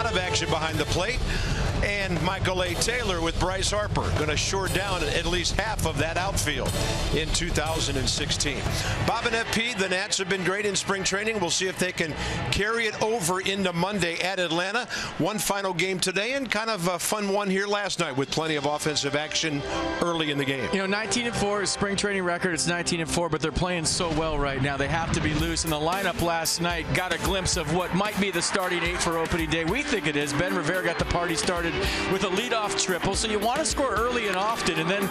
lot of action behind the plate. And Michael A. Taylor with Bryce Harper going to shore down at least half of that outfield in 2016. Bob and FP, the Nats have been great in spring training. We'll see if they can carry it over into Monday at Atlanta. One final game today, and kind of a fun one here last night with plenty of offensive action early in the game. You know, 19-4 is spring training record. It's 19-4, but they're playing so well right now. They have to be loose. And the lineup last night got a glimpse of what might be the starting 8 for opening day. We think it is. Ben Rivera got the party started with a leadoff triple, so you want to score early and often. And then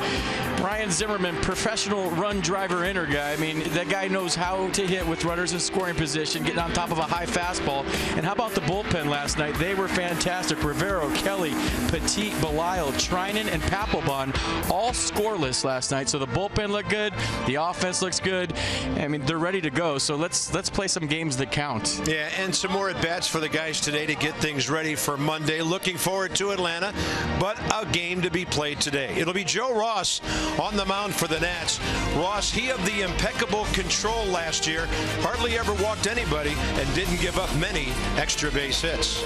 Ryan Zimmerman, professional run driver inner guy. I mean, that guy knows how to hit with runners in scoring position, getting on top of a high fastball. And how about the bullpen last night? They were fantastic. Rivero, Kelly, Petit, Belisle, Trinan, and Papelbon all scoreless last night. So the bullpen looked good. The offense looks good. I mean, they're ready to go. So let's play some games that count. Yeah, and some more at-bats for the guys today to get things ready for Monday. Looking forward to Atlanta, but a game to be played today. It'll be Joe Ross on the mound for the Nats. Ross, he of the impeccable control last year, hardly ever walked anybody and didn't give up many extra base hits.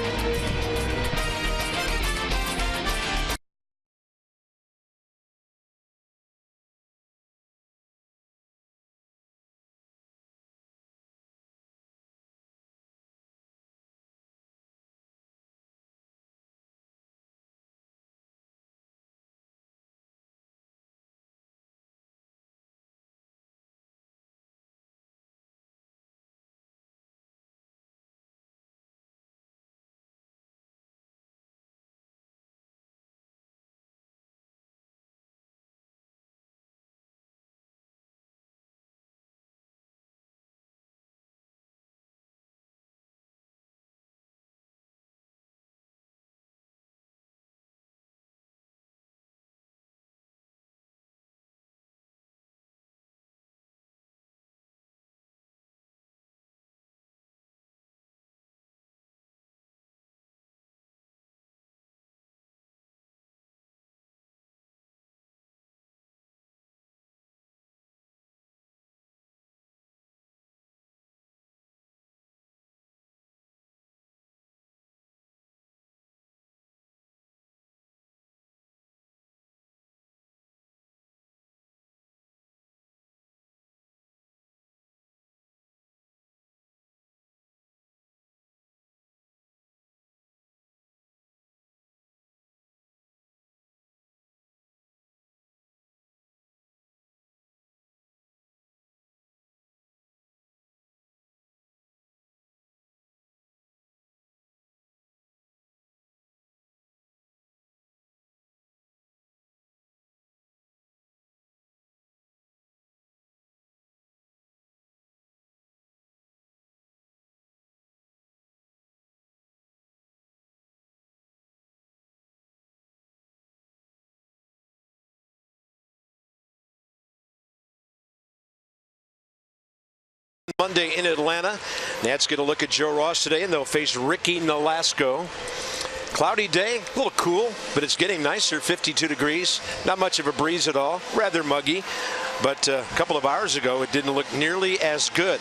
Monday in Atlanta. Nats get a look at Joe Ross today, and they'll face Ricky Nolasco. Cloudy day, a little cool, but it's getting nicer, 52 degrees. Not much of a breeze at all, rather muggy. But a couple of hours ago, it didn't look nearly as good,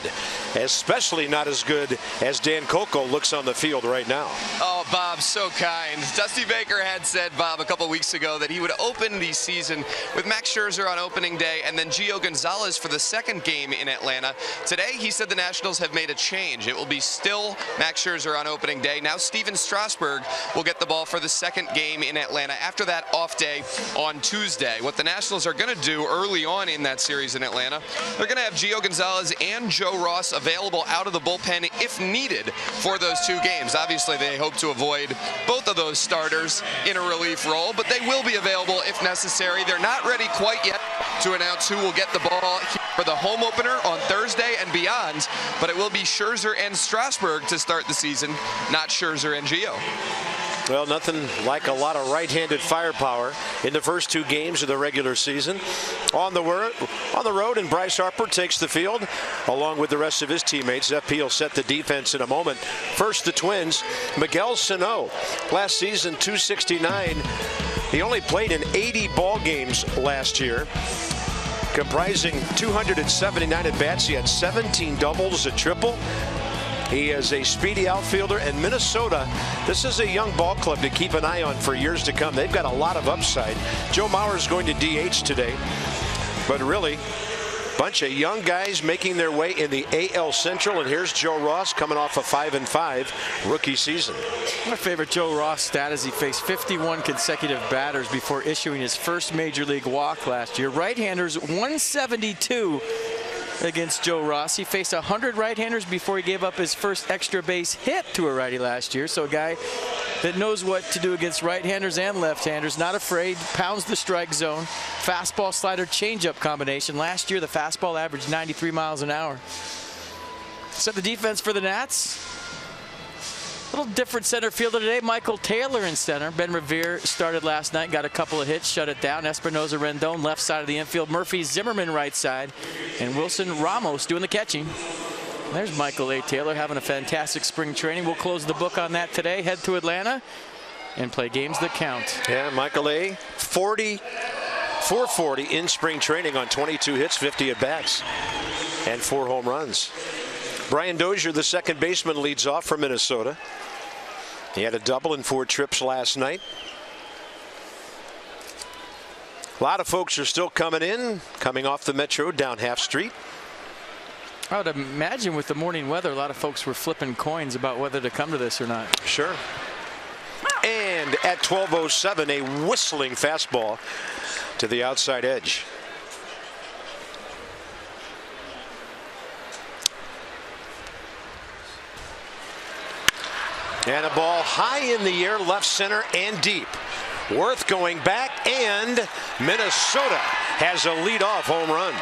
especially not as good as Dan Coco looks on the field right now. Oh, Bob, so kind. Dusty Baker had said, Bob, a couple weeks ago that he would open the season with Max Scherzer on opening day and then Gio Gonzalez for the second game in Atlanta. Today, he said the Nationals have made a change. It will be still Max Scherzer on opening day. Now Steven Strasburg will get the ball for the second game in Atlanta after that off day on Tuesday. What the Nationals are going to do early on in that series in Atlanta, they're going to have Gio Gonzalez and Joe Ross available out of the bullpen if needed for those two games. Obviously, they hope to avoid both of those starters in a relief role, but they will be available if necessary. They're not ready quite yet to announce who will get the ball for the home opener on Thursday and beyond, but it will be Scherzer and Strasburg to start the season, not Scherzer and Gio. Well, nothing like a lot of right-handed firepower in the first two games of the regular season. On the road, and Bryce Harper takes the field along with the rest of his teammates. FP will set the defense in a moment. First, the Twins. Miguel Sano, last season, .269. He only played in 80 ball games last year, comprising 279 at-bats. He had 17 doubles, a triple. He is a speedy outfielder, and Minnesota, this is a young ball club to keep an eye on for years to come. They've got a lot of upside. Joe Mauer is going to DH today, but really, bunch of young guys making their way in the AL Central, and here's Joe Ross coming off a 5-5 rookie season. My favorite Joe Ross stat is he faced 51 consecutive batters before issuing his first major league walk last year. Right-handers 172 against Joe Ross. He faced 100 right-handers before he gave up his first extra base hit to a righty last year. So a guy that knows what to do against right-handers and left-handers, not afraid, pounds the strike zone, fastball, slider, changeup combination. Last year the fastball averaged 93 miles an hour. Set the defense for the Nats. A little different center fielder today. Michael Taylor in center. Ben Revere started last night, got a couple of hits, shut it down. Espinosa Rendon left side of the infield. Murphy Zimmerman right side. And Wilson Ramos doing the catching. There's Michael A. Taylor having a fantastic spring training. We'll close the book on that today. Head to Atlanta and play games that count. Yeah, Michael A. 440 in spring training on 22 hits, 50 at bats, and 4 home runs. Brian Dozier, the second baseman, leads off for Minnesota. He had a double in 4 trips last night. A lot of folks are still coming in, coming off the Metro down Half Street. I would imagine with the morning weather, a lot of folks were flipping coins about whether to come to this or not. Sure. And at 12:07, a whistling fastball to the outside edge. And a ball high in the air, left center and deep. Worth going back, and Minnesota has a leadoff home run.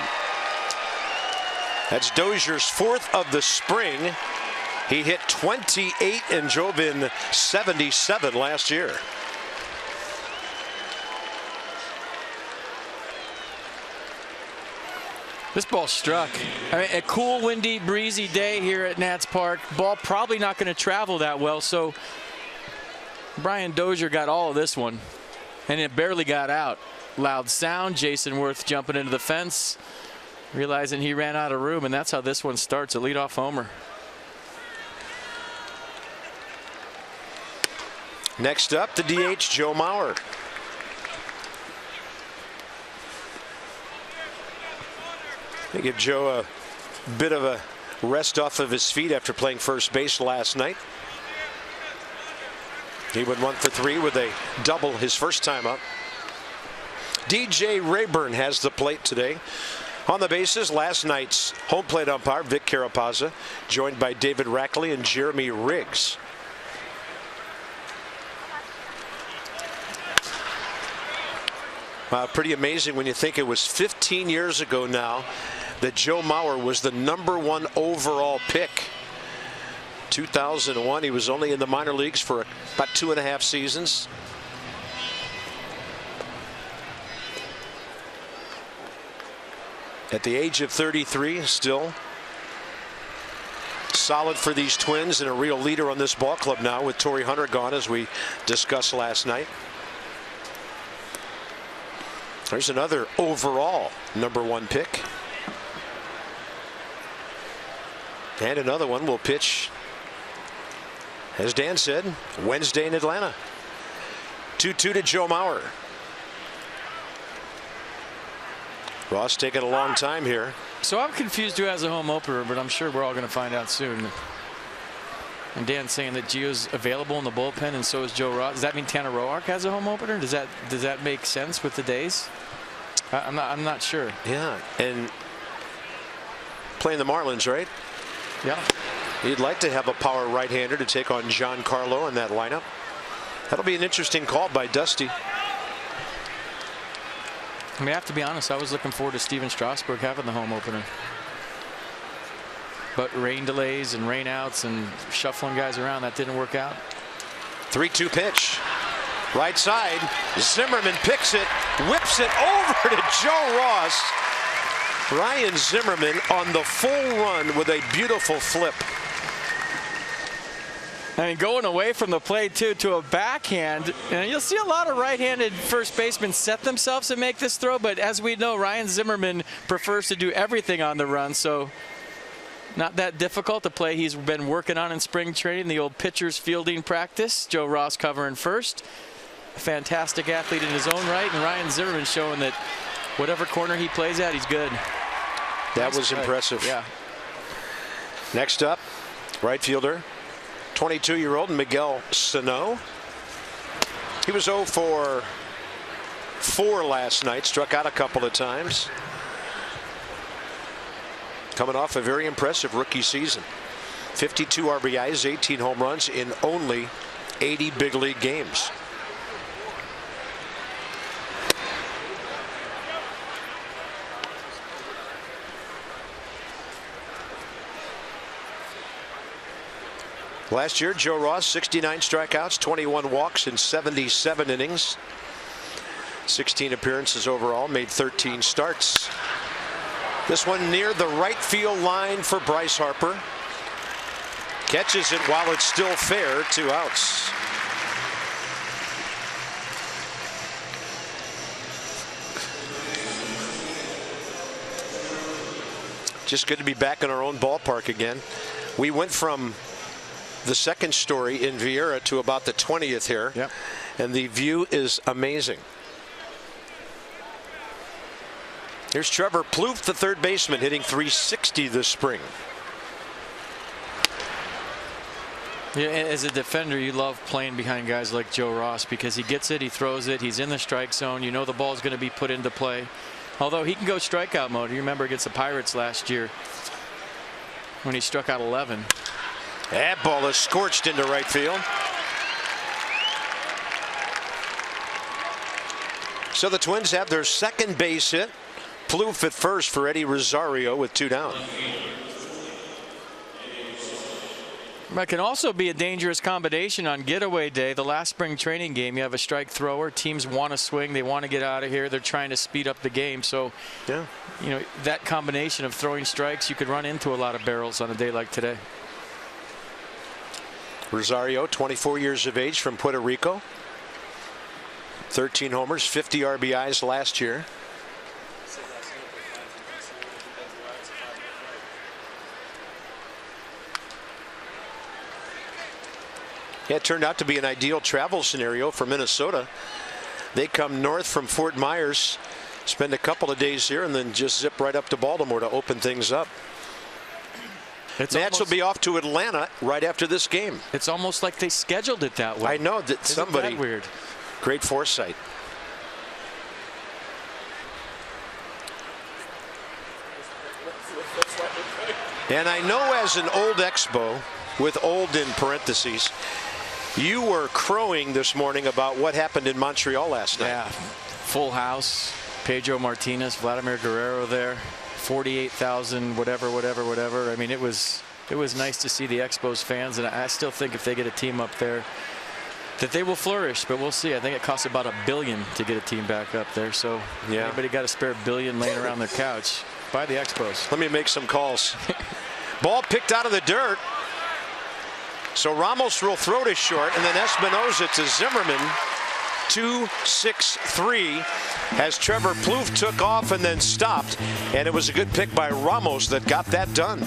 That's Dozier's 4th of the spring. He hit 28 and drove in 77 last year. This ball struck. I mean, a cool, windy, breezy day here at Nats Park. Ball probably not going to travel that well, so Brian Dozier got all of this one, and it barely got out. Loud sound, Jason Worth jumping into the fence, realizing he ran out of room, and that's how this one starts, a leadoff homer. Next up, the DH, Joe Mauer. They give Joe a bit of a rest off of his feet after playing first base last night. He went 1 for 3 with a double his first time up. DJ Rayburn has the plate today. On the bases, last night's home plate umpire, Vic Carapazza, joined by David Rackley and Jeremy Riggs. Pretty amazing when you think it was 15 years ago now that Joe Mauer was the #1 overall pick. 2001, he was only in the minor leagues for about 2.5 seasons. At the age of 33, still solid for these Twins, and a real leader on this ball club now with Torrey Hunter gone, as we discussed last night. There's another overall #1 pick. And another one will pitch, as Dan said, Wednesday in Atlanta. 2-2 to Joe Mauer. Ross taking a long time here. So I'm confused who has a home opener, but I'm sure we're all going to find out soon. And Dan's saying that Gio's available in the bullpen, and so is Joe Ross. Does that mean Tanner Roark has a home opener? Does that make sense with the days? I'm not sure. Yeah, and playing the Marlins, right? Yeah. You'd like to have a power right-hander to take on Giancarlo in that lineup. That'll be an interesting call by Dusty. I mean, I have to be honest, I was looking forward to Steven Strasburg having the home opener. But rain delays and rain outs and shuffling guys around, that didn't work out. 3-2 pitch. Right side. Zimmerman picks it, whips it over to Joe Ross. Ryan Zimmerman on the full run with a beautiful flip. I mean, going away from the plate to a backhand, and you'll see a lot of right-handed first basemen set themselves to make this throw, but as we know, Ryan Zimmerman prefers to do everything on the run, so Not that difficult to play. He's been working on in spring training, the old pitcher's fielding practice. Joe Ross covering first. A fantastic athlete in his own right, and Ryan Zimmerman showing that whatever corner he plays at, he's good. That was impressive. Yeah. Next up, right fielder, 22-year-old Miguel Sano. He was 0 for 4 last night, struck out a couple of times. Coming off a very impressive rookie season. 52 RBIs, 18 home runs in only 80 big league games. Last year, Joe Ross, 69 strikeouts, 21 walks in 77 innings. 16 appearances overall, made 13 starts. This one near the right field line for Bryce Harper. Catches it while it's still fair, 2 outs. Just good to be back in our own ballpark again. We went from the second story in Vieira to about the 20th here. Yep. And the view is amazing. Here's Trevor Plouffe, the third baseman, hitting .360 this spring. Yeah, as a defender, you love playing behind guys like Joe Ross because he gets it, he throws it, he's in the strike zone. You know the ball is going to be put into play. Although he can go strikeout mode. You remember against the Pirates last year when he struck out 11. That ball is scorched into right field. So the Twins have their second base hit. Plouffe at first for Eddie Rosario with 2 down. That can also be a dangerous combination on getaway day. The last spring training game, you have a strike thrower. Teams want to swing. They want to get out of here. They're trying to speed up the game. So, yeah, you know, that combination of throwing strikes, you could run into a lot of barrels on a day like today. Rosario, 24 years of age, from Puerto Rico. 13 homers, 50 RBIs last year. Yeah, it turned out to be an ideal travel scenario for Minnesota. They come north from Fort Myers, spend a couple of days here, and then just zip right up to Baltimore to open things up. Nats will be off to Atlanta right after this game. It's almost like they scheduled it that way. I know that. Somebody. Isn't that weird? Great foresight. And I know, as an old Expo, with old in parentheses, you were crowing this morning about what happened in Montreal last night. Yeah, full house. Pedro Martinez, Vladimir Guerrero there. 48,000, whatever. I mean, it was nice to see the Expos fans, and I still think if they get a team up there, that they will flourish. But we'll see. I think it costs about $1 billion to get a team back up there. So, yeah, anybody got a spare $1 billion laying around their couch? Buy the Expos. Let me make some calls. Ball picked out of the dirt. So Ramos will throw to short, and then Espinoza to Zimmerman. 2-6-3 as Trevor Plouffe took off and then stopped, and it was a good pick by Ramos that got that done.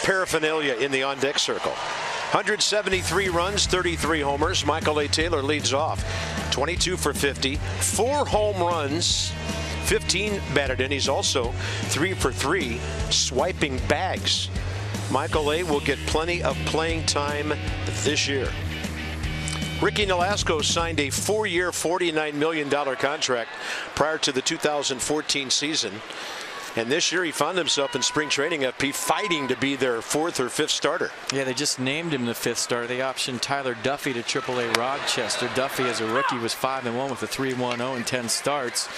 paraphernalia in the on-deck circle. 173 runs, 33 homers. Michael A. Taylor leads off. 22 for 50, 4 home runs, 15 batted in. He's also 3 for 3 swiping bags. Michael A. will get plenty of playing time this year. Ricky Nolasco signed a 4-year, $49 million contract prior to the 2014 season. And this year he found himself in spring training FP fighting to be their 4th or 5th starter. Yeah, they just named him the 5th starter. They optioned Tyler Duffy to AAA Rochester. Duffy as a rookie was 5-1 with a 3.10 in 10 starts.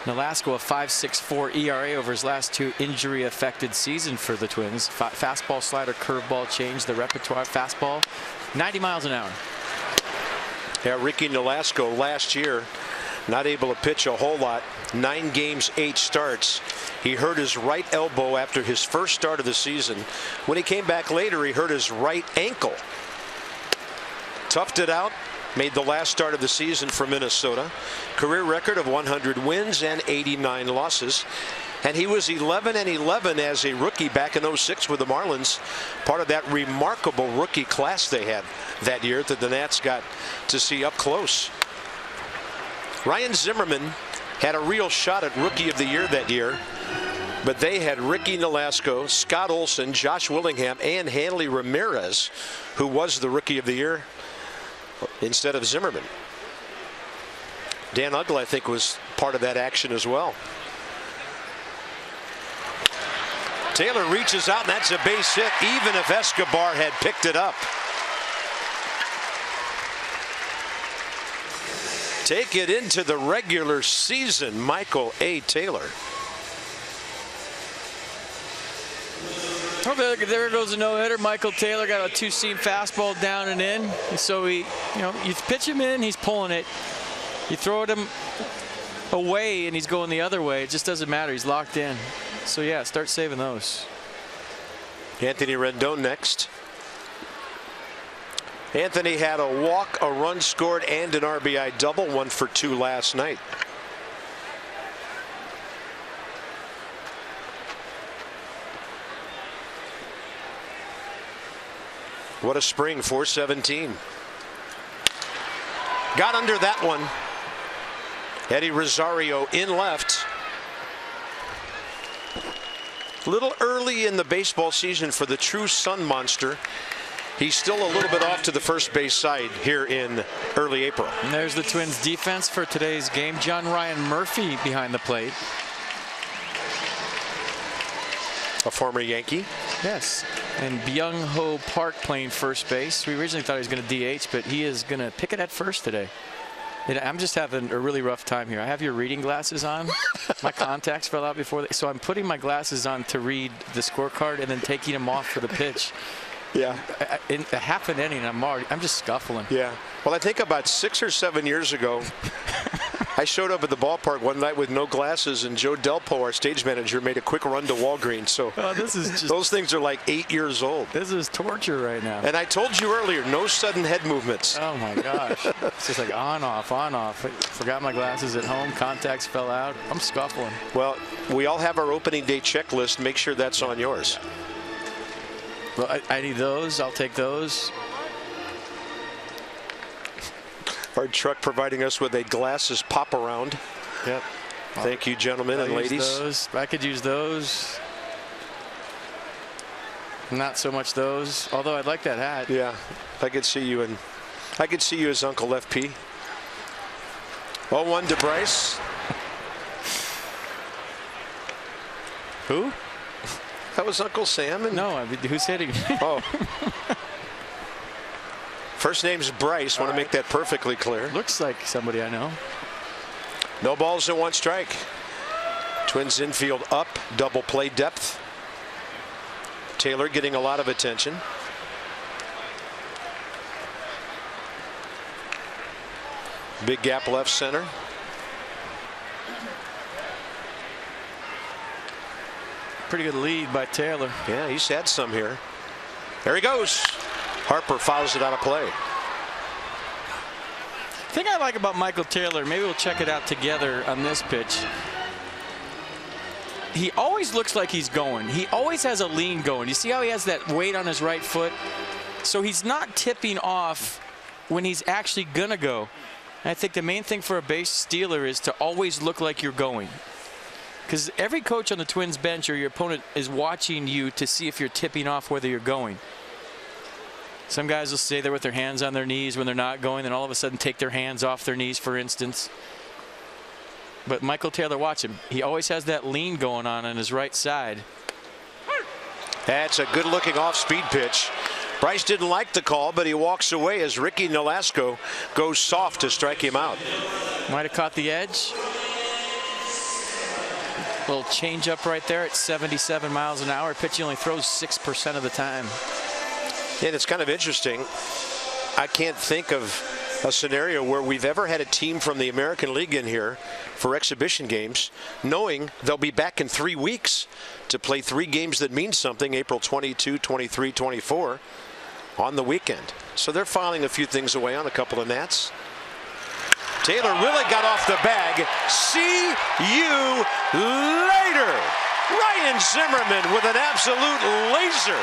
Nolasco a 5.64 ERA over his last 2 injury-affected season for the Twins. Fastball, slider, curveball change the repertoire. Fastball, 90 miles an hour. Yeah, Ricky Nolasco last year not able to pitch a whole lot. 9 games, 8 starts. He hurt his right elbow after his first start of the season. When he came back later, he hurt his right ankle. Toughed it out. Made the last start of the season for Minnesota. Career record of 100 wins and 89 losses. And he was 11-11 as a rookie back in 06 with the Marlins. Part of that remarkable rookie class they had that year that the Nats got to see up close. Ryan Zimmerman had a real shot at Rookie of the Year that year. But they had Ricky Nolasco, Scott Olson, Josh Willingham, and Hanley Ramirez, who was the Rookie of the Year instead of Zimmerman. Dan Uggla, I think, was part of that action as well. Taylor reaches out, and that's a base hit, even if Escobar had picked it up. Take it into the regular season, Michael A. Taylor. Oh, there goes a no-hitter. Michael Taylor got a 2-seam fastball down and in. And so you pitch him in, he's pulling it. You throw it him away, and he's going the other way. It just doesn't matter. He's locked in. So yeah, start saving those. Anthony Rendon next. Anthony had a walk, a run scored, and an RBI double, 1 for 2 last night. What a spring, 417. Got under that one. Eddie Rosario in left. A little early in the baseball season for the true Sun Monster. He's still a little bit off to the first base side here in early April. And there's the Twins defense for today's game. John Ryan Murphy behind the plate. A former Yankee. Yes. And Byung-Ho Park playing first base. We originally thought he was going to DH, but he is going to pick it at first today. I'm just having a really rough time here. I have your reading glasses on. My contacts fell out before, so I'm putting my glasses on to read the scorecard and then taking them off for the pitch. Yeah. In a half an inning, I'm just scuffling. Yeah. Well, I think about 6 or 7 years ago, I showed up at the ballpark one night with no glasses, and Joe Delpo, our stage manager, made a quick run to Walgreens. So this is just, those things are like 8 years old. This is torture right now. And I told you earlier, no sudden head movements. Oh my gosh. It's just like on, off, on, off. I forgot my glasses at home. Contacts fell out. I'm scuffling. Well, we all have our opening day checklist. Make sure that's on yours. Well, I need those. I'll take those. Our truck providing us with a glasses pop around. Yep. Thank you, gentlemen and ladies. Those. I could use those. Not so much those. Although I'd like that hat. Yeah, I could see you as Uncle FP. 0-1 to Bryce. Who? That was Uncle Sam. And no, I mean, who's hitting? Oh. First name's Bryce. Want to make that perfectly clear. Looks like somebody I know. No balls and 1 strike. Twins infield up, double play depth. Taylor getting a lot of attention. Big gap left center. Pretty good lead by Taylor. Yeah, he's had some here. There he goes. Harper fouls it out of play. The thing I like about Michael Taylor, maybe we'll check it out together on this pitch. he always looks like he's going. He always has a lean going. You see how he has that weight on his right foot? So he's not tipping off when he's actually going to go. And I think the main thing for a base stealer is to always look like you're going. Because every coach on the Twins bench or your opponent is watching you to see if you're tipping off whether you're going. Some guys will stay there with their hands on their knees when they're not going, then all of a sudden take their hands off their knees, for instance. But Michael Taylor, watch him. He always has that lean going on his right side. That's a good-looking off-speed pitch. Bryce didn't like the call, but he walks away as Ricky Nolasco goes soft to strike him out. Might have caught the edge. Little change up right there at 77 miles an hour. Pitch he only throws 6% of the time. And it's kind of interesting. I can't think of a scenario where we've ever had a team from the American League in here for exhibition games, knowing they'll be back in 3 weeks to play 3 games that mean something, April 22, 23, 24, on the weekend. So they're filing a few things away on a couple of Nats. Taylor really got off the bag. See you later. Ryan Zimmerman with an absolute laser.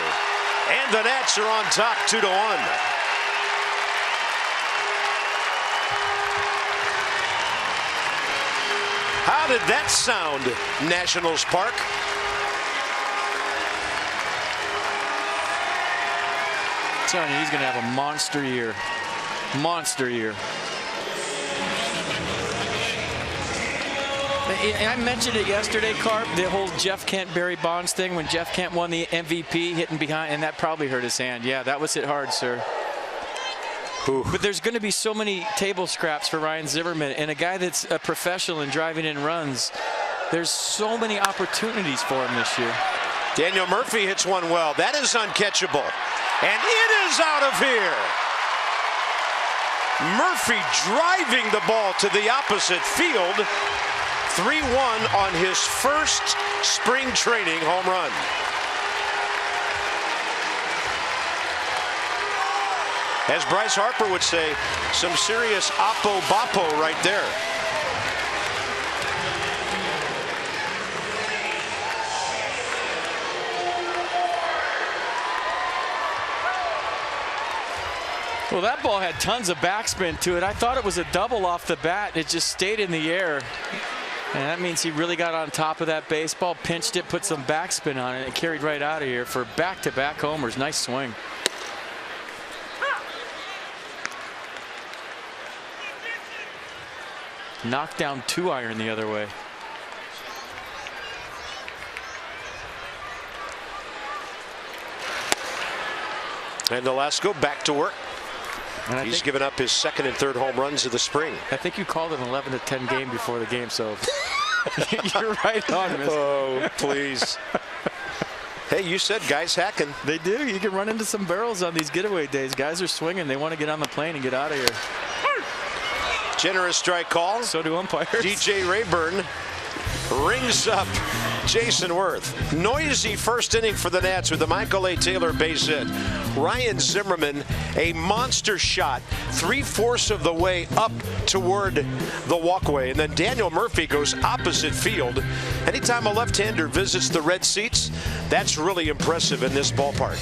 And the Nats are on top 2-1. How did that sound, Nationals Park? I'm telling you, he's going to have a monster year. Monster year. And I mentioned it yesterday, Carp, the whole Jeff Kent, Barry Bonds thing when Jeff Kent won the MVP, hitting behind, and that probably hurt his hand. Yeah, that was hit hard, sir. Ooh. But there's going to be so many table scraps for Ryan Zimmerman, and a guy that's a professional in driving in runs. There's so many opportunities for him this year. Daniel Murphy hits one well. That is uncatchable. And it is out of here. Murphy driving the ball to the opposite field. 3-1 on his first spring training home run. As Bryce Harper would say, some serious oppo-boppo right there. Well, that ball had tons of backspin to it. I thought it was a double off the bat. It just stayed in the air. And that means he really got on top of that baseball, pinched it, put some backspin on it, and carried right out of here for back-to-back homers. Nice swing. Knocked down 2-iron the other way. And Nolasco back to work. And he's given up his second and third home runs of the spring. I think you called it an 11-10 game before the game, so you're right on, mister. Oh, please. Hey, you said guys hacking. They do. You can run into some barrels on these getaway days. Guys are swinging. They want to get on the plane and get out of here. Generous strike call. So do umpires. DJ Rayburn rings up Jason Worth. Noisy first inning for the Nats with the Michael A. Taylor base hit. Ryan Zimmerman, a monster shot, 3/4 of the way up toward the walkway. And then Daniel Murphy goes opposite field. Anytime a left-hander visits the red seats, that's really impressive in this ballpark.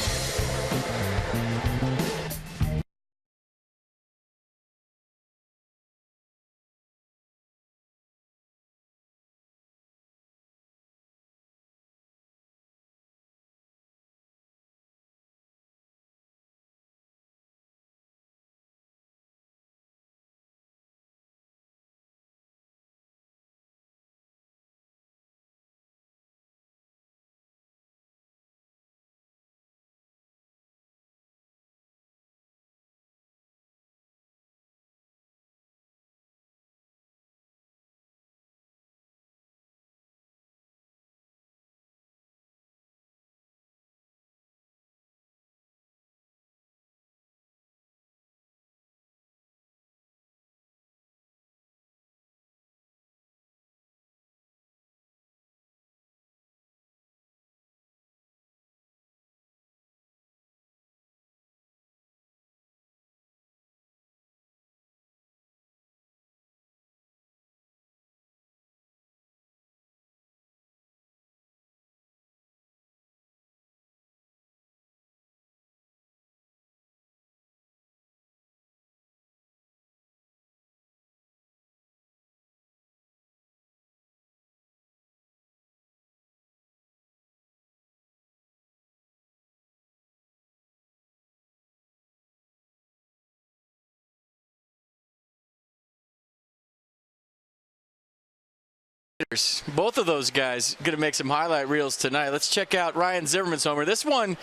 hitters. Both of those guys going to make some highlight reels tonight. Let's check out Ryan Zimmerman's homer. This one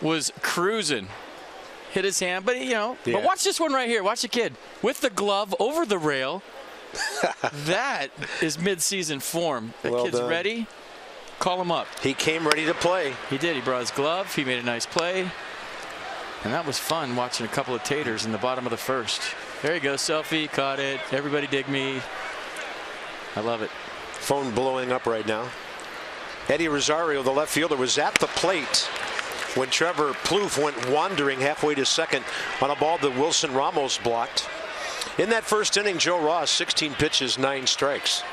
was cruising. Hit his hand, but but watch this one right here. Watch the kid with the glove over the rail. That is mid-season form. That kid's ready. Call him up. He came ready to play. He did. He brought his glove. He made a nice play. And that was fun watching a couple of taters in the bottom of the first. There you go. Selfie. Caught it. Everybody dig me. I love it. Phone blowing up right now. Eddie Rosario, the left fielder, was at the plate when Trevor Plouffe went wandering halfway to second on a ball that Wilson Ramos blocked. In that first inning, Joe Ross, 16 pitches, 9 strikes.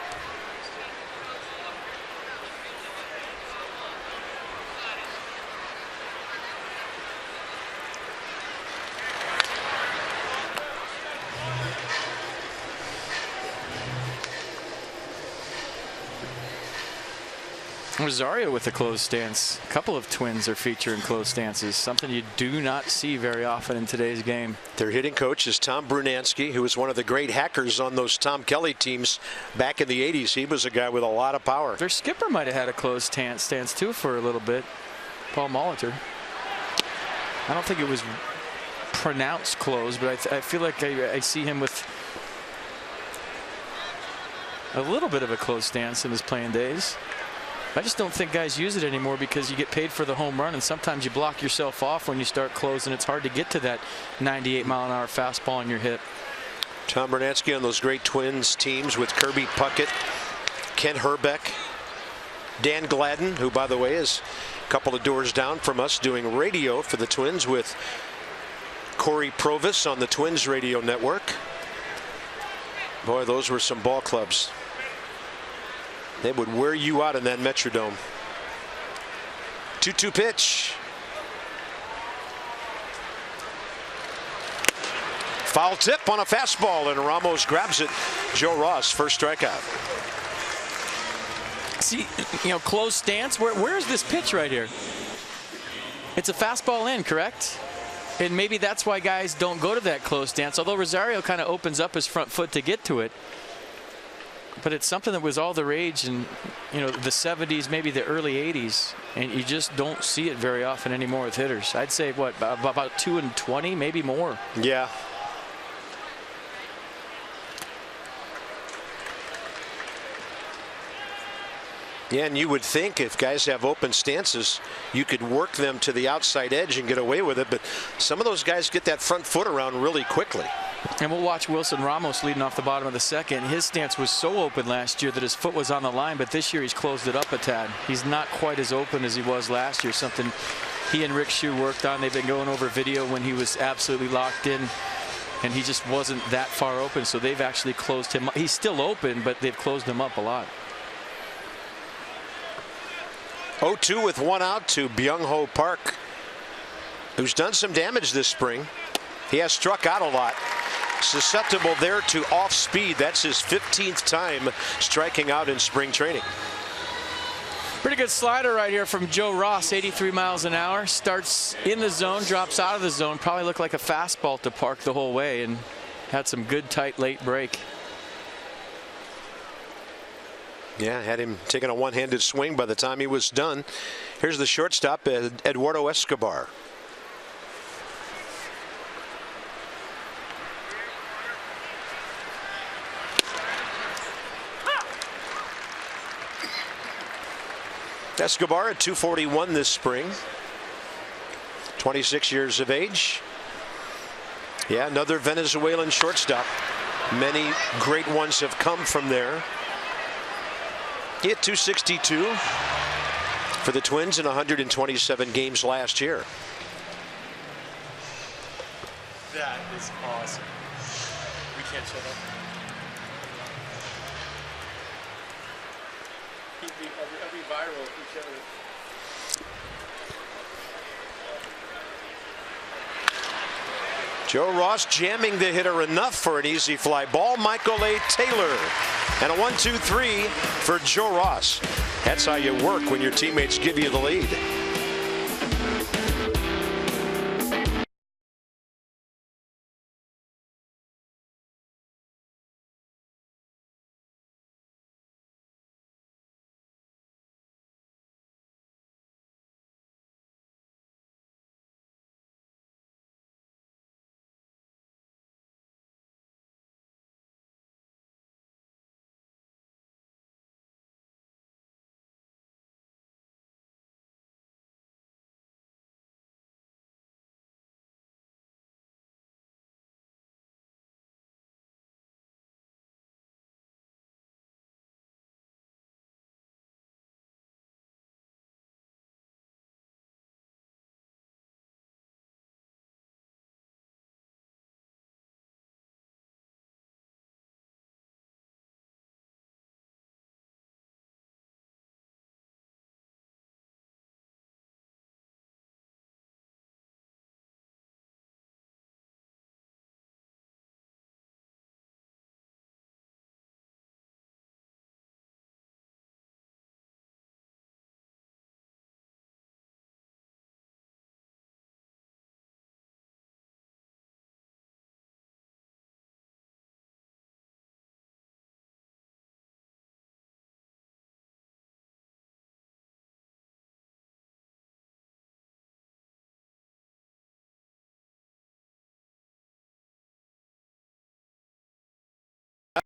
Rosario with a closed stance. A couple of Twins are featuring closed stances, something you do not see very often in today's game. Their hitting coach is Tom Brunansky, who was one of the great hackers on those Tom Kelly teams back in the 80s. He was a guy with a lot of power. Their skipper might have had a closed stance too for a little bit, Paul Molitor. I don't think it was pronounced closed, but I feel like I see him with a little bit of a closed stance in his playing days. I just don't think guys use it anymore because you get paid for the home run, and sometimes you block yourself off when you start closing. It's hard to get to that 98-mile-an-hour fastball in your hip. Tom Brunansky on those great Twins teams with Kirby Puckett, Ken Herbeck, Dan Gladden, who, by the way, is a couple of doors down from us doing radio for the Twins with Corey Provis on the Twins radio network. Boy, those were some ball clubs. They would wear you out in that Metrodome. 2-2 pitch. Foul tip on a fastball, and Ramos grabs it. Joe Ross, first strikeout. See, closed stance. Where is this pitch right here? It's a fastball in, correct? And maybe that's why guys don't go to that closed stance, although Rosario kind of opens up his front foot to get to it. But it's something that was all the rage in the 70s, maybe the early 80s, and you just don't see it very often anymore with hitters. I'd say what, about 2 and 20, maybe more. Yeah. Yeah, and you would think if guys have open stances, you could work them to the outside edge and get away with it, but some of those guys get that front foot around really quickly. And we'll watch Wilson Ramos leading off the bottom of the second. His stance was so open last year that his foot was on the line, but this year he's closed it up a tad. He's not quite as open as he was last year, something he and Rick Shue worked on. They've been going over video when he was absolutely locked in, and he just wasn't that far open, so they've actually closed him up. He's still open, but they've closed him up a lot. 0-2 with 1 out to Byung-Ho Park, who's done some damage this spring. He has struck out a lot. Susceptible there to off speed. That's his 15th time striking out in spring training. Pretty good slider right here from Joe Ross, 83 miles an hour. Starts in the zone, drops out of the zone. Probably looked like a fastball to Park the whole way, and had some good tight late break. Yeah, had him taking a one-handed swing by the time he was done. Here's the shortstop, Eduardo Escobar. Escobar at 241 this spring. 26 years of age. Yeah, another Venezuelan shortstop. Many great ones have come from there. He hit 262 for the Twins in 127 games last year. That is awesome. We can't shut up. I'll be viral if we shut it. Joe Ross jamming the hitter enough for an easy fly ball. Michael A. Taylor. And a 1-2-3 for Joe Ross. That's how you work when your teammates give you the lead.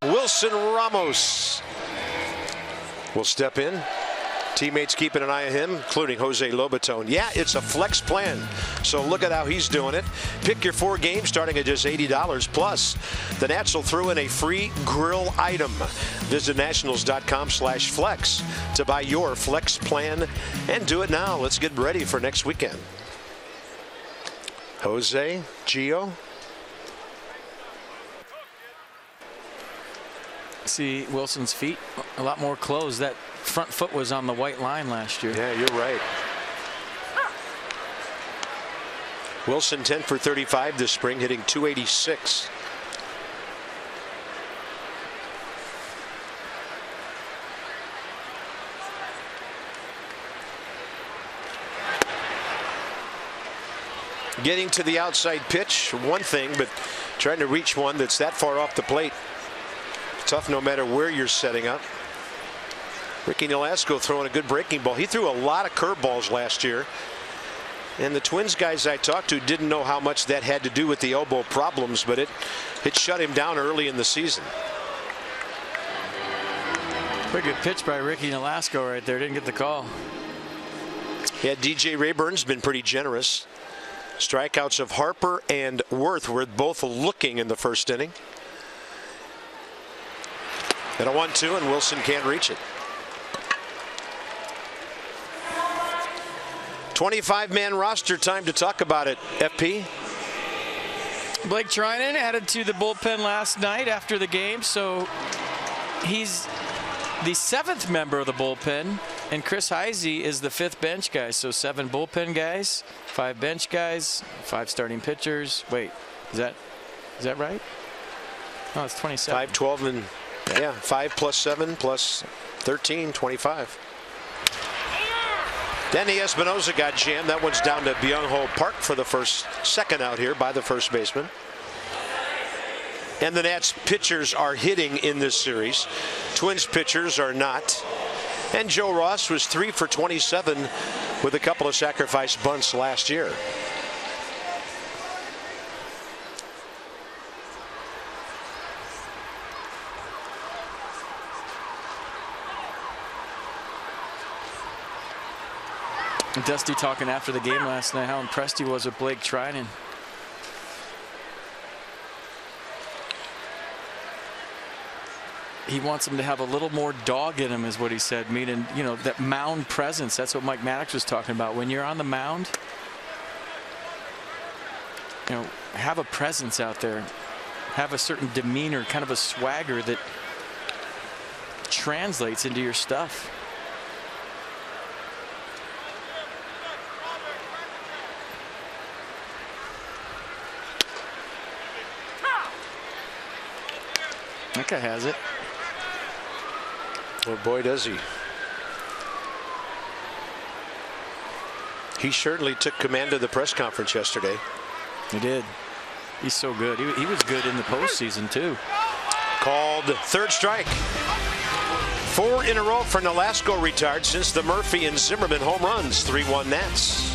Wilson Ramos will step in. Teammates keeping an eye on him, including Jose Lobaton. Yeah, it's a flex plan, so look at how he's doing it. Pick your 4 games starting at just $80 plus. The Nats will throw in a free grill item. Visit nationals.com/flex to buy your flex plan and do it now. Let's get ready for next weekend. Jose, Gio. See Wilson's feet a lot more closed. That front foot was on the white line last year. Yeah, you're right. Wilson 10 for 35 this spring, hitting .286. Getting to the outside pitch, one thing, but trying to reach one that's that far off the plate, tough no matter where you're setting up. Ricky Nolasco throwing a good breaking ball. He threw a lot of curveballs last year, and the Twins guys I talked to didn't know how much that had to do with the elbow problems, but it shut him down early in the season. Pretty good pitch by Ricky Nolasco right there. Didn't get the call. Yeah, DJ Rayburn's been pretty generous. Strikeouts of Harper and Worth were both looking in the first inning. And a 1-2, and Wilson can't reach it. 25-man roster, time to talk about it. FP. Blake Treinen added to the bullpen last night after the game, so he's the 7th member of the bullpen, and Chris Heisey is the 5th bench guy. So 7 bullpen guys, 5 bench guys, 5 starting pitchers. Wait, is that right? No, it's 27. 5, 12, and yeah, 5 plus 7 plus 13, 25. Danny Espinosa got jammed. That one's down to Byung-Ho Park for the second out here by the first baseman. And the Nats pitchers are hitting in this series. Twins pitchers are not. And Joe Ross was 3 for 27 with a couple of sacrifice bunts last year. Dusty talking after the game last night how impressed he was with Blake Treinen. He wants him to have a little more dog in him, is what he said. Meaning, you know, that mound presence. That's what Mike Maddox was talking about. When you're on the mound, you know, have a presence out there. Have a certain demeanor, kind of a swagger that translates into your stuff. That guy has it. Well, boy, does he. He certainly took command of the press conference yesterday. He did. He's so good. He was good in the postseason, too. Called third strike. 4 in a row for Nolasco retired since the Murphy and Zimmerman home runs. 3-1 Nats.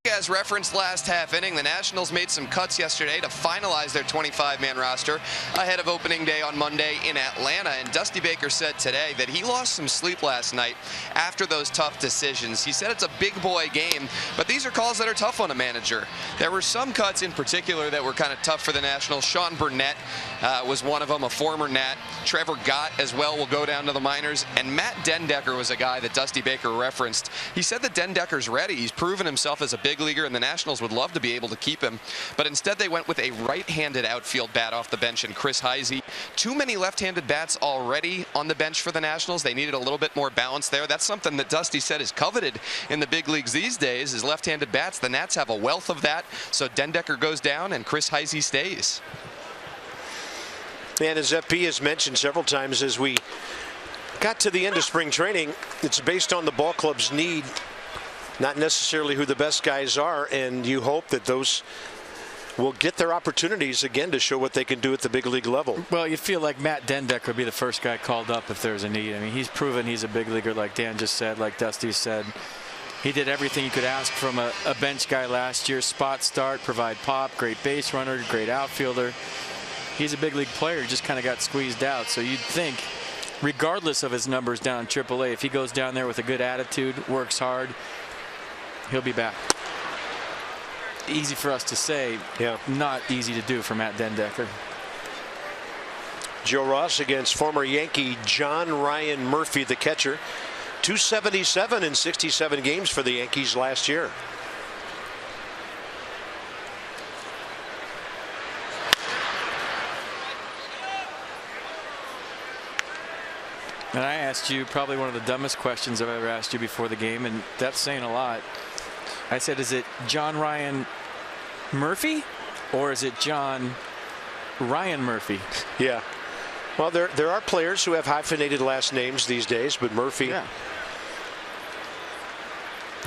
As referenced last half inning, the Nationals made some cuts yesterday to finalize their 25-man roster ahead of opening day on Monday in Atlanta. And Dusty Baker said today that he lost some sleep last night after those tough decisions. He said it's a big boy game, but these are calls that are tough on a manager. There were some cuts in particular that were kind of tough for the Nationals. Sean Burnett was one of them, a former Nat. Trevor Gott as well will go down to the minors. And Matt Dendecker was a guy that Dusty Baker referenced. He said that Dendecker's ready. He's proven himself as a big leaguer, and the Nationals would love to be able to keep him. But instead they went with a right-handed outfield bat off the bench in Chris Heisey. Too many left-handed bats already on the bench for the Nationals. They needed a little bit more balance there. That's something that Dusty said is coveted in the big leagues these days, is left-handed bats. The Nats have a wealth of that. So Dendecker goes down and Chris Heisey stays. And as FP has mentioned several times, as we got to the end of spring training, it's based on the ball club's need, not necessarily who the best guys are, and you hope that those will get their opportunities again to show what they can do at the big league level. Well, you feel like Matt Dendecker would be the first guy called up if there's a need. I mean, he's proven he's a big leaguer, like Dan just said, like Dusty said. He did everything you could ask from a bench guy last year. Spot start, provide pop, great base runner, great outfielder. He's a big league player. He just kind of got squeezed out. So you'd think, regardless of his numbers down in AAA, if he goes down there with a good attitude, works hard, he'll be back. Easy for us to say, yeah. Not easy to do for Matt Dendecker. Joe Ross against former Yankee John Ryan Murphy, the catcher. 277 in 67 games for the Yankees last year. And I asked you probably one of the dumbest questions I've ever asked you before the game, and that's saying a lot. I said, is it John Ryan Murphy or is it John Ryan Murphy? Yeah. Well, there are players who have hyphenated last names these days, but Murphy. Yeah.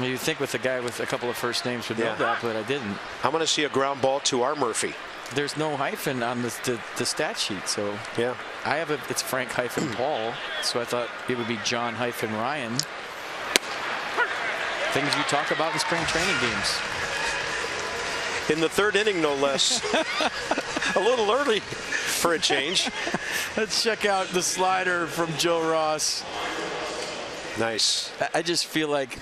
You'd think with a guy with a couple of first names would know that, but I didn't. I'm going to see a ground ball to our Murphy. There's no hyphen on the stat sheet, so yeah. I have it's Frank hyphen Paul, so I thought it would be John hyphen Ryan. Things you talk about in spring training games. In the third inning, no less. A little early for a change. Let's check out the slider from Joe Ross. Nice. I just feel like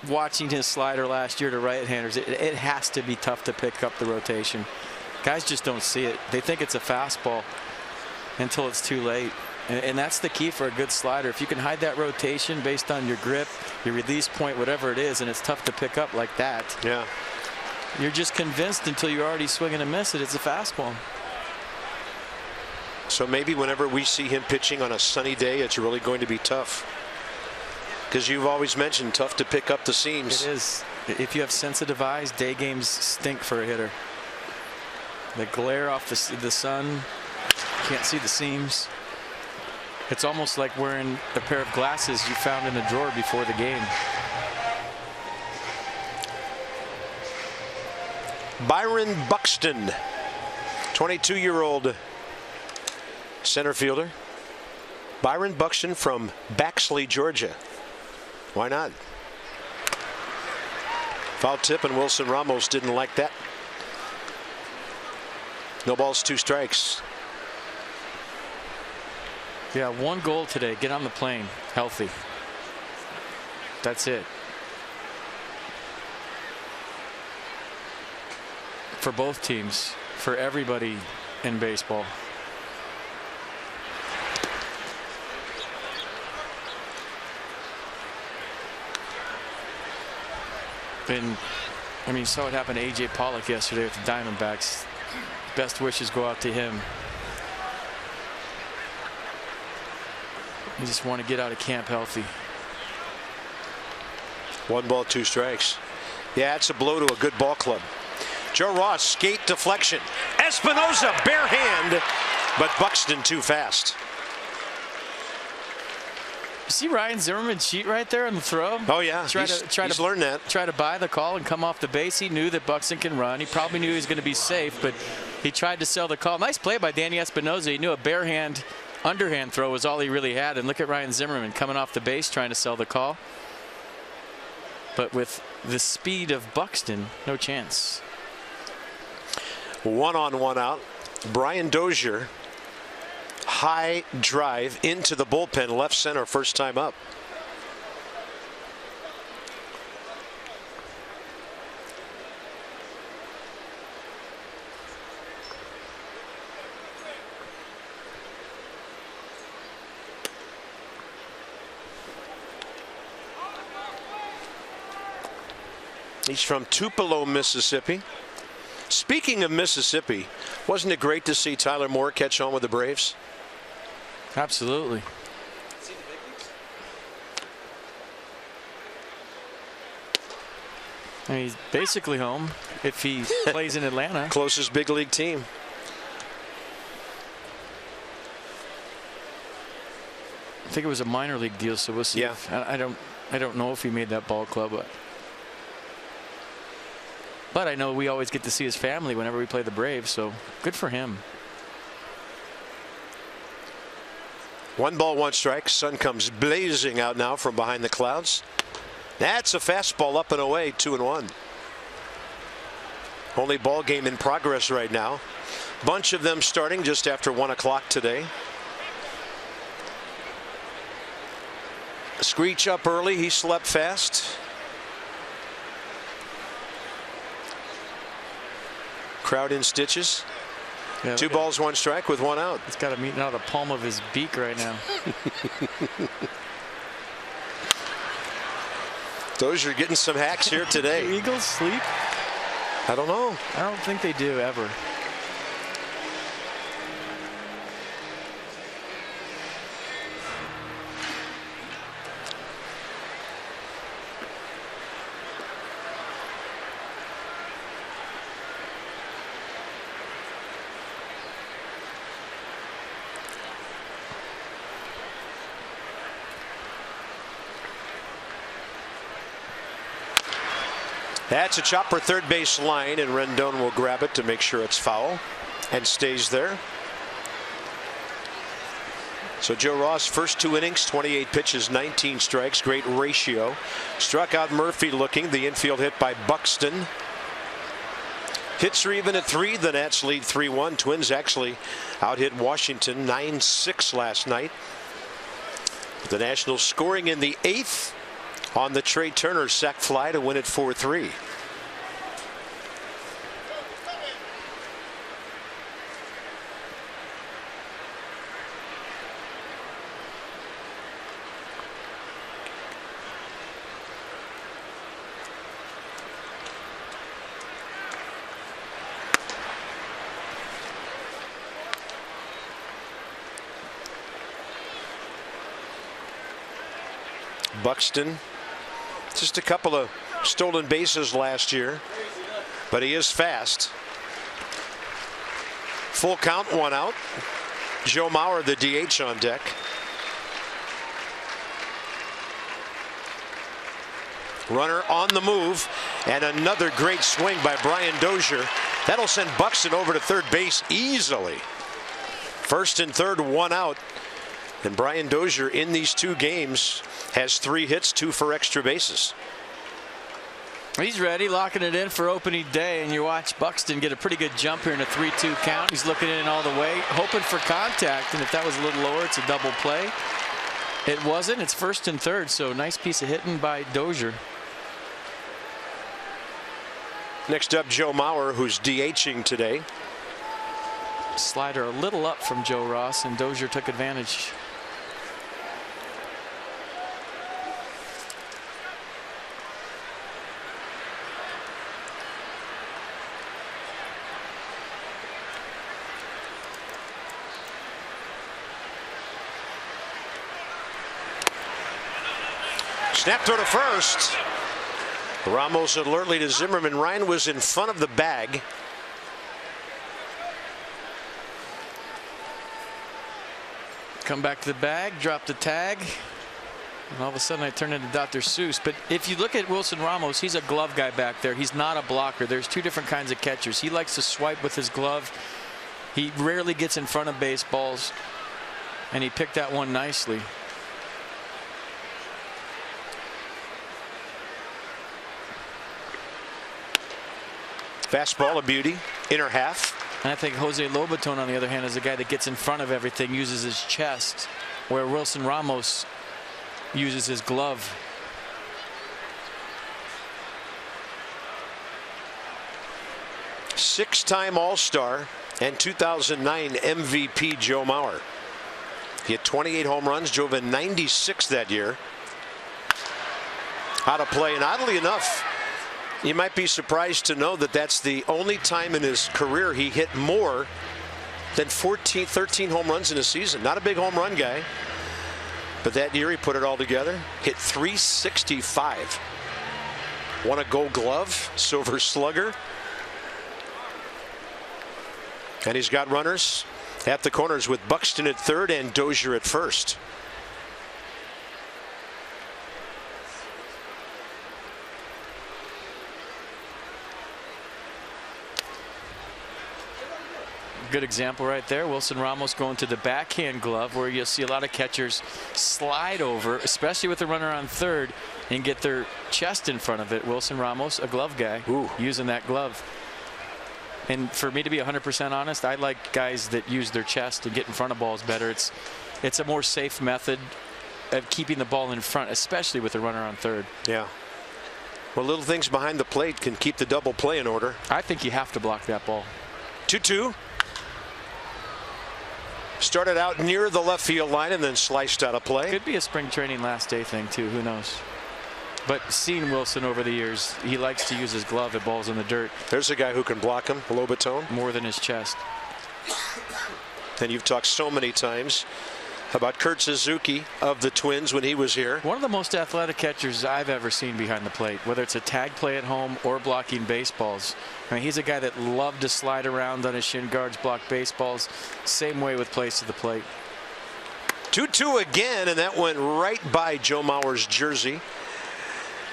watching his slider last year to right-handers, it has to be tough to pick up the rotation. Guys just don't see it. They think it's a fastball until it's too late. And that's the key for a good slider. If you can hide that rotation based on your grip, your release point, whatever it is, and it's tough to pick up like that. Yeah. You're just convinced until you're already swinging and miss it. It's a fastball. So maybe whenever we see him pitching on a sunny day, it's really going to be tough. Because you've always mentioned tough to pick up the seams. It is. If you have sensitive eyes, day games stink for a hitter. The glare off the sun, can't see the seams. It's almost like wearing a pair of glasses you found in a drawer before the game. Byron Buxton, 22-year-old center fielder. Byron Buxton from Baxley, Georgia. Why not? Foul tip, and Wilson Ramos didn't like that. No balls, 2 strikes. Yeah, 1 goal today. Get on the plane healthy. That's it. For both teams, for everybody in baseball. And I mean, saw what happened to A.J. Pollock yesterday with the Diamondbacks. Best wishes go out to him. You just want to get out of camp healthy. 1 ball, 2 strikes. Yeah, it's a blow to a good ball club. Joe Ross, skate deflection. Espinosa, bare hand, but Buxton too fast. You see Ryan Zimmerman cheat right there on the throw? Oh yeah, he's learned that. Try to buy the call and come off the base. He knew that Buxton can run. He probably knew he was going to be safe, but he tried to sell the call. Nice play by Danny Espinosa. He knew a bare hand, underhand throw was all he really had. And look at Ryan Zimmerman coming off the base trying to sell the call. But with the speed of Buxton, no chance. 1-on-1 out. Brian Dozier, high drive into the bullpen, left center, first time up. He's from Tupelo, Mississippi. Speaking of Mississippi, wasn't it great to see Tyler Moore catch on with the Braves? Absolutely. I mean, he's basically home if he plays in Atlanta. Closest big league team. I think it was a minor league deal, so we'll see. Yeah. I don't know if he made that ball club, but I know we always get to see his family whenever we play the Braves, so good for him. 1 ball, 1 strike. Sun comes blazing out now from behind the clouds. That's a fastball up and away, 2-1. Only ball game in progress right now. Bunch of them starting just after 1 o'clock today. Screech up early. He slept fast. Crowd in stitches. Yeah, 2 balls, 1 strike with 1 out. He's got him eating out of the palm of his beak right now. Those are getting some hacks here today. Do Eagles sleep? I don't know. I don't think they do ever. That's a chopper third base line, and Rendon will grab it to make sure it's foul and stays there. So Joe Ross, first 2 innings, 28 pitches, 19 strikes, great ratio. Struck out Murphy looking, the infield hit by Buxton. Hits are even at 3. The Nats lead 3-1. Twins actually out hit Washington 9-6 last night. The Nationals scoring in the 8th on the Trey Turner sac fly to win it 4-3. Buxton, just a couple of stolen bases last year, but he is fast. Full count, 1 out. Joe Mauer, the DH, on deck. Runner on the move, and another great swing by Brian Dozier. That'll send Buxton over to third base easily. First and third, 1 out. And Brian Dozier in these 2 games has 3 hits, 2 for extra bases. He's ready, locking it in for opening day, and you watch Buxton get a pretty good jump here in a 3-2 count. He's looking in all the way, hoping for contact, and if that was a little lower, it's a double play. It wasn't. It's first and third, so nice piece of hitting by Dozier. Next up, Joe Mauer, who's DHing today. Slider a little up from Joe Ross, and Dozier took advantage. Snap throw to first. Ramos alertly to Zimmerman. Ryan was in front of the bag. Come back to the bag, drop the tag, and all of a sudden I turn into Dr. Seuss. But if you look at Wilson Ramos, he's a glove guy back there. He's not a blocker. There's 2 different kinds of catchers. He likes to swipe with his glove. He rarely gets in front of baseballs, and he picked that one nicely. Fastball, a beauty, inner half. And I think Jose Lobaton, on the other hand, is a guy that gets in front of everything, uses his chest, where Wilson Ramos uses his glove. Six-time All-Star and 2009 MVP Joe Mauer. He had 28 home runs, drove in 96 that year. Out of play, and oddly enough, you might be surprised to know that that's the only time in his career he hit more than 13 home runs in a season. Not a big home run guy, but that year he put it all together. Hit .365. Won a Gold Glove, Silver Slugger. And he's got runners at the corners with Buxton at third and Dozier at first. Good example right there. Wilson Ramos going to the backhand glove, where you'll see a lot of catchers slide over, especially with the runner on third, and get their chest in front of it. Wilson Ramos, a glove guy, using that glove. And for me to be 100% honest, I like guys that use their chest and get in front of balls better. It's a more safe method of keeping the ball in front, especially with the runner on third. Yeah. Well, little things behind the plate can keep the double play in order. I think you have to block that ball. 2-2. Started out near the left field line and then sliced out of play. Could be a spring training last day thing too. Who knows? But seeing Wilson over the years, he likes to use his glove at balls in the dirt. There's a guy who can block him, Lobaton. More than his chest. And you've talked so many times about Kurt Suzuki of the Twins when he was here. One of the most athletic catchers I've ever seen behind the plate, whether it's a tag play at home or blocking baseballs. I mean, he's a guy that loved to slide around on his shin guards, block baseballs. Same way with plays to the plate. 2-2 again, and that went right by Joe Mauer's jersey.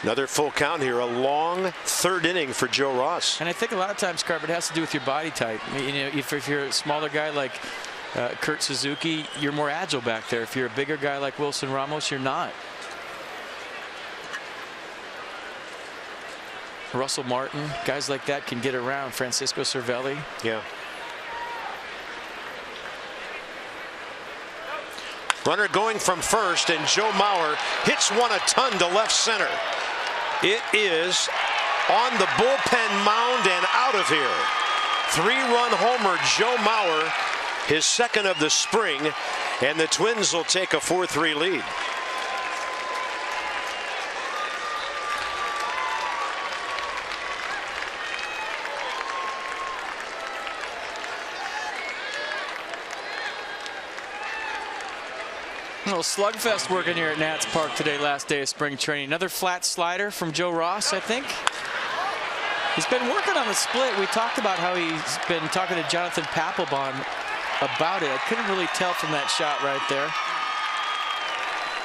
Another full count here, a long third inning for Joe Ross. And I think a lot of times, Carp, it has to do with your body type. I mean, you know, if you're a smaller guy like Kurt Suzuki, you're more agile back there. If you're a bigger guy like Wilson Ramos, you're not. Russell Martin, guys like that can get around. Francisco Cervelli. Yeah. Runner going from first, and Joe Mauer hits one a ton to left center. It is on the bullpen mound and out of here. Three-run homer, Joe Mauer, his second of the spring, and the Twins will take a 4-3 lead. A little slugfest working here at Nats Park today, last day of spring training. Another flat slider from Joe Ross, I think. He's been working on the split. We talked about how he's been talking to Jonathan Papelbon about it. I couldn't really tell from that shot right there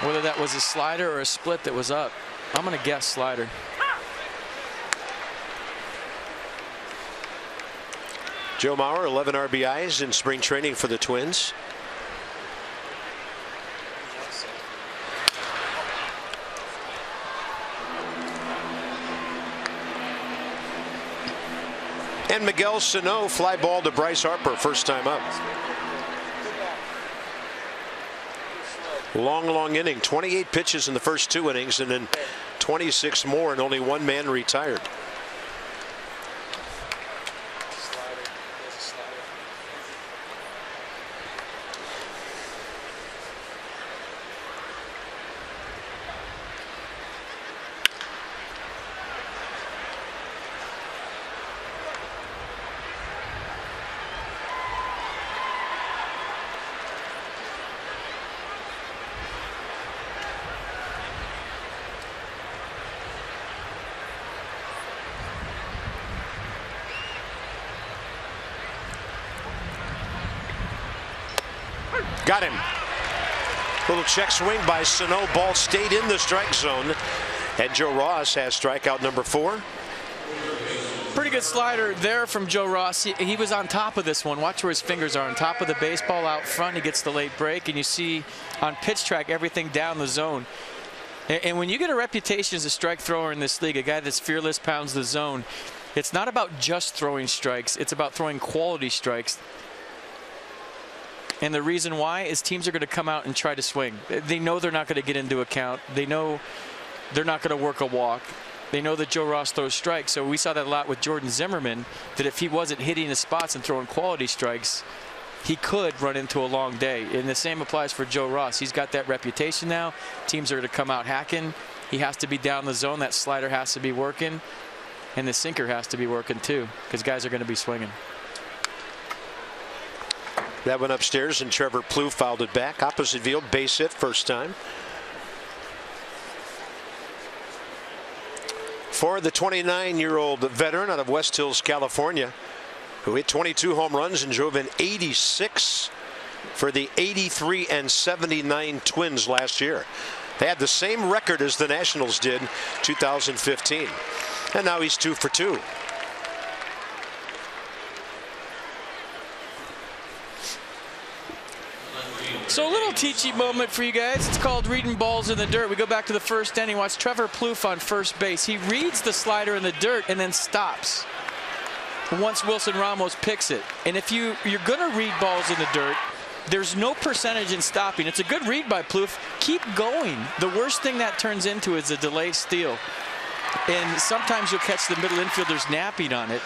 whether that was a slider or a split that was up. I'm going to guess slider. Joe Mauer, 11 RBIs in spring training for the Twins. And Miguel Sano, fly ball to Bryce Harper, first time up. Long inning, 28 pitches in the first 2 innings, and then 26 more, and only one man retired. Got him. Little check swing by Sano. Ball stayed in the strike zone. And Joe Ross has strikeout number 4. Pretty good slider there from Joe Ross. He was on top of this one. Watch where his fingers are on top of the baseball out front. He gets the late break, and you see on pitch track everything down the zone. And when you get a reputation as a strike thrower in this league, a guy that's fearless, pounds the zone, It's not about just throwing strikes. It's about throwing quality strikes. And the reason why is teams are going to come out and try to swing. They know they're not going to get into a count. They know they're not going to work a walk. They know that Joe Ross throws strikes. So we saw that a lot with Jordan Zimmerman, that if he wasn't hitting his spots and throwing quality strikes, he could run into a long day. And the same applies for Joe Ross. He's got that reputation now. Teams are going to come out hacking. He has to be down the zone. That slider has to be working. And the sinker has to be working too, because guys are going to be swinging. That went upstairs, and Trevor Plouffe fouled it back. Opposite field, base hit, first time. For the 29-year-old veteran out of West Hills, California, who hit 22 home runs and drove in 86 for the 83 and 79 Twins last year. They had the same record as the Nationals did 2015. And now he's 2 for 2. So a little teaching moment for you guys. It's called reading balls in the dirt. We go back to the first inning. Watch Trevor Plouffe on first base. He reads the slider in the dirt and then stops once Wilson Ramos picks it. And if you're going to read balls in the dirt, there's no percentage in stopping. It's a good read by Plouffe. Keep going. The worst thing that turns into is a delay steal. And sometimes you'll catch the middle infielders napping on it.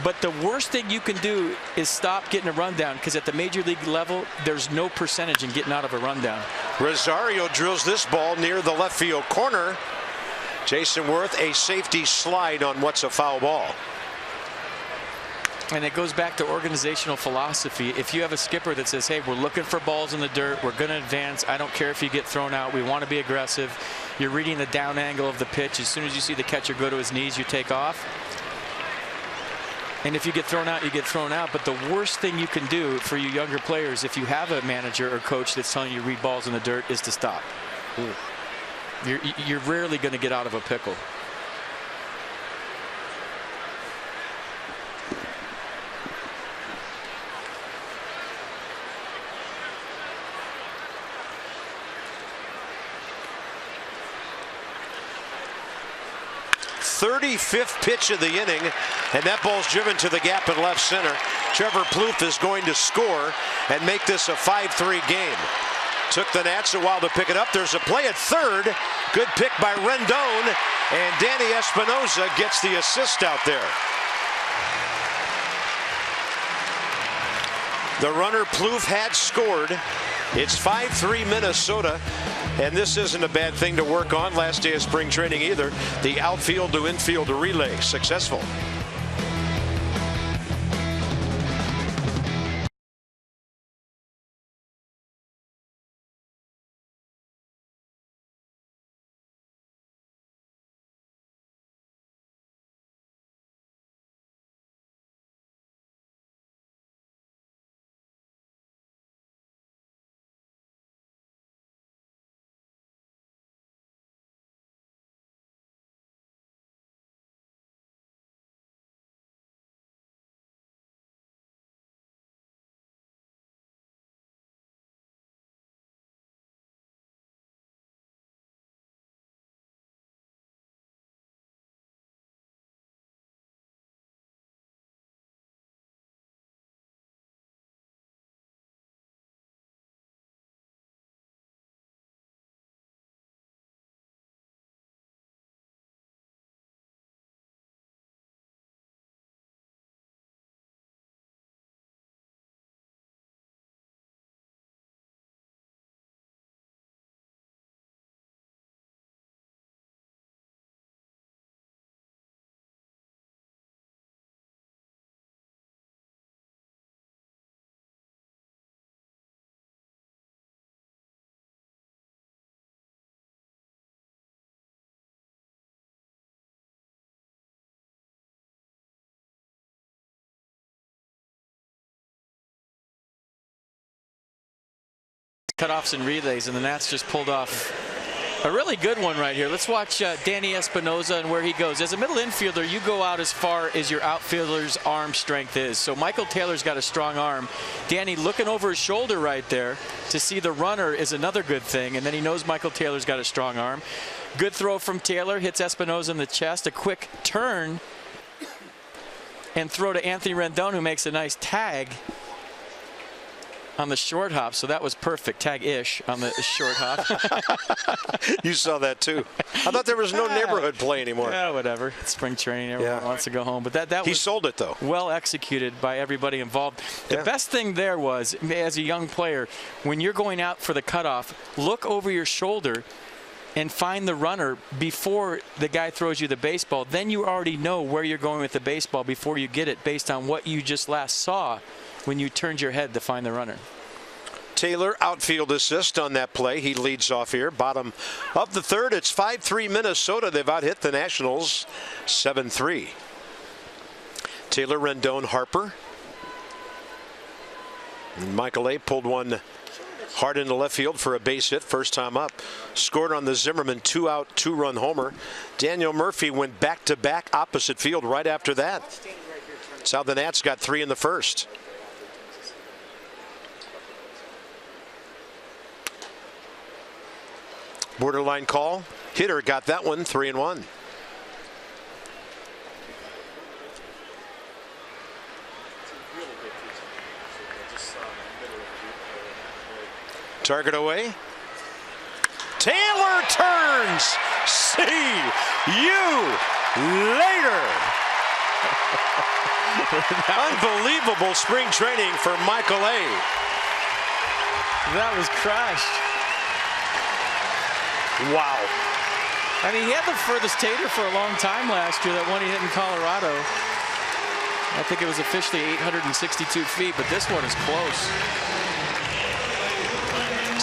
But the worst thing you can do is stop getting a rundown, because at the major league level, there's no percentage in getting out of a rundown. Rosario drills this ball near the left field corner. Jason Worth, a safety slide on what's a foul ball. And it goes back to organizational philosophy. If you have a skipper that says, hey, we're looking for balls in the dirt, we're going to advance, I don't care if you get thrown out, we want to be aggressive. You're reading the down angle of the pitch. As soon as you see the catcher go to his knees, you take off. And if you get thrown out, you get thrown out. But the worst thing you can do for you younger players, if you have a manager or coach that's telling you to read balls in the dirt, is to stop. You're rarely going to get out of a pickle. .35th pitch of the inning, and that ball's driven to the gap in left center. Trevor Plouffe is going to score and make this a 5-3 game. Took the Nats a while to pick it up. There's a play at third. Good pick by Rendon, and Danny Espinosa gets the assist out there. The runner Plouffe had scored. It's 5-3 Minnesota, and this isn't a bad thing to work on. Last day of spring training either. The outfield to infield relay successful. Cutoffs and relays, and the Nats just pulled off a really good one right here. Let's watch Danny Espinosa and where he goes. As a middle infielder, you go out as far as your outfielder's arm strength is. So Michael Taylor's got a strong arm. Danny looking over his shoulder right there to see the runner is another good thing, and then he knows Michael Taylor's got a strong arm. Good throw from Taylor, hits Espinosa in the chest. A quick turn and throw to Anthony Rendon, who makes a nice tag on the short hop. So that was perfect. Tag-ish on the short hop. You saw that too. I thought there was no neighborhood play anymore. Yeah, whatever. It's spring training. Everyone wants to go home. But that he was sold it though. Well executed by everybody involved. The best thing there was, as a young player, when you're going out for the cutoff, look over your shoulder and find the runner before the guy throws you the baseball. Then you already know where you're going with the baseball before you get it, based on what you just last saw when you turned your head to find the runner. Taylor, outfield assist on that play. He leads off here. Bottom of the third. It's 5-3 Minnesota. They've out-hit the Nationals 7-3. Taylor, Rendon, Harper. And Michael A. pulled one hard into left field for a base hit, first time up. Scored on the Zimmerman 2-out, 2-run homer. Daniel Murphy went back-to-back opposite field right after that. That's how the Nats got 3 in the first. Borderline call. Hitter got that one, 3-1. Target away. Taylor turns. See you later. Unbelievable spring training for Michael A. That was crashed. Wow. I mean, he had the furthest tater for a long time last year, that one he hit in Colorado. I think it was officially 862 feet, but this one is close.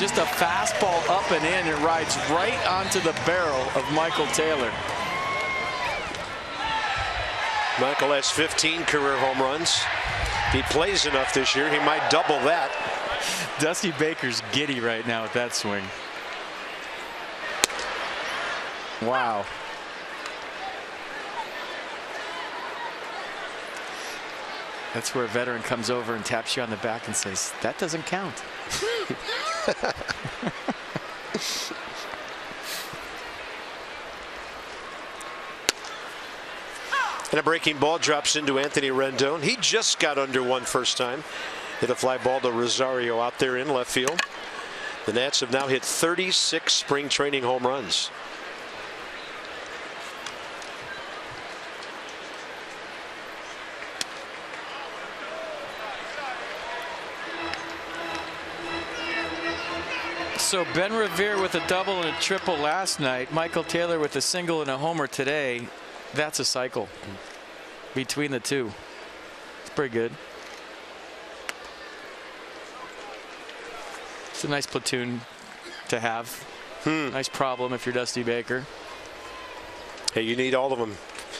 Just a fastball up and in. It rides right onto the barrel of Michael Taylor. Michael has 15 career home runs. If he plays enough this year, he might double that. Dusty Baker's giddy right now with that swing. Wow. That's where a veteran comes over and taps you on the back and says, that doesn't count. And a breaking ball drops into Anthony Rendon. He just got under one first time. Hit a fly ball to Rosario out there in left field. The Nats have now hit 36 spring training home runs. So Ben Revere with a double and a triple last night. Michael Taylor with a single and a homer today. That's a cycle between the two. It's pretty good. It's a nice platoon to have. Nice problem if you're Dusty Baker. Hey, you need all of them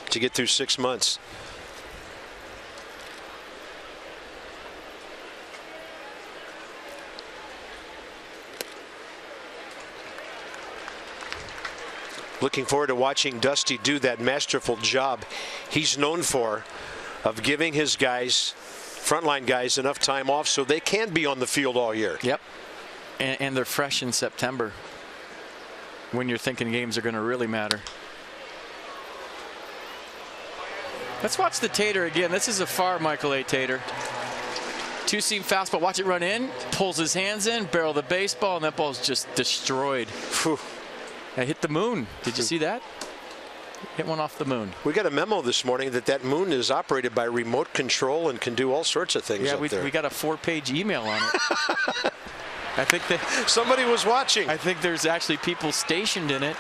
to get through 6 months. Looking forward to watching Dusty do that masterful job he's known for of giving his guys, frontline guys, enough time off so they can be on the field all year. Yep. And they're fresh in September when you're thinking games are going to really matter. Let's watch the Tater again. This is a far Michael A. Tater. Two-seam fastball. Watch it run in. Pulls his hands in. Barrel the baseball. And that ball's just destroyed. Whew. I hit the moon. Did you see that? Hit one off the moon. We got a memo this morning that moon is operated by remote control and can do all sorts of things. Yeah, up there. we got a 4-page email on it. I think that somebody was watching. I think there's actually people stationed in it,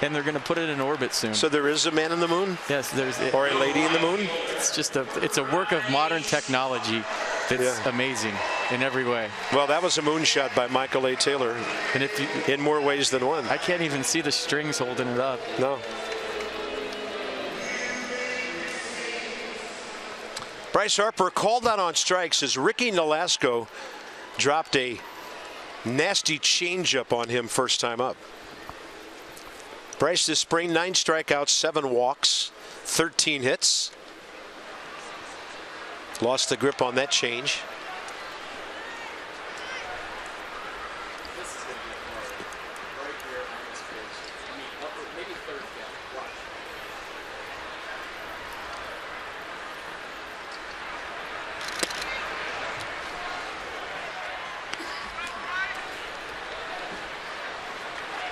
and they're going to put it in orbit soon. So there is a man in the moon? Yes, there's. Or a lady in the moon? It's just it's a work of modern technology that's amazing in every way. Well, that was a moonshot by Michael A. Taylor, and in more ways than one. I can't even see the strings holding it up. No. Bryce Harper called out on strikes as Ricky Nolasco dropped a nasty changeup on him first time up. Bryce this spring, 9 strikeouts, 7 walks, 13 hits. Lost the grip on that change.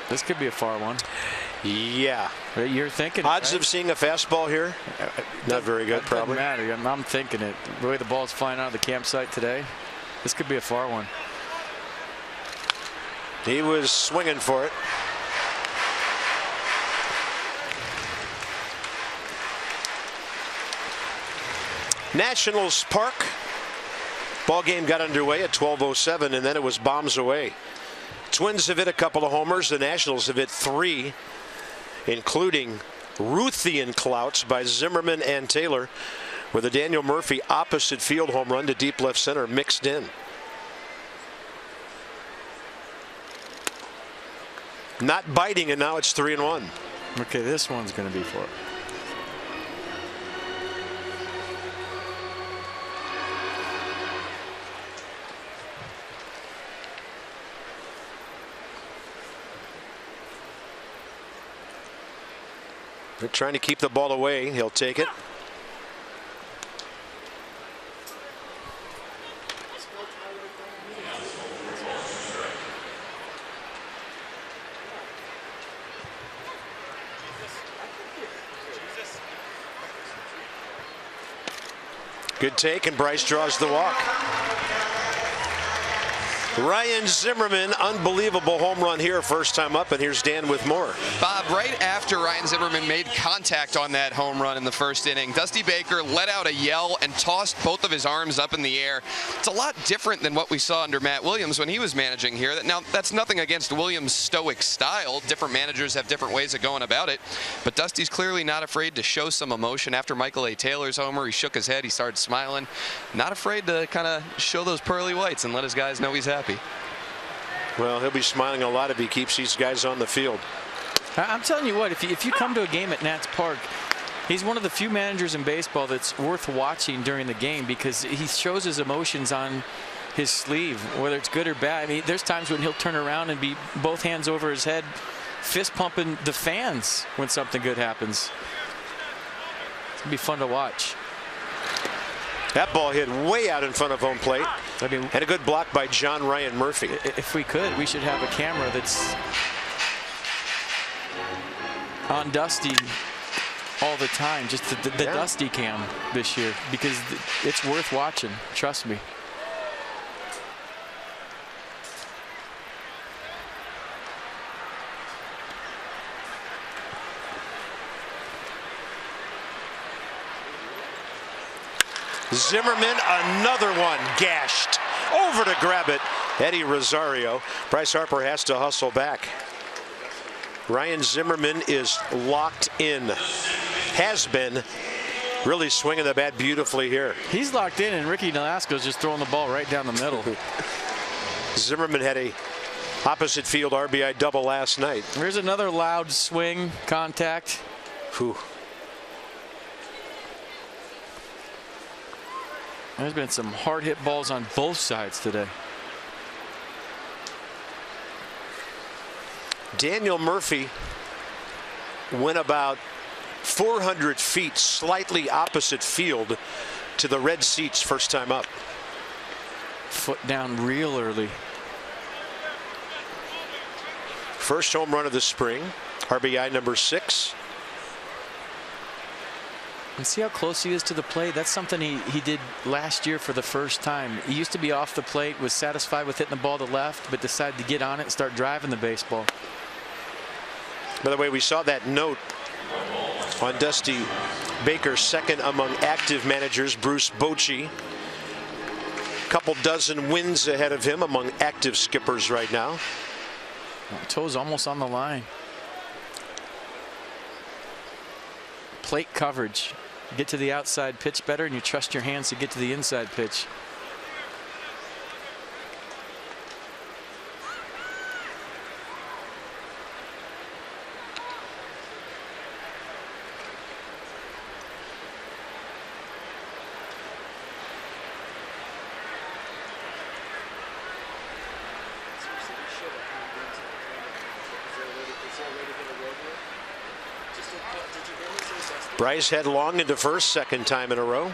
This could be a far one. Yeah. You're thinking odds right? of seeing a fastball here? Not very good, probably. Doesn't matter. I'm thinking it. The way the ball's flying out of the campsite today, this could be a far one. He was swinging for it. Nationals Park. Ball game got underway at 12:07, and then it was bombs away. Twins have hit a couple of homers. The Nationals have hit 3, including Ruthian clouts by Zimmerman and Taylor, with a Daniel Murphy opposite field home run to deep left center mixed in. Not biting, and now it's 3-1. Okay, this one's going to be for it. They're trying to keep the ball away. He'll take it. Good take, and Bryce draws the walk. Ryan Zimmerman, unbelievable home run here, first time up, and here's Dan with more. Bob, right after Ryan Zimmerman made contact on that home run in the first inning, Dusty Baker let out a yell and tossed both of his arms up in the air. It's a lot different than what we saw under Matt Williams when he was managing here. Now, that's nothing against Williams' stoic style. Different managers have different ways of going about it, but Dusty's clearly not afraid to show some emotion. After Michael A. Taylor's homer, he shook his head, he started smiling. Not afraid to kind of show those pearly whites and let his guys know he's happy. Well, he'll be smiling a lot if he keeps these guys on the field. I'm telling you what, if you come to a game at Nats Park, he's one of the few managers in baseball that's worth watching during the game, because he shows his emotions on his sleeve, whether it's good or bad. I mean, there's times when he'll turn around and be both hands over his head, fist pumping the fans when something good happens. It's going to be fun to watch. That ball hit way out in front of home plate. I mean, and a good block by John Ryan Murphy. If we could, we should have a camera that's on Dusty all the time, just the Dusty cam this year, because it's worth watching. Trust me. Zimmerman, another one gashed over to grab it. Eddie Rosario. Bryce Harper has to hustle back. Ryan Zimmerman is locked in. Has been. Really swinging the bat beautifully here. He's locked in, and Ricky Nolasco's just throwing the ball right down the middle. Zimmerman had a opposite field RBI double last night. There's another loud swing, contact. Whew. There's been some hard hit balls on both sides today. Daniel Murphy went about 400 feet slightly opposite field to the red seats first time up. Foot down real early. First home run of the spring, RBI number 6. And see how close he is to the plate. That's something he did last year for the first time. He used to be off the plate, was satisfied with hitting the ball to left, but decided to get on it and start driving the baseball. By the way, we saw that note on Dusty Baker, second among active managers. Bruce Bochy, couple dozen wins ahead of him among active skippers right now. Toes almost on the line. Plate coverage. You get to the outside pitch better, and you trust your hands to get to the inside pitch. Bryce headlong into first, second time in a row.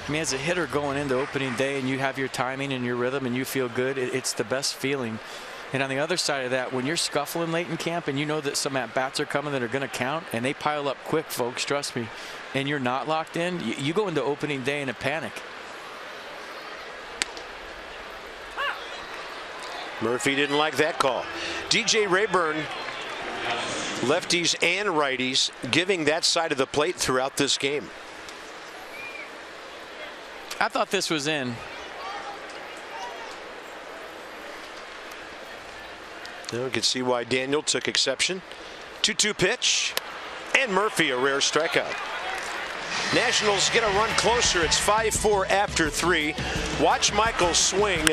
I mean, as a hitter going into opening day and you have your timing and your rhythm and you feel good, it's the best feeling. And on the other side of that, when you're scuffling late in camp and you know that some at-bats are coming that are going to count and they pile up quick, folks, trust me, and you're not locked in, you go into opening day in a panic. Murphy didn't like that call. DJ Rayburn, lefties and righties, giving that side of the plate throughout this game. I thought this was in. You can see why Daniel took exception. 2-2 pitch, and Murphy a rare strikeout. Nationals get a run closer. It's 5-4 after 3. Watch Michael swing.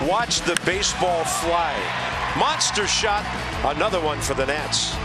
Watch the baseball fly. Monster shot. Another one for the Nats.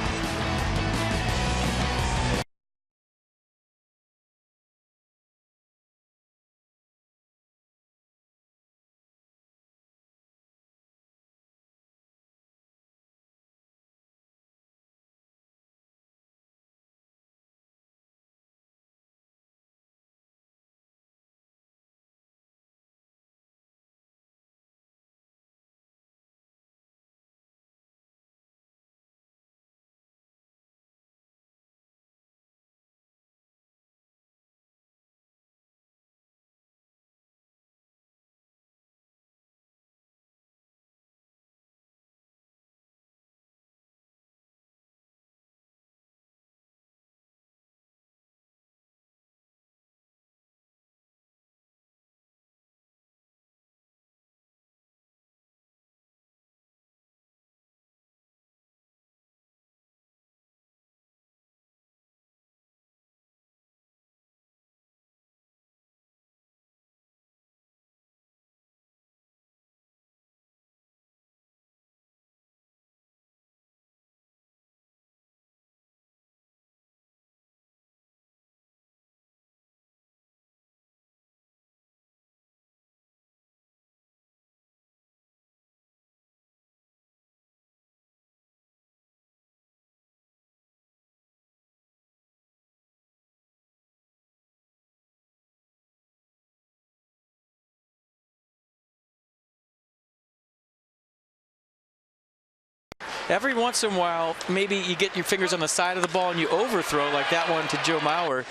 Every once in a while, maybe you get your fingers on the side of the ball and you overthrow, like that one to Joe Mauer,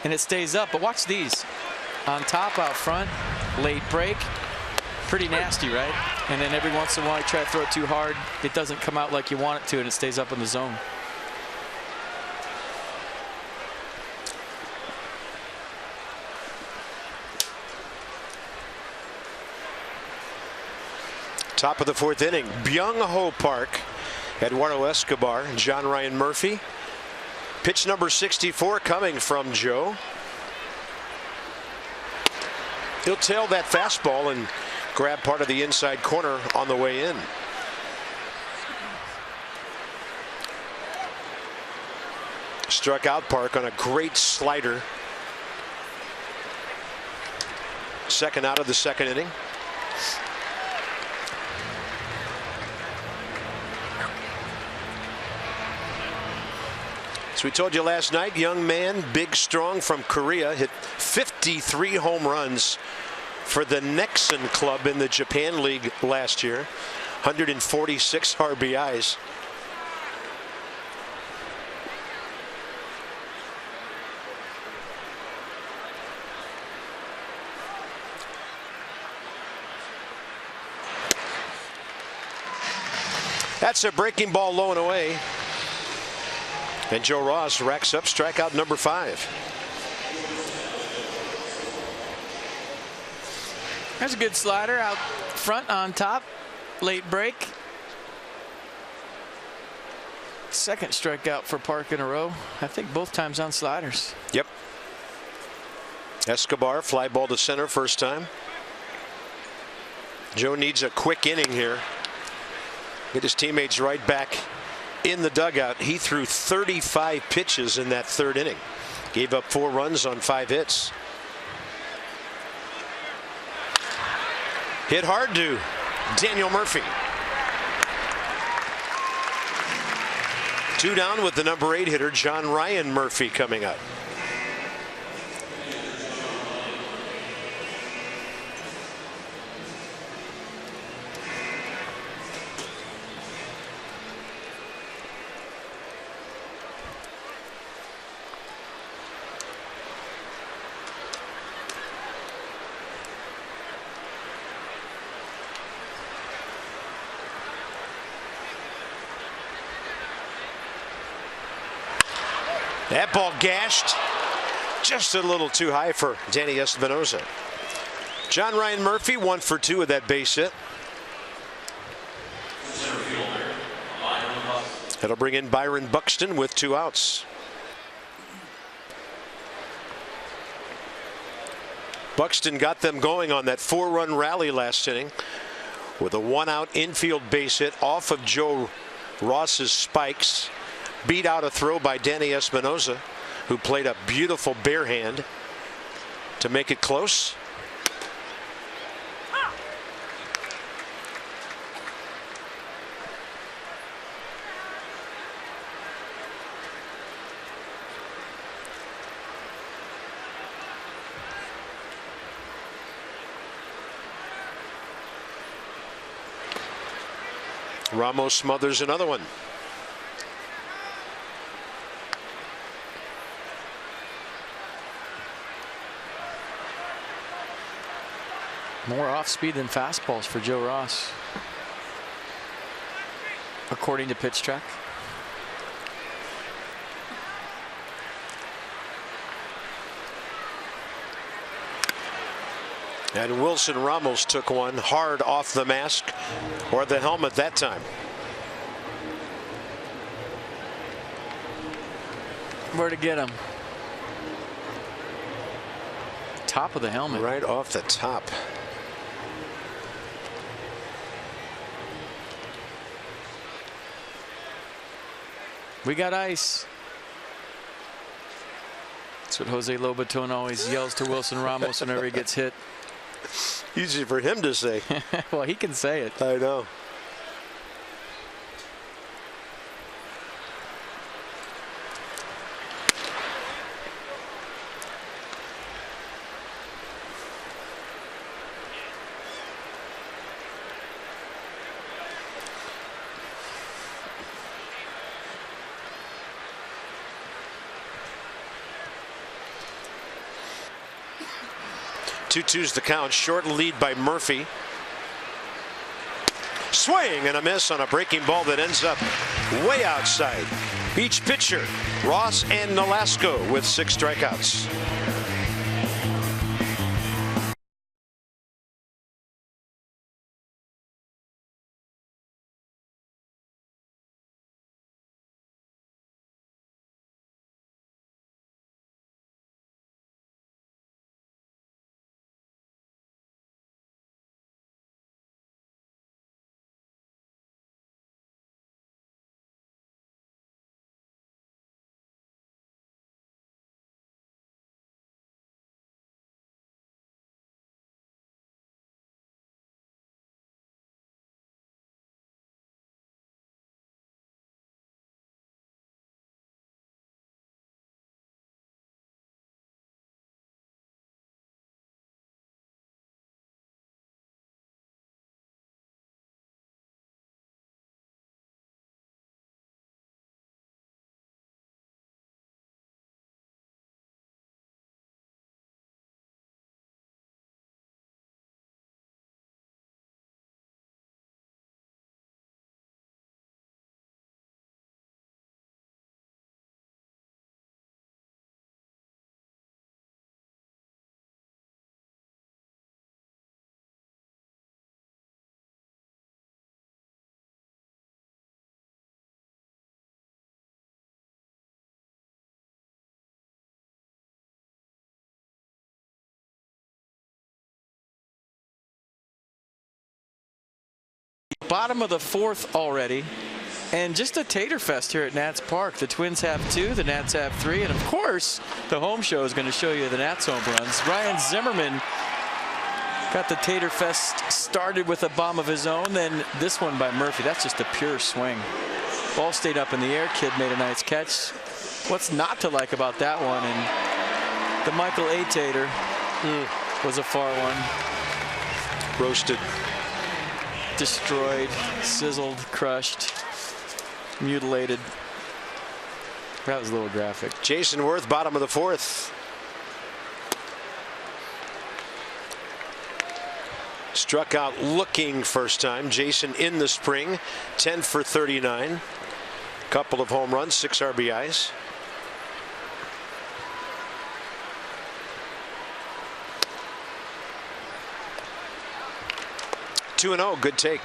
and it stays up. But watch these. On top, out front, late break. Pretty nasty, right? And then every once in a while, you try to throw it too hard. It doesn't come out like you want it to, and it stays up in the zone. Top of the 4th inning, Byung-Ho Park. Eduardo Escobar and John Ryan Murphy. Pitch number 64 coming from Joe. He'll tail that fastball and grab part of the inside corner on the way in. Struck out Park on a great slider. Second out of the 2nd inning. We told you last night, young man, big, strong from Korea, hit 53 home runs for the Nexon club in the Japan League last year. 146 RBIs. That's a breaking ball low and away. And Joe Ross racks up strikeout number 5. There's a good slider out front on top. Late break. Second strikeout for Park in a row. I think both times on sliders. Yep. Escobar, fly ball to center first time. Joe needs a quick inning here. Get his teammates right back in the dugout. He threw 35 pitches in that 3rd inning. Gave up 4 runs on 5 hits. Hit hard to Daniel Murphy. 2 down with the number 8 hitter, John Ryan Murphy, coming up. That ball gashed just a little too high for Danny Espinosa. John Ryan Murphy 1 for 2 with that base hit. It'll bring in Byron Buxton with 2 outs. Buxton got them going on that 4-run rally last inning with a 1-out infield base hit off of Joe Ross's spikes. Beat out a throw by Danny Espinosa, who played a beautiful bare hand to make it close. Ramos smothers another one. More off speed than fastballs for Joe Ross, according to Pitch Track. And Wilson Ramos took one hard off the mask or the helmet that time. Where to get him? Top of the helmet. Right off the top. We got ice. That's what Jose Lobaton always yells to Wilson Ramos whenever he gets hit. Easy for him to say. Well, he can say it. I know. Two-two's the count. Short lead by Murphy. Swing and a miss on a breaking ball that ends up way outside. Each pitcher, Ross and Nolasco, with 6 strikeouts. Bottom of the 4th already, and just a tater fest here at Nats Park. The Twins have 2, the Nats have 3, and of course the home show is going to show you the Nats home runs. Ryan Zimmerman got the tater fest started with a bomb of his own, then this one by Murphy. That's just a pure swing. Ball stayed up in the air. Kid made a nice catch. What's not to like about that one? And the Michael A. tater was a far one. Roasted. Destroyed, sizzled, crushed, mutilated. That was a little graphic. Jason Worth, bottom of the 4th. Struck out looking first time. Jason in the spring, 10 for 39. Couple of home runs, 6 RBIs. 2-0. Good take.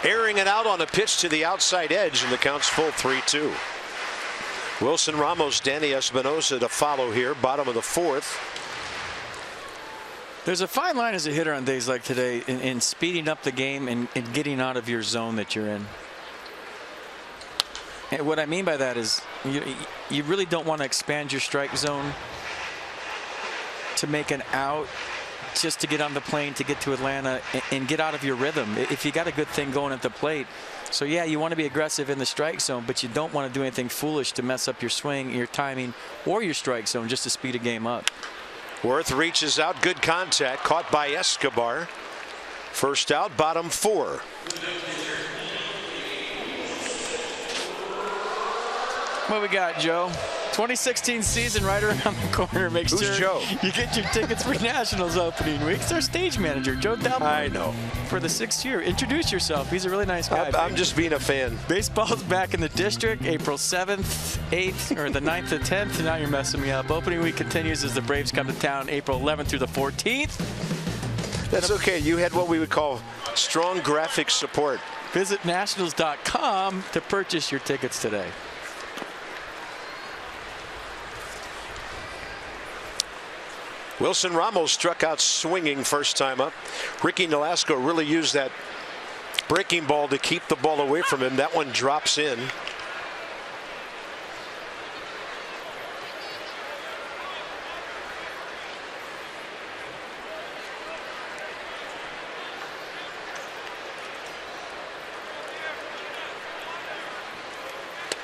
Airing it out on a pitch to the outside edge, and the count's full 3-2. Wilson Ramos, Danny Espinosa to follow here, bottom of the fourth. There's a fine line as a hitter on days like today in speeding up the game and getting out of your zone that you're in. And what I mean by that is you really don't want to expand your strike zone to make an out just to get on the plane to get to Atlanta and get out of your rhythm if you got a good thing going at the plate. So yeah, you want to be aggressive in the strike zone, but you don't want to do anything foolish to mess up your swing, your timing, or your strike zone just to speed a game up. Worth reaches out, good contact, caught by Escobar. First out, bottom 4. What we got, Joe? 2016 season right around the corner. Make Who's sure Joe? You get your tickets for Nationals opening week. It's our stage manager, Joe Delpo. I know. For the 6th year. Introduce yourself. He's a really nice guy. I'm just being a fan. Baseball's back in the district April 7th, 8th, or the 9th to 10th. And now you're messing me up. Opening week continues as the Braves come to town April 11th through the 14th. That's okay. You had what we would call strong graphic support. Visit nationals.com to purchase your tickets today. Wilson Ramos struck out swinging first time up. Ricky Nolasco really used that breaking ball to keep the ball away from him. That one drops in.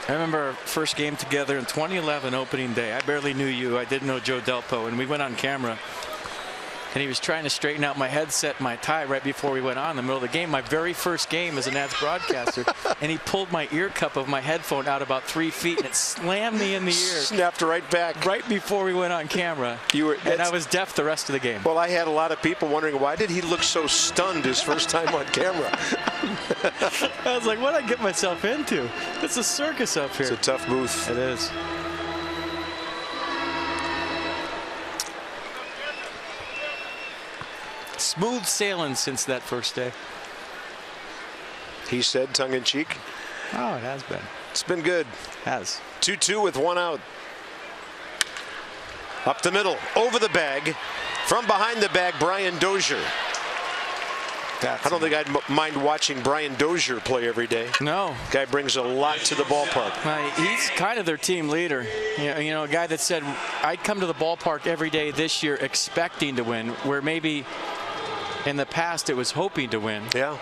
I remember our first game together in 2011 opening day. I barely knew you. I didn't know Joe Delpo, and we went on camera. And he was trying to straighten out my headset, my tie right before we went on in the middle of the game. My very first game as a Nats broadcaster. And he pulled my ear cup of my headphone out about 3 feet, and it slammed me in the ear. Snapped right back. Right before we went on camera. And I was deaf the rest of the game. Well, I had a lot of people wondering, why did he look so stunned his first time on camera? I was like, what did I get myself into? It's a circus up here. It's a tough booth. It is. Smooth sailing since that first day. He said, tongue-in-cheek. Oh, it has been. It's been good. Has. 2-2 with 1 out. Up the middle, over the bag. From behind the bag, Brian Dozier. I don't think I'd mind watching Brian Dozier play every day. No. Guy brings a lot to the ballpark. He's kind of their team leader. You know, a guy that said, I'd come to the ballpark every day this year expecting to win, where maybe in the past it was hoping to win. Yeah.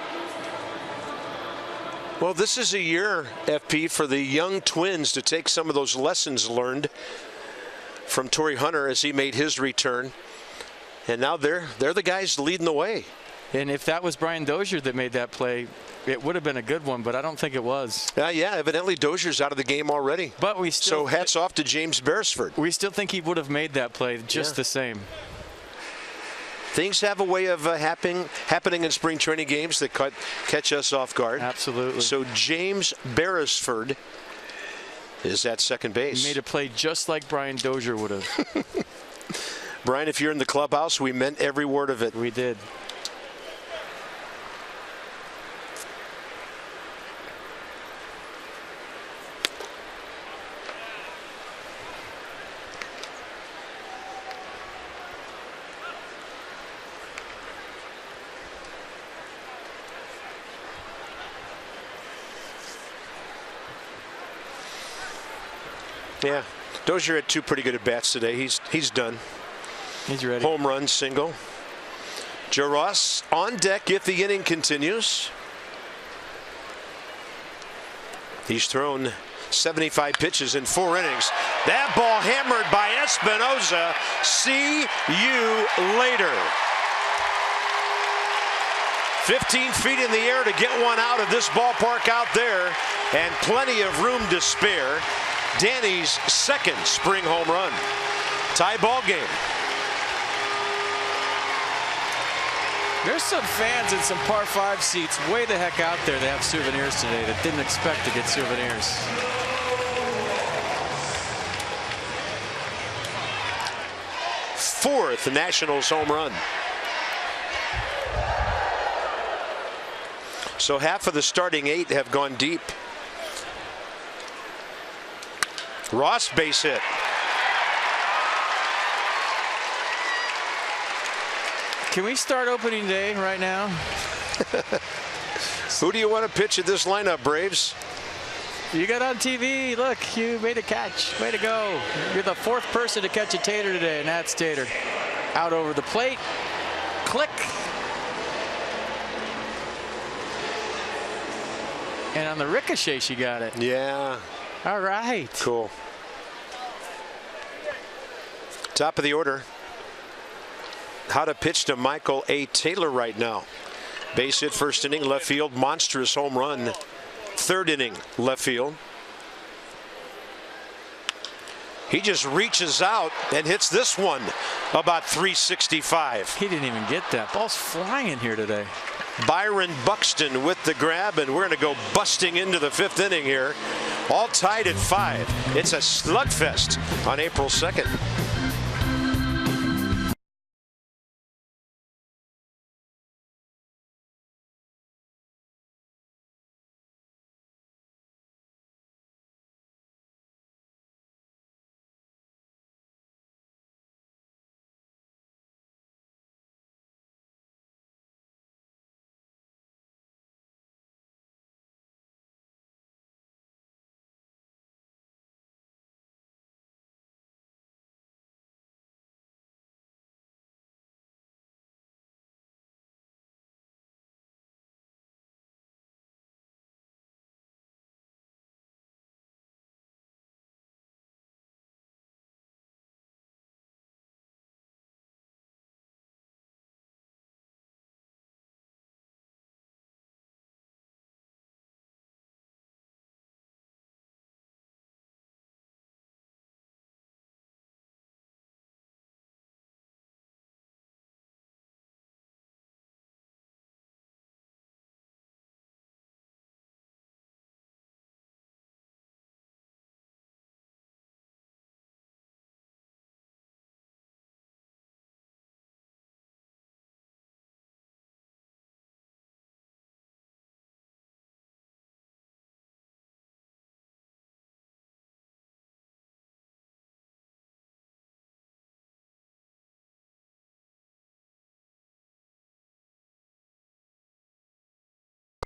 Well, this is a year, FP, for the young Twins to take some of those lessons learned from Torrey Hunter as he made his return. And now they're the guys leading the way. And if that was Brian Dozier that made that play, it would have been a good one, but I don't think it was. Yeah, evidently Dozier's out of the game already. But we still. So hats off to James Beresford. We still think he would have made that play just the same. Things have a way of happening in spring training games that catch us off guard. Absolutely. So James Beresford is at second base. He made a play just like Brian Dozier would have. Brian, if you're in the clubhouse, we meant every word of it. We did. Yeah, Dozier had 2 pretty good at bats today. He's done. He's ready. Home run, single. Joe Ross on deck if the inning continues. He's thrown 75 pitches in 4 innings. That ball hammered by Espinosa. See you later. 15 feet in the air to get one out of this ballpark out there, and plenty of room to spare. Danny's second spring home run. Tie ball game. There's some fans in some par 5 seats way the heck out there. They have souvenirs today that didn't expect to get souvenirs. Fourth Nationals home run. So half of the starting 8 have gone deep. Ross base hit. Can we start opening day right now? Who do you want to pitch at this lineup, Braves? You got on TV. Look, you made a catch. Way to go. You're the 4th person to catch a tater today, and that's Tater. Out over the plate. Click. And on the ricochet, she got it. Yeah. All right. Cool. Top of the order. How to pitch to Michael A. Taylor right now. Base hit first inning, left field, monstrous home run. 3rd inning, left field. He just reaches out and hits this one about 365. He didn't even get that. Ball's flying here today. Byron Buxton with the grab, and we're going to go busting into the 5th inning here. All tied at 5. It's a slugfest on April 2nd.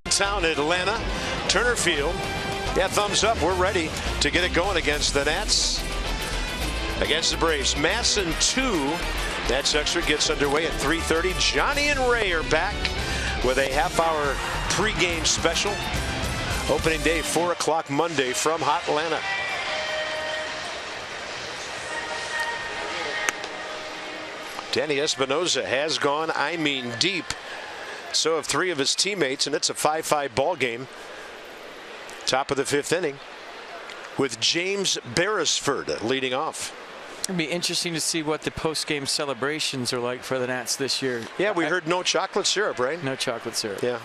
Downtown Atlanta, Turner Field. Yeah, thumbs up. We're ready to get it going against the Nats, against the Braves. Masson 2. Nats Extra gets underway at 3:30. Johnny and Ray are back with a half-hour pregame special. Opening day, 4 o'clock Monday from hot Atlanta. Danny Espinosa has gone, I mean, deep. So have 3 of his teammates, and it's a 5-5 ball game. Top of the 5th inning with James Beresford leading off. It'll be interesting to see what the post-game celebrations are like for the Nats this year. Yeah, we heard no chocolate syrup, right? No chocolate syrup. Yeah.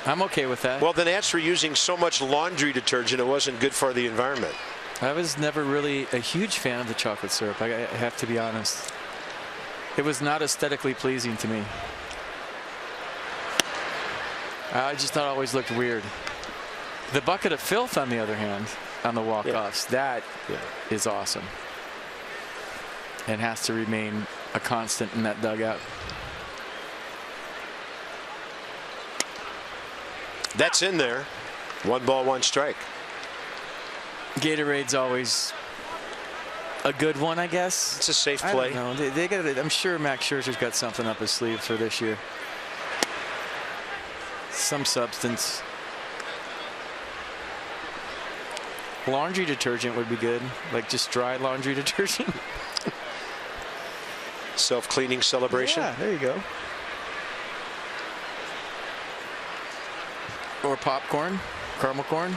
I'm okay with that. Well, the Nats were using so much laundry detergent, it wasn't good for the environment. I was never really a huge fan of the chocolate syrup. I have to be honest. It was not aesthetically pleasing to me. I just thought it always looked weird. The bucket of filth, on the other hand, on the walk-offs, that is awesome. And has to remain a constant in that dugout. That's in there. 1 ball, 1 strike. Gatorade's always a good one, I guess. It's a safe play. I don't know. They got. I'm sure Max Scherzer's got something up his sleeve for this year. Some substance. Laundry detergent would be good, like just dry laundry detergent. Self-cleaning celebration. Yeah, there you go. Or popcorn, caramel corn.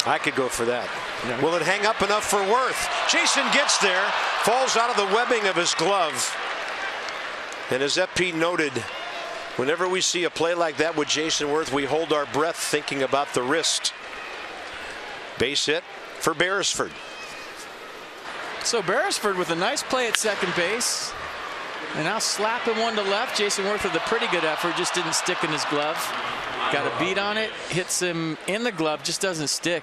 I could go for that. Yeah. Will it hang up enough for Worth? Jason gets there, falls out of the webbing of his glove. And as FP noted, whenever we see a play like that with Jason Worth, we hold our breath thinking about the wrist. Base hit for Beresford. So Beresford with a nice play at second base. And now slapping one to left. Jason Worth with a pretty good effort, just didn't stick in his glove. Got a beat on it, hits him in the glove, just doesn't stick.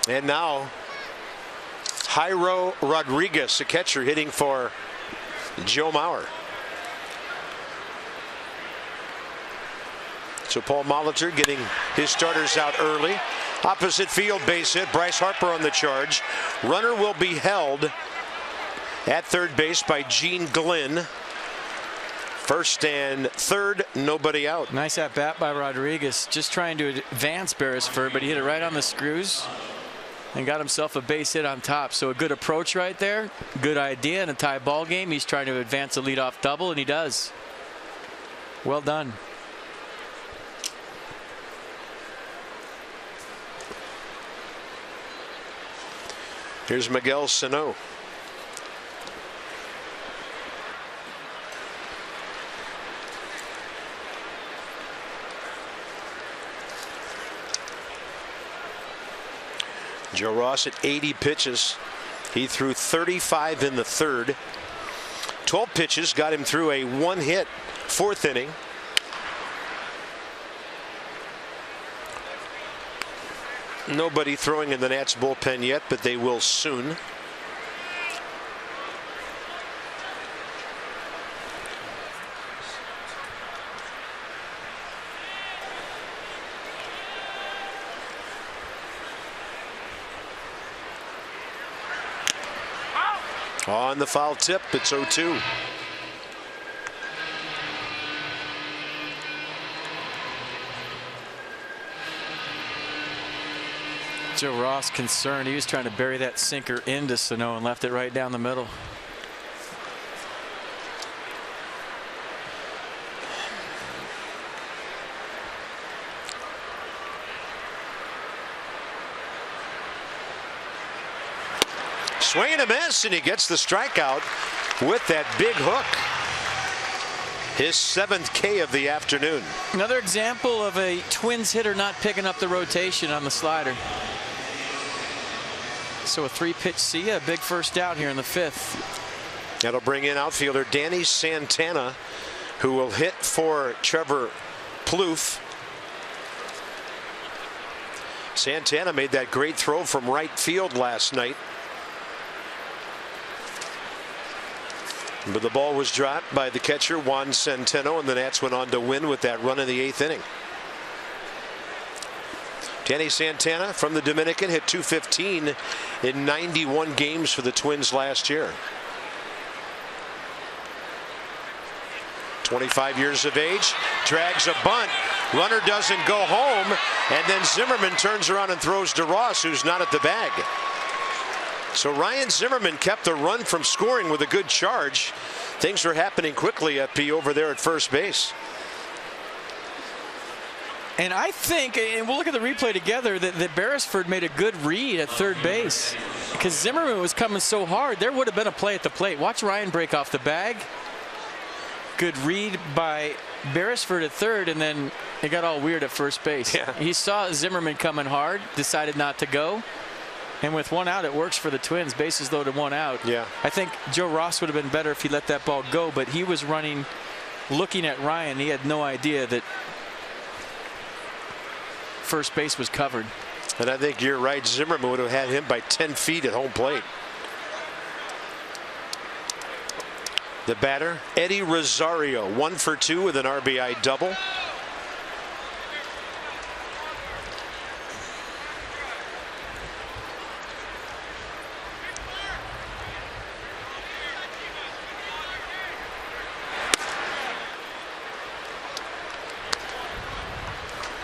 And now Jairo Rodriguez, a catcher, hitting for Joe Mauer. So Paul Molitor getting his starters out early. Opposite field base hit. Bryce Harper on the charge. Runner will be held at third base by Gene Glenn. First and third, nobody out. Nice at bat by Rodriguez, just trying to advance Beresford, but he hit it right on the screws and got himself a base hit on top. So a good approach right there. Good idea in a tie ball game. He's trying to advance a leadoff double, and he does. Well done. Here's Miguel Sano. Joe Ross at 80 pitches. He threw 35 in the third. 12 pitches got him through a one-hit fourth inning. Nobody throwing in the Nats bullpen yet, but they will soon. On the foul tip, it's 0-2. Joe Ross concerned. He was trying to bury that sinker into Sano and left it right down the middle. Swing and a miss, and he gets the strikeout with that big hook. His 7th K of the afternoon. Another example of a Twins hitter not picking up the rotation on the slider. So a 3-pitch C, a big first out here in the 5th. That'll bring in outfielder Danny Santana, who will hit for Trevor Plouffe. Santana made that great throw from right field last night. But the ball was dropped by the catcher Juan Centeno, and the Nats went on to win with that run in the 8th inning. Danny Santana from the Dominican hit .215 in 91 games for the Twins last year. 25 years of age, drags a bunt. Runner doesn't go home, and then Zimmerman turns around and throws to Ross, who's not at the bag. So Ryan Zimmerman kept the run from scoring with a good charge. Things are happening quickly, FP, over there at first base. And I think, and we'll look at the replay together, that Beresford made a good read at third base. Because Zimmerman was coming so hard, there would have been a play at the plate. Watch Ryan break off the bag. Good read by Beresford at third, and then it got all weird at first base. Yeah. He saw Zimmerman coming hard, decided not to go. And with one out, it works for the Twins. Bases loaded, one out. Yeah. I think Joe Ross would have been better if he let that ball go, but he was running, looking at Ryan. He had no idea that first base was covered. And I think you're right. Zimmerman would have had him by 10 feet at home plate. The batter, Eddie Rosario, 1 for 2 with an RBI double.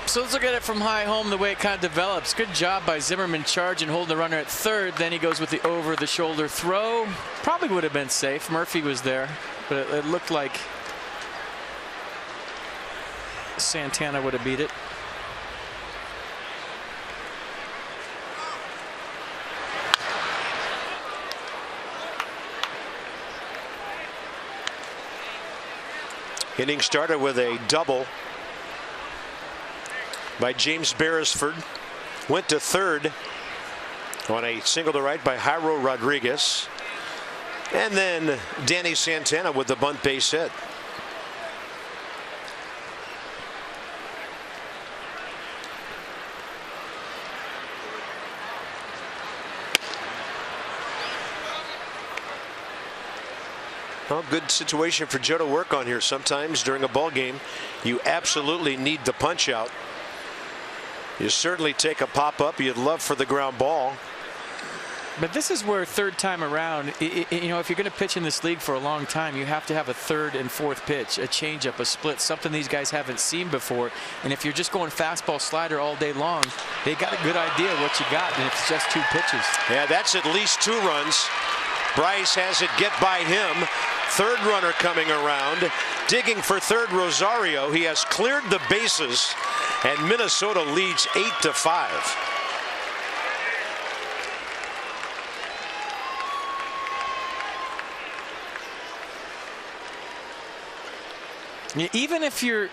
So let's look at it from high home, the way it kind of develops. Good job by Zimmerman charging, holding the runner at third. Then he goes with the over-the-shoulder throw. Probably would have been safe. Murphy was there, but it looked like Santana would have beat it. Inning started with a double by James Beresford. Went to third on a single to right by Jairo Rodriguez. And then Danny Santana with the bunt base hit. Well, good situation for Joe to work on here. Sometimes during a ball game, you absolutely need the punch out. You certainly take a pop up. You'd love for the ground ball. But this is where third time around, you know, if you're going to pitch in this league for a long time, you have to have a third and fourth pitch, a changeup, a split, something these guys haven't seen before. And if you're just going fastball slider all day long, they got a good idea what you got, and it's just 2 pitches. Yeah, that's at least 2 runs. Bryce has it get by him. Third runner coming around. Digging for third, Rosario. He has cleared the bases, and Minnesota leads 8-5. Even if you're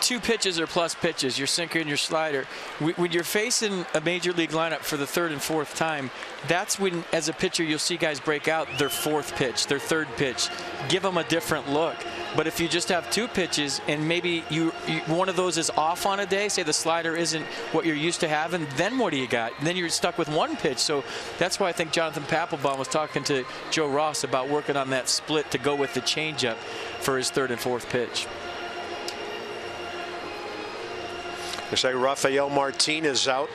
2 pitches or plus pitches, your sinker and your slider, when you're facing a major league lineup for the third and fourth time, that's when, as a pitcher, you'll see guys break out their fourth pitch, their third pitch, give them a different look. But if you just have 2 pitches and maybe one of those is off on a day, say the slider isn't what you're used to having, then what do you got? Then you're stuck with 1 pitch. So that's why I think Jonathan Papelbon was talking to Joe Ross about working on that split to go with the changeup for his third and fourth pitch. Looks like Rafael Martin is out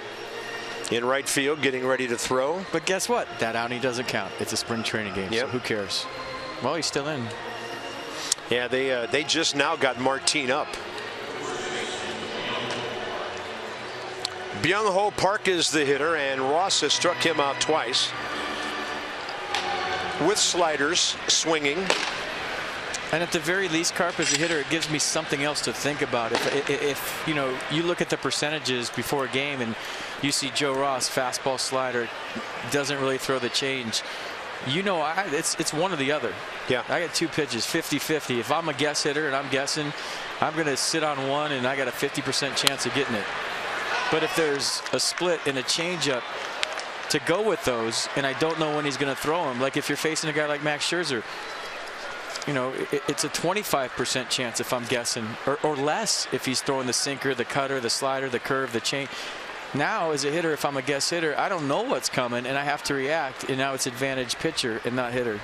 in right field, getting ready to throw. But guess what? That outing doesn't count. It's a spring training game, so who cares? Well, he's still in. Yeah, they just now got Martin up. Byung-Ho Park is the hitter, and Ross has struck him out twice with sliders swinging. And at the very least, Carp, as a hitter, it gives me something else to think about. If you know, you look at the percentages before a game and you see Joe Ross, fastball slider, doesn't really throw the change. You know, it's one or the other. Yeah. I got 2 pitches, 50-50. If I'm a guess hitter and I'm guessing, I'm going to sit on one and I got a 50% chance of getting it. But if there's a split and a changeup to go with those, and I don't know when he's going to throw them, like if you're facing a guy like Max Scherzer, you know, it's a 25% chance if I'm guessing, or less if he's throwing the sinker, the cutter, the slider, the curve, the change. Now, as a hitter, if I'm a guess hitter, I don't know what's coming, and I have to react, and now it's advantage pitcher and not hitter.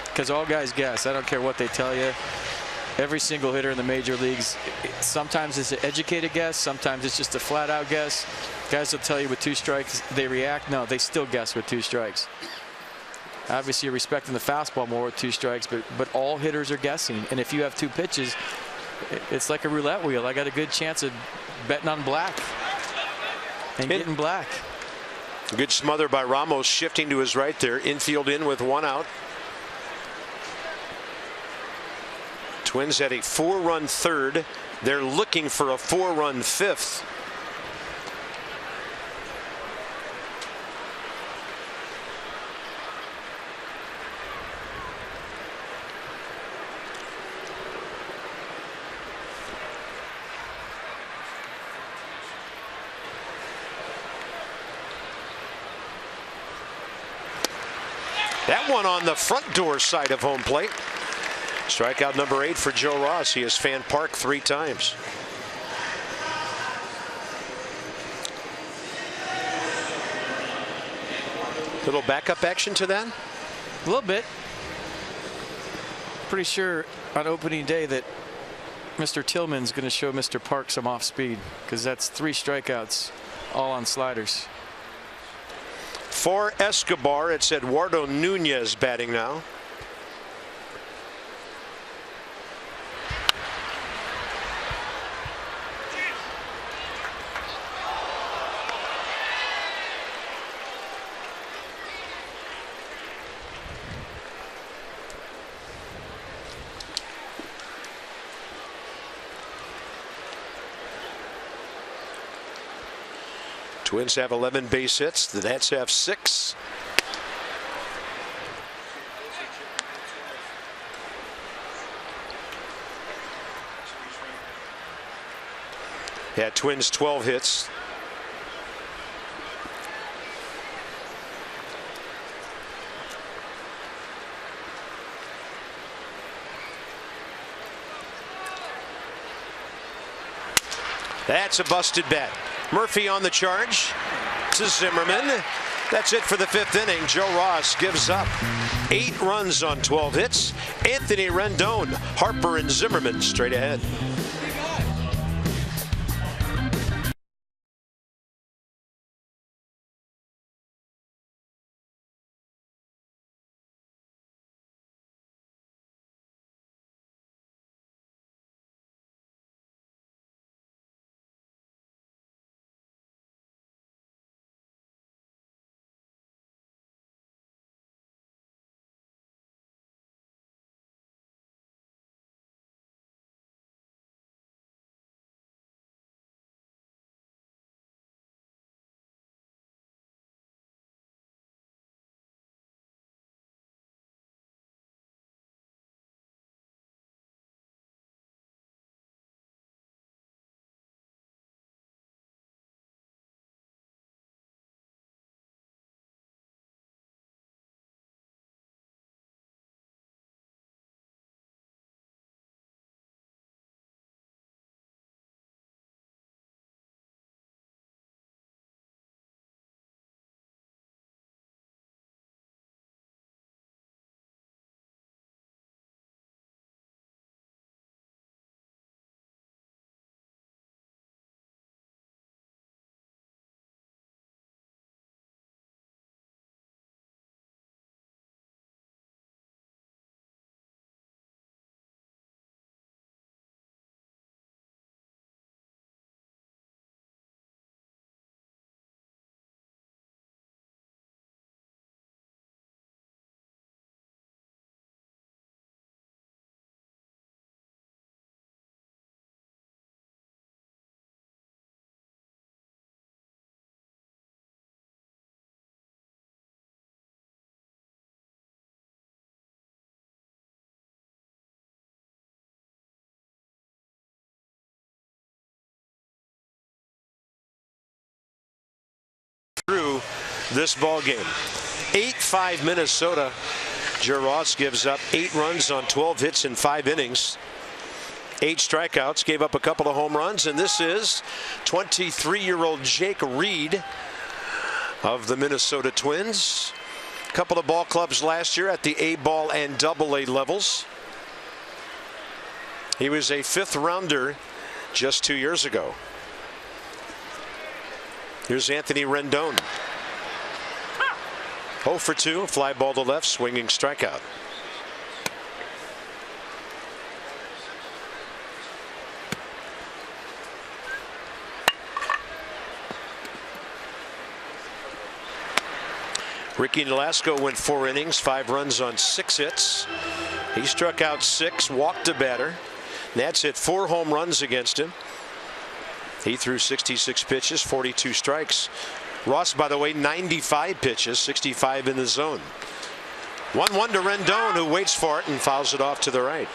Because all guys guess. I don't care what they tell you. Every single hitter in the major leagues, sometimes it's an educated guess, sometimes it's just a flat-out guess. Guys will tell you with 2 strikes, they react. No, they still guess with 2 strikes. Obviously, you're respecting the fastball more with 2 strikes, but all hitters are guessing. And if you have 2 pitches, it's like a roulette wheel. I got a good chance of betting on black and getting black. Good smother by Ramos, shifting to his right there. Infield in with 1 out. Twins had a 4-run third. They're looking for a 4-run fifth. That one on the front door side of home plate. Strikeout number 8 for Joe Ross. He has fanned Park 3 times. Little backup action to that. A little bit. Pretty sure on opening day that Mr. Tillman's going to show Mr. Park some off speed, because that's 3 strikeouts, all on sliders. For Escobar, it's Eduardo Nunez batting now. Twins have 11 base hits. The Nats have 6. Yeah, Twins 12 hits. That's a busted bat. Murphy on the charge to Zimmerman. That's it for the 5th inning. Joe Ross gives up 8 runs on 12 hits. Anthony Rendon, Harper, and Zimmerman straight ahead. Through this ball game. 8-5 Minnesota. Joe Ross gives up 8 runs on 12 hits in 5 innings. 8 strikeouts, gave up a couple of home runs, and this is 23-year-old Jake Reed of the Minnesota Twins. A couple of ball clubs last year at the A-ball and AA levels. He was a 5th rounder just 2 years ago. Here's Anthony Rendon. 0 for 2, fly ball to left, swinging strikeout. Ricky Nolasco went 4 innings, 5 runs on 6 hits. He struck out 6, walked a batter. Nats hit 4 home runs against him. He threw 66 pitches, 42 strikes. Ross, by the way, 95 pitches, 65 in the zone. 1-1 to Rendon, who waits for it and fouls it off to the right.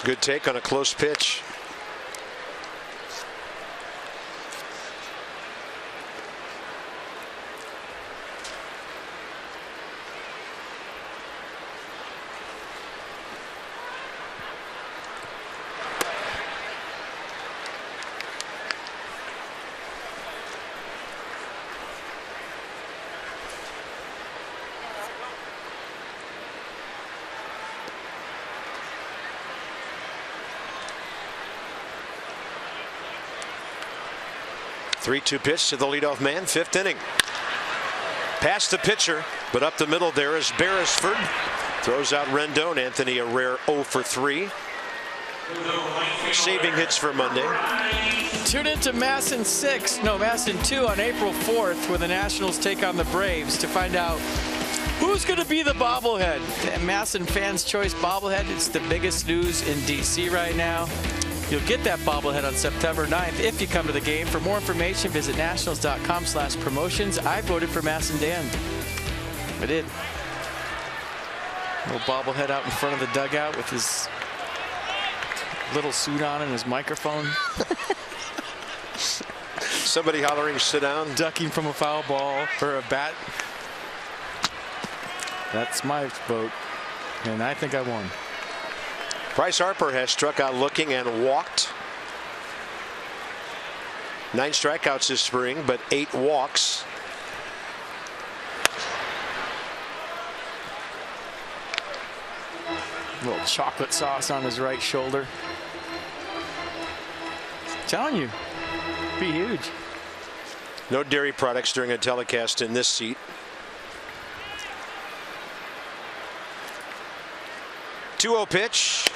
Good take on a close pitch. Three-two pitch to the leadoff man, fifth inning. Past the pitcher, but up the middle there is Beresford. Throws out Rendon. Anthony a rare 0 for 3. Saving hits for Monday. Tune into Masson 2 on April 4th, where the Nationals take on the Braves to find out who's going to be the bobblehead. The Masson Fans Choice bobblehead. It's the biggest news in D.C. right now. You'll get that bobblehead on September 9th if you come to the game. For more information, visit nationals.com/promotions. I voted for Masson Dan. I did. Little bobblehead out in front of the dugout with his little suit on and his microphone. Somebody hollering, sit down. Ducking from a foul ball or a bat. That's my vote, and I think I won. Bryce Harper has struck out looking and walked. 9 strikeouts this spring, but 8 walks. A little chocolate sauce on his right shoulder. I'm telling you, be huge. No dairy products during a telecast in this seat. 2-0 pitch,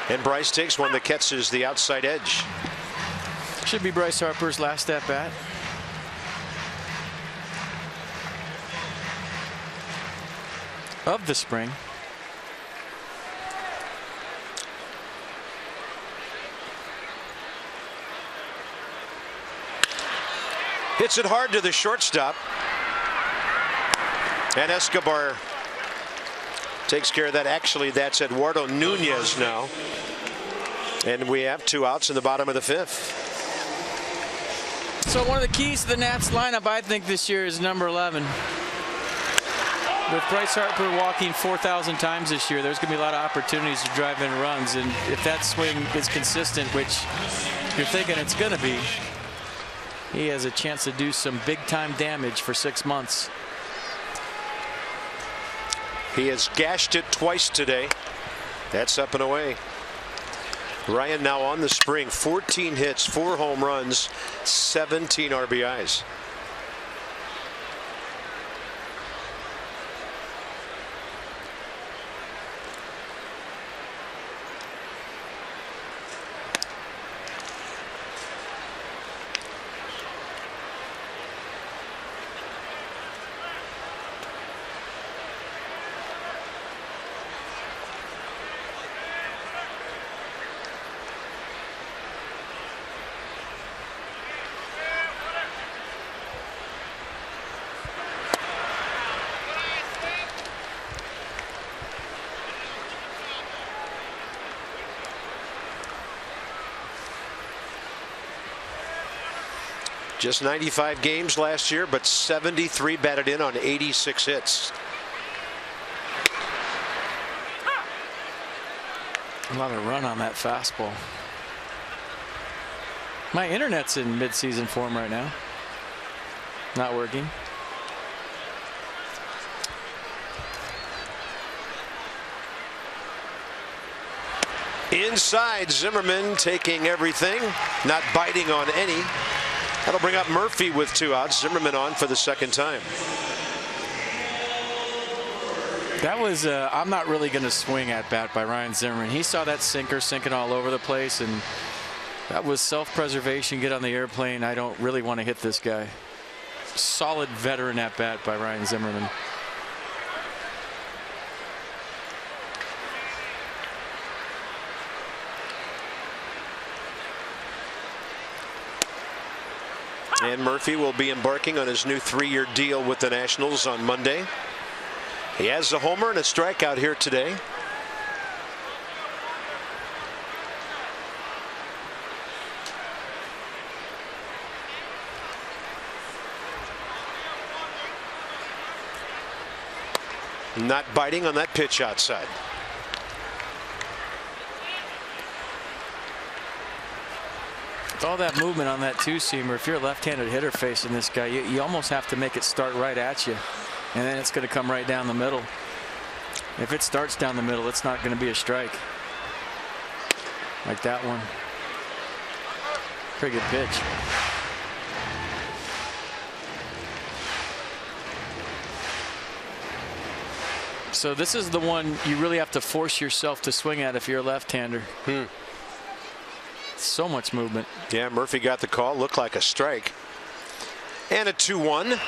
and Bryce takes one that catches the outside edge. Should be Bryce Harper's last at bat. Of the spring. Hits it hard to the shortstop, and Escobar takes care of that. Actually, that's Eduardo Nunez now. And we have 2 outs in the bottom of the 5th. So one of the keys to the Nats lineup, I think, this year is number 11. With Bryce Harper walking 4,000 times this year, there's going to be a lot of opportunities to drive in runs. And if that swing is consistent, which you're thinking it's going to be, he has a chance to do some big-time damage for 6 months. He has gashed it twice today. That's up and away. Ryan now on the spring, 14 hits, 4 home runs, 17 RBIs. Just 95 games last year, but 73 batted in on 86 hits. A lot of run on that fastball. My internet's in mid-season form right now. Not working. Inside, Zimmerman taking everything, not biting on any. That'll bring up Murphy with 2 outs. Zimmerman on for the 2nd time. That was I'm not really going to swing at bat by Ryan Zimmerman. He saw that sinker sinking all over the place, and that was self-preservation. Get on the airplane. I don't really want to hit this guy. Solid veteran at bat by Ryan Zimmerman. And Murphy will be embarking on his new 3-year deal with the Nationals on Monday. He has a homer and a strikeout here today. Not biting on that pitch outside. With all that movement on that two-seamer, if you're a left-handed hitter facing this guy, you almost have to make it start right at you, and then it's going to come right down the middle. If it starts down the middle, it's not going to be a strike. Like that one. Pretty good pitch. So this is the one you really have to force yourself to swing at if you're a left-hander. So much movement. Yeah, Murphy got the call. Looked like a strike. And a 2-1.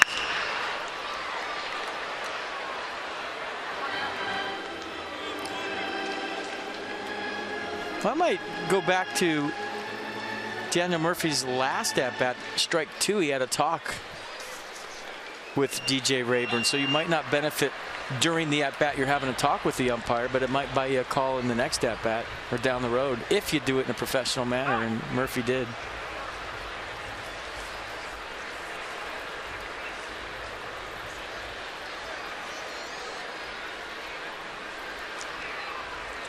I might go back to Daniel Murphy's last at-bat, strike 2. He had a talk with DJ Rayburn, so you might not benefit during the at-bat you're having a talk with the umpire, but it might buy you a call in the next at-bat or down the road if you do it in a professional manner, and Murphy did.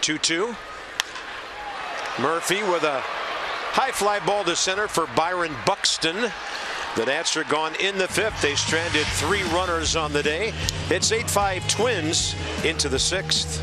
Two-two. Murphy with a high fly ball to center for Byron Buxton. The Nats are gone in the 5th. They stranded 3 runners on the day. It's 8-5 Twins into the 6th.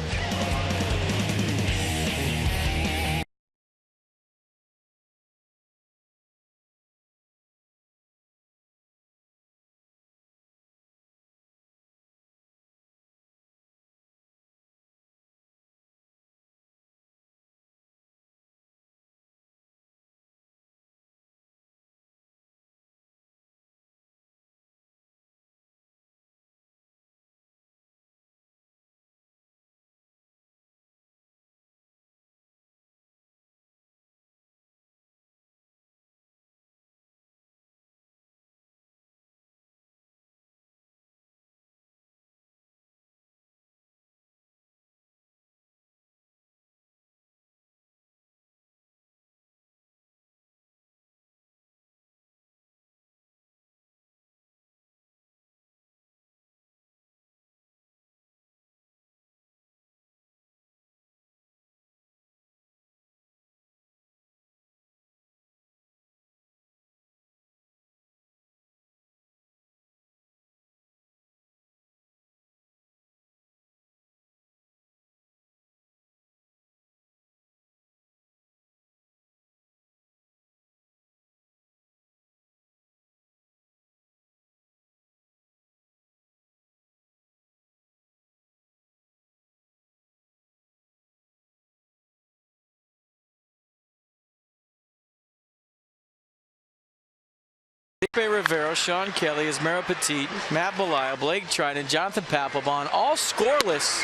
Felipe Rivero, Sean Kelly, Ismero Petit, Matt Belisle, Blake Trinan, Jonathan Papelbon, all scoreless.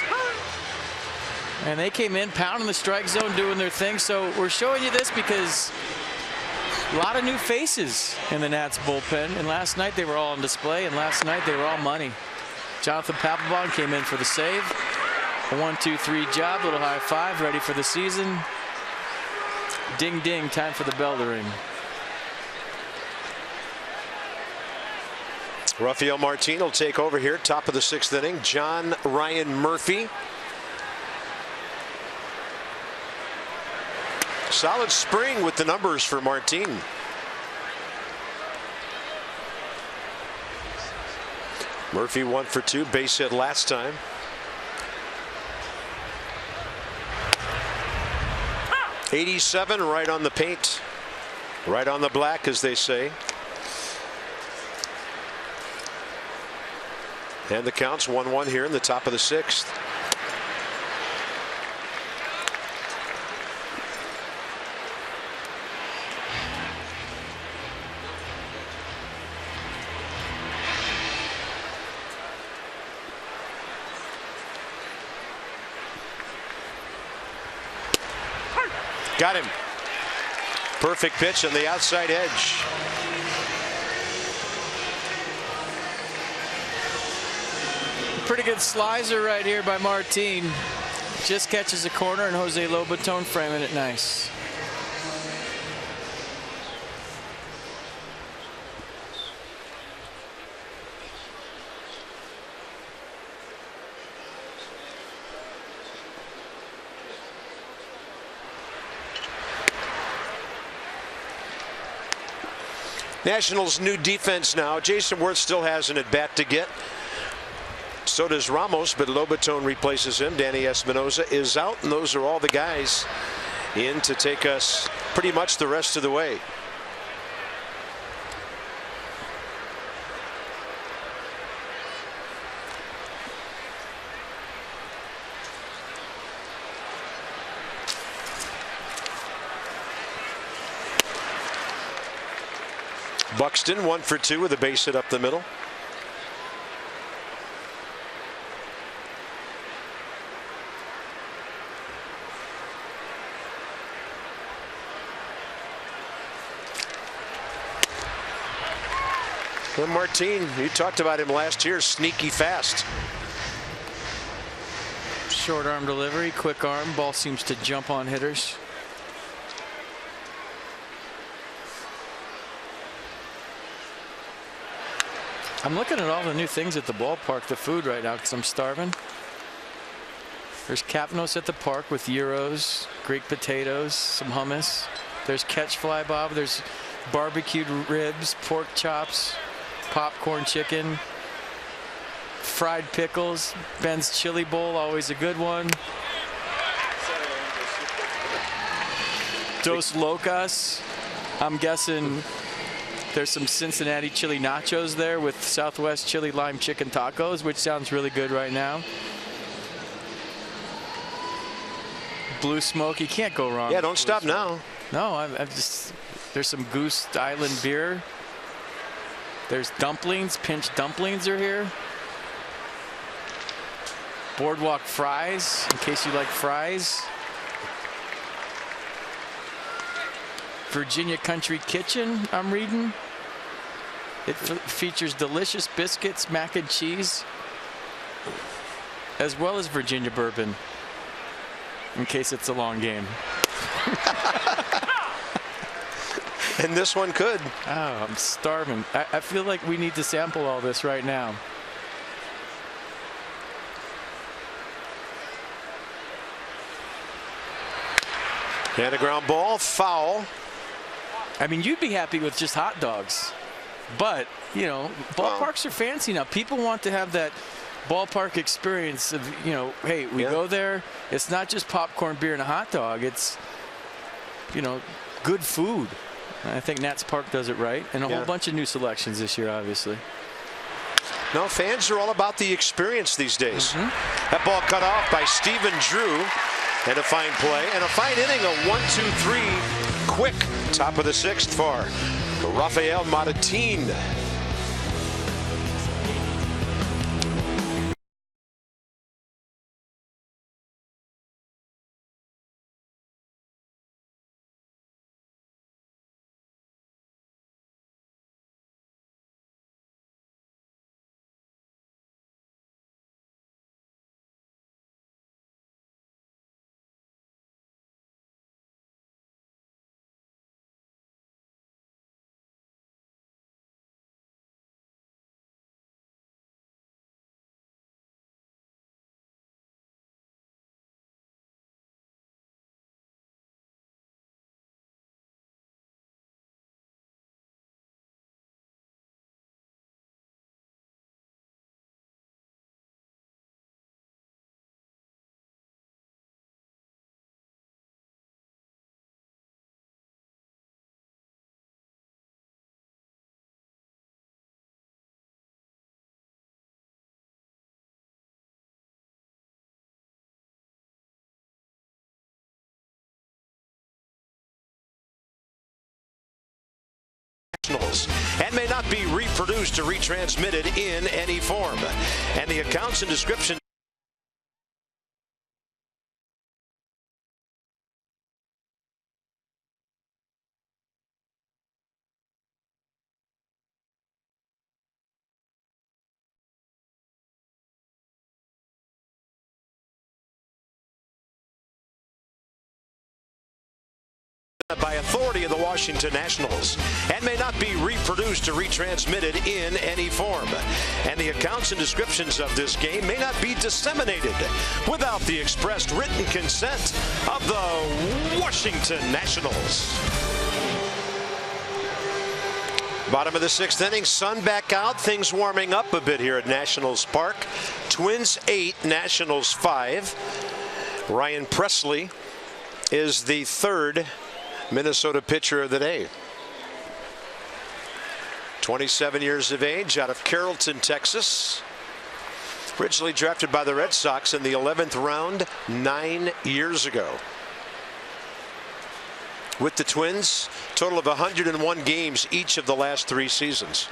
And they came in pounding the strike zone, doing their thing. So we're showing you this because a lot of new faces in the Nats bullpen. And last night they were all on display, and last night they were all money. Jonathan Papelbon came in for the save. A 1-2-3 job, little high five, ready for the season. Ding ding, time for the bell to ring. Rafael Martin will take over here, top of the 6th inning. John Ryan Murphy. Solid spring with the numbers for Martin. Murphy 1 for 2, base hit last time. '87 right on the paint, right on the black, as they say. And the count's 1-1 here in the top of the 6th. Got him. Perfect pitch on the outside edge. Pretty good slicer right here by Martin. Just catches a corner, and Jose Lobaton framing it nice. Nationals' new defense now. Jason Worth still has an at-bat to get. So does Ramos, but Lobaton replaces him. Danny Espinosa is out, and those are all the guys in to take us pretty much the rest of the way. Buxton 1 for 2 with a base hit up the middle. And Martin, you talked about him last year, sneaky fast. Short arm delivery, quick arm, ball seems to jump on hitters. I'm looking at all the new things at the ballpark, the food right now, because I'm starving. There's Capnos at the park with gyros, Greek potatoes, some hummus. There's catch fly bob. There's barbecued ribs, pork chops, popcorn chicken, fried pickles, Ben's chili bowl, always a good one. Dos Locas. I'm guessing there's some Cincinnati chili nachos there with Southwest chili lime chicken tacos, which sounds really good right now. Blue Smoke, you can't go wrong. Yeah, don't stop now. No, I'm just, there's some Goose Island beer. There's dumplings, pinch dumplings are here. Boardwalk fries, in case you like fries. Virginia Country Kitchen, I'm reading. It features delicious biscuits, mac and cheese, as well as Virginia bourbon, in case it's a long game. And this one could. Oh, I'm starving. I feel like we need to sample all this right now. And a ground ball, foul. I mean, you'd be happy with just hot dogs. But, you know, ballparks are fancy now. People want to have that ballpark experience of, you know, hey, we go there. It's not just popcorn, beer, and a hot dog. It's, you know, good food. I think Nats Park does it right. And a whole bunch of new selections this year, obviously. No, fans are all about the experience these days. That ball cut off by Stephen Drew. And a fine play and a fine inning, a 1-2-3 quick top of the 6th for Rafael Martin. And may not be reproduced or retransmitted in any form. And the accounts and descriptions by authority of the Washington Nationals and may not be reproduced or retransmitted in any form. And the accounts and descriptions of this game may not be disseminated without the expressed written consent of the Washington Nationals. Bottom of the 6th inning, sun back out, things warming up a bit here at Nationals Park. Twins 8, Nationals 5. Ryan Presley is the 3rd Minnesota pitcher of the day. 27 years of age, out of Carrollton, Texas. Originally drafted by the Red Sox in the 11th round 9 years ago. With the Twins, total of 101 games each of the last 3 seasons.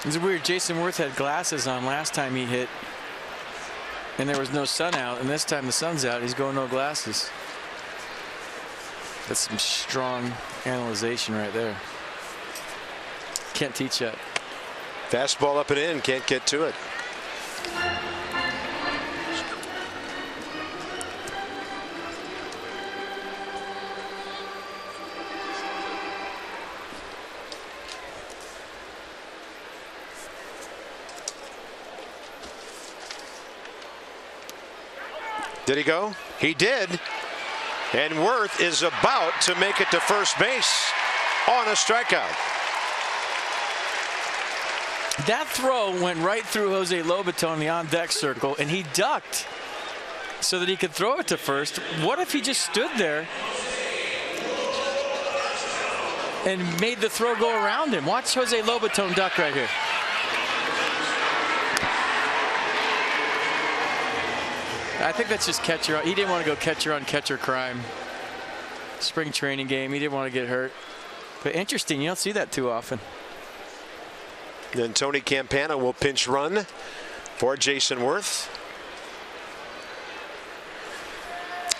It's weird. Jason Worth had glasses on last time he hit, and there was no sun out, and this time the sun's out. He's going no glasses. That's some strong analyzation right there. Can't teach that. Fastball up and in, can't get to it. Did he go? He did. And Worth is about to make it to first base on a strikeout. That throw went right through Jose Lobaton in the on-deck circle, and he ducked so that he could throw it to first. What if he just stood there and made the throw go around him? Watch Jose Lobaton duck right here. I think that's just catcher. He didn't want to go catcher on catcher crime. Spring training game. He didn't want to get hurt. But interesting. You don't see that too often. Then Tony Campana will pinch run for Jason Worth.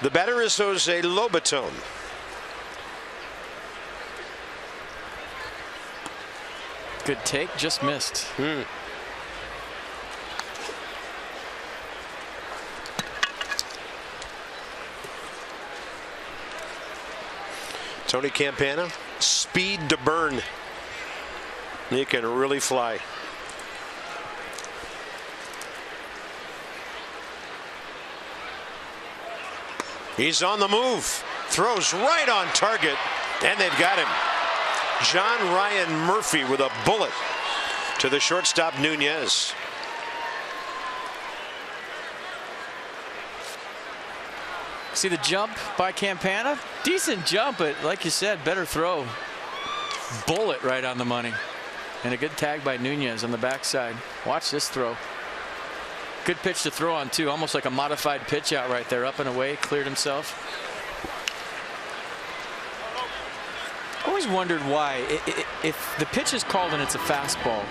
The batter is Jose Lobaton. Good take. Just missed. Tony Campana, speed to burn. He can really fly. He's on the move. Throws right on target, and they've got him. John Ryan Murphy with a bullet to the shortstop Nunez. See the jump by Campana? Decent jump, but like you said, better throw. Bullet right on the money. And a good tag by Nunez on the backside. Watch this throw. Good pitch to throw on, too. Almost like a modified pitch out right there. Up and away. Cleared himself. Always wondered why. If the pitch is called and it's a fastball,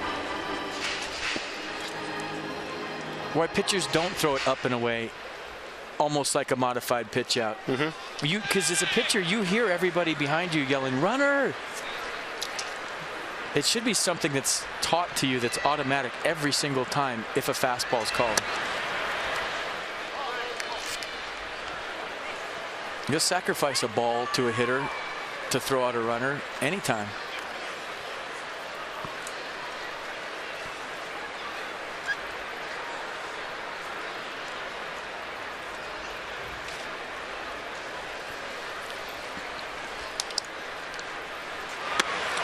why pitchers don't throw it up and away. Almost like a modified pitch out. Because as a pitcher, you hear everybody behind you yelling, "Runner!" It should be something that's taught to you that's automatic every single time if a fastball is called. You'll sacrifice a ball to a hitter to throw out a runner anytime.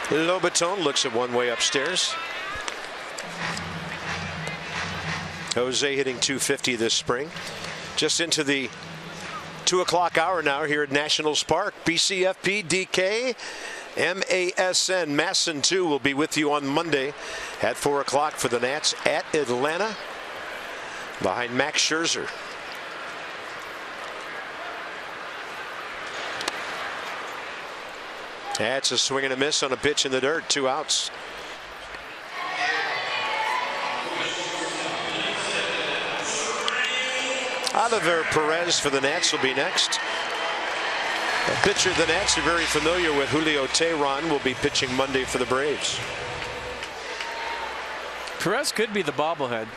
Lobaton looks at one way upstairs. Jose hitting .250 this spring. Just into the 2 o'clock hour now here at Nationals Park. BCFP, DK, MASN, Masson 2 will be with you on Monday at 4 o'clock for the Nats at Atlanta behind Max Scherzer. That's a swing and a miss on a pitch in the dirt. 2 outs. Oliver Perez for the Nats will be next. A pitcher the Nats are very familiar with, Julio Teheran, will be pitching Monday for the Braves. Perez could be the bobblehead.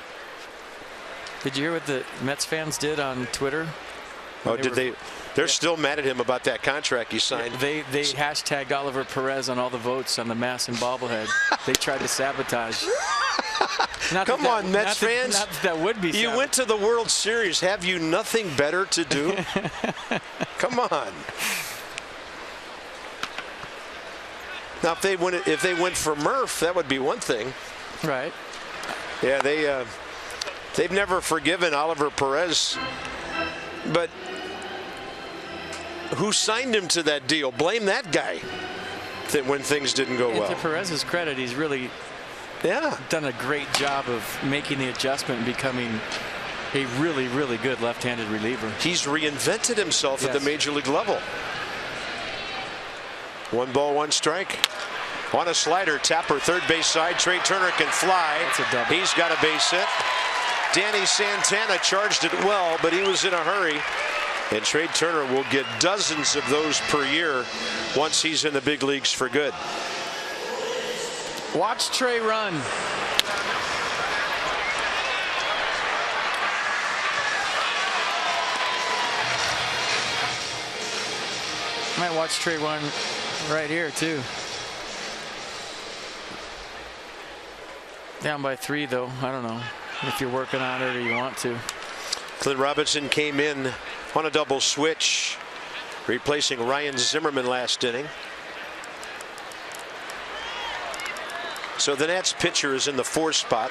Did you hear what the Mets fans did on Twitter? Oh, did they? They're still mad at him about that contract he signed. They hashtagged Oliver Perez on all the votes on the Masson bobblehead. They tried to sabotage. Come on, Mets fans. Not that would be You savage. went to the World Series. Have you nothing better to do? Come on. Now, if they went for Murph, that would be one thing. Right. Yeah, they've never forgiven Oliver Perez. But who signed him to that deal? Blame that guy when things didn't go well. To Perez's credit, he's really done a great job of making the adjustment and becoming a really, really good left-handed reliever. He's reinvented himself at the major league level. 1 ball, 1 strike. On a slider, Tapper, third base side. Trey Turner can fly. That's a double. He's got a base hit. Danny Santana charged it well, but he was in a hurry. And Trey Turner will get dozens of those per year once he's in the big leagues for good. Watch Trey run. Might watch Trey run right here too. Down by 3 though. I don't know if you're working on it or you want to. Clint Robinson came in on a double switch, replacing Ryan Zimmerman last inning. So the Nats pitcher is in the 4 spot.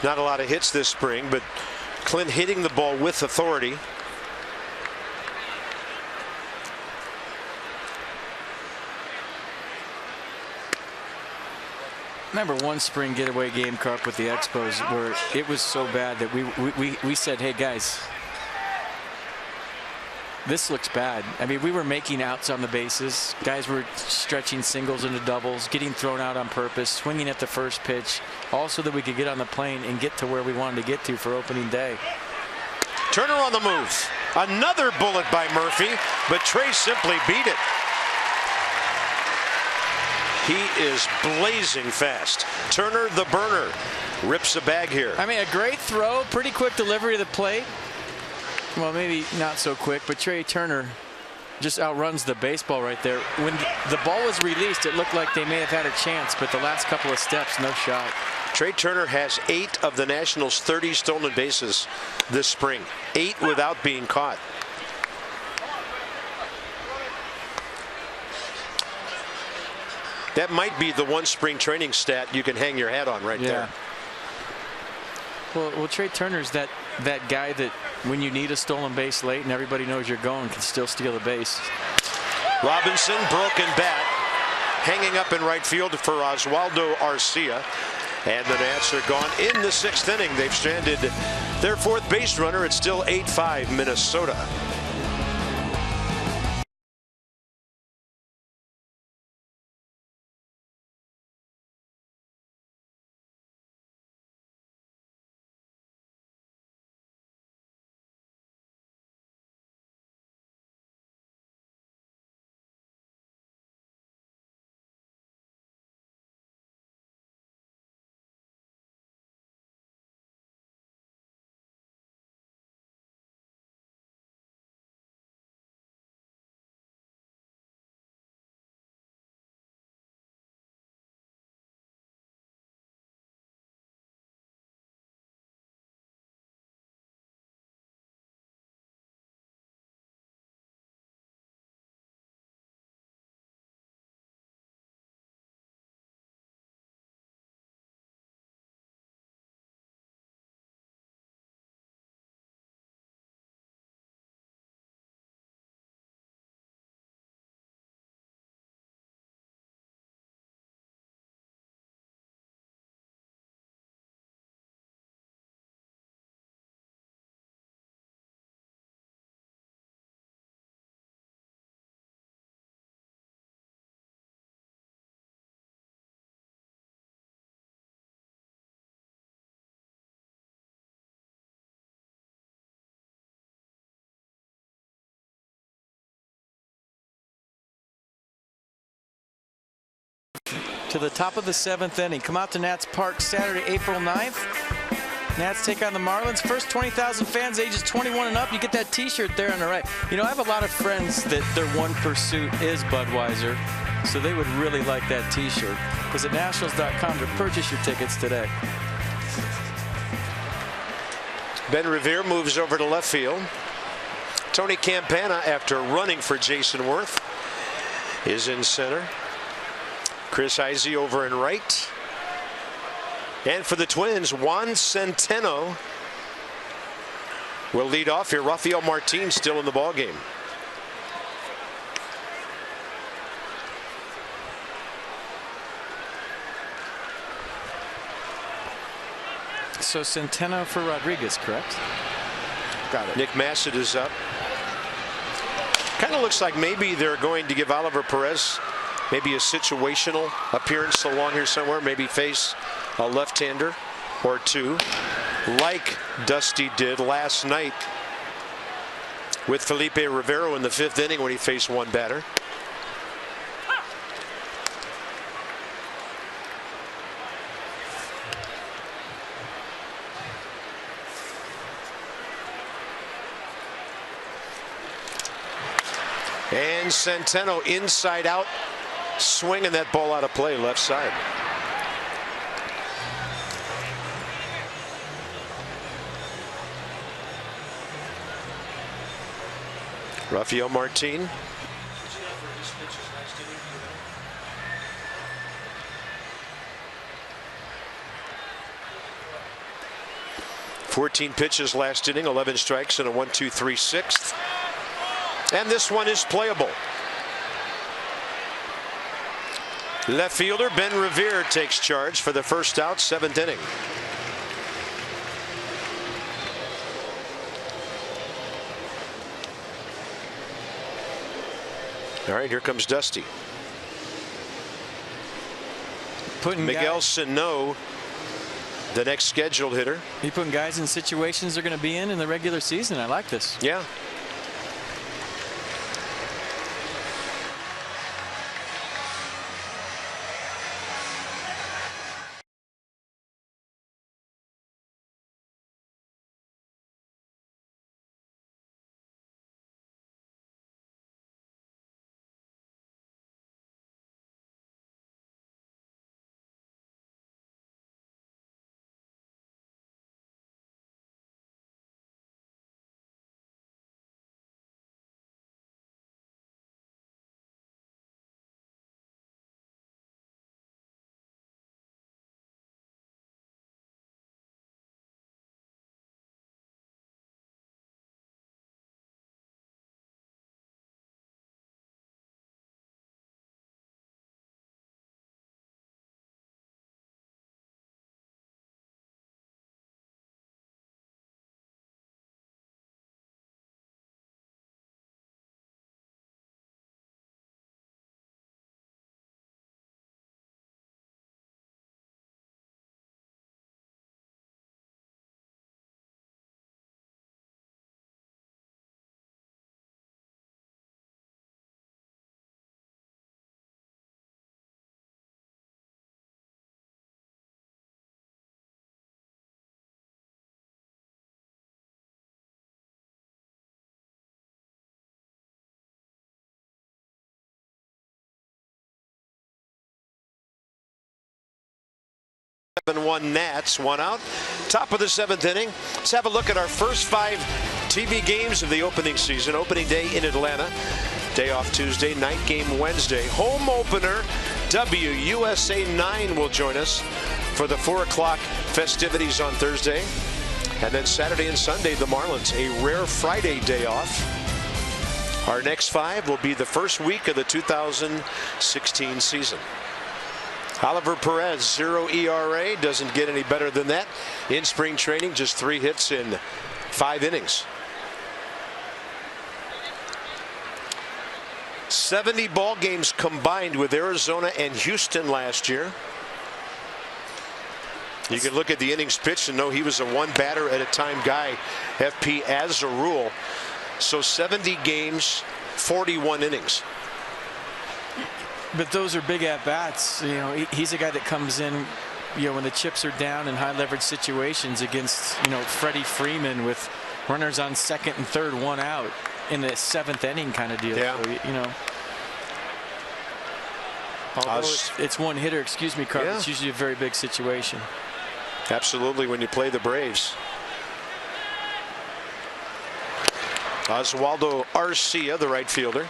Not a lot of hits this spring, but Clint hitting the ball with authority. Remember one spring getaway game, Carp, with the Expos, where it was so bad that we said, hey guys, this looks bad. I mean, we were making outs on the bases. Guys were stretching singles into doubles, getting thrown out on purpose, swinging at the first pitch, all so that we could get on the plane and get to where we wanted to get to for opening day. Turner on the move. Another bullet by Murphy, but Trey simply beat it. He is blazing fast. Turner, the burner, rips a bag here. I mean, a great throw, pretty quick delivery to the plate. Well, maybe not so quick, but Trey Turner just outruns the baseball right there. When the ball was released, it looked like they may have had a chance, but the last couple of steps, no shot. Trey Turner has 8 of the Nationals' 30 stolen bases this spring. 8 without being caught. That might be the one spring training stat you can hang your hat on right there. Well, Trey Turner's that guy that when you need a stolen base late and everybody knows you're going, can still steal the base. Robinson, broken bat, hanging up in right field for Oswaldo Arcia. And the Nats are gone in the 6th inning. They've stranded their 4th base runner. It's still 8-5 Minnesota. to the top of the 7th inning. Come out to Nats Park Saturday, April 9th. Nats take on the Marlins. First 20,000 fans ages 21 and up. You get that T-shirt there on the right. You know, I have a lot of friends that their one pursuit is Budweiser, so they would really like that T-shirt. Visit Nationals.com to purchase your tickets today. Ben Revere moves over to left field. Tony Campana, after running for Jason Worth, is in center. Chris Izey over in right. And for the Twins, Juan Centeno will lead off here. Rafael Martin still in the ballgame. So Centeno for Rodriguez, correct? Got it. Nick Massett is up. Kind of looks like maybe they're going to give Oliver Perez maybe a situational appearance along here somewhere, maybe face a left-hander or two, like Dusty did last night with Felipe Rivero in the 5th inning when he faced one batter. And Centeno inside out, swinging that ball out of play left side. Rafael Martin. "14 pitches last inning, 11 strikes and a 1-2-3 6th. And this one is playable. Left fielder Ben Revere takes charge for the first out, 7th inning. All right, here comes Dusty. Miguel Sano, the next scheduled hitter. You putting guys in situations they're going to be in the regular season. I like this. Yeah. One Nats, 1 out. Top of the 7th inning. Let's have a look at our first 5 TV games of the opening season. Opening day in Atlanta. Day off Tuesday. Night game Wednesday. Home opener. WUSA 9 will join us for the 4 o'clock festivities on Thursday. And then Saturday and Sunday, the Marlins. A rare Friday day off. Our next 5 will be the first week of the 2016 season. Oliver Perez, 0 ERA, doesn't get any better than that. In spring training, just 3 hits in 5 innings. 70 ball games combined with Arizona and Houston last year. You can look at the innings pitched and know he was a 1 batter at a time guy, FP, as a rule. So 70 games, 41 innings. But those are big at bats. You know, he's a guy that comes in, you know, when the chips are down in high leverage situations against, you know, Freddie Freeman with runners on second and third, one out in the 7th inning kind of deal. Yeah. So, you know, although it's one hitter, excuse me, Carl, it's usually a very big situation. Absolutely, when you play the Braves. Oswaldo Arcia, the right fielder.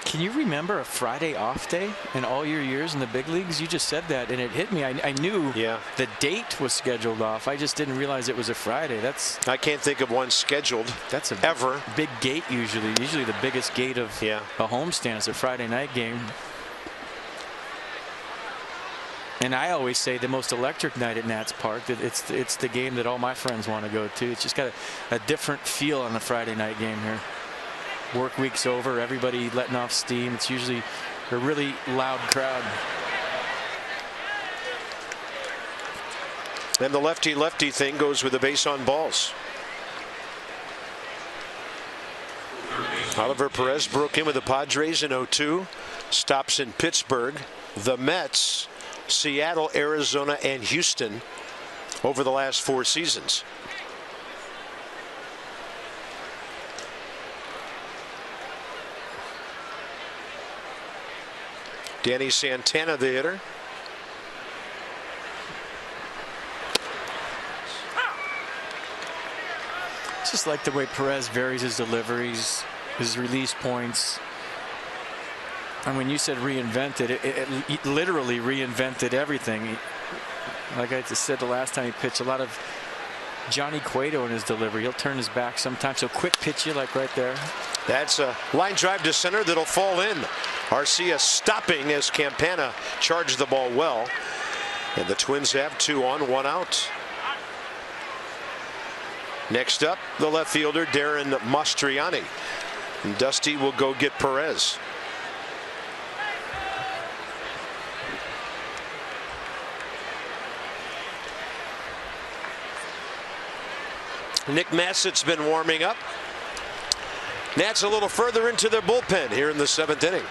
Can you remember a Friday off day in all your years in the big leagues? You just said that, and it hit me. I knew the date was scheduled off. I just didn't realize it was a Friday. I can't think of one scheduled. That's a ever big gate usually. Usually the biggest gate of a homestand is a Friday night game. And I always say the most electric night at Nats Park, that it's the game that all my friends want to go to. It's just got a different feel on a Friday night game here. Work week's over, everybody letting off steam. It's usually a really loud crowd. And the lefty-lefty thing goes with the base on balls. Oliver Perez broke in with the Padres in 2002. Stops in Pittsburgh, the Mets, Seattle, Arizona, and Houston over the last 4 seasons. Danny Santana, the hitter. Just like the way Perez varies his deliveries, his release points. And when you said reinvented, it literally reinvented everything. Like I just said the last time he pitched, a lot of Johnny Cueto in his delivery. He'll turn his back sometimes. So quick pitch you like right there. That's a line drive to center that'll fall in. Arcia stopping as Campana charged the ball well. And the Twins have 2 on, 1 out. Next up, the left fielder, Darren Mastriani. And Dusty will go get Perez. Nick Massett's been warming up. Nats a little further into their bullpen here in the 7th inning.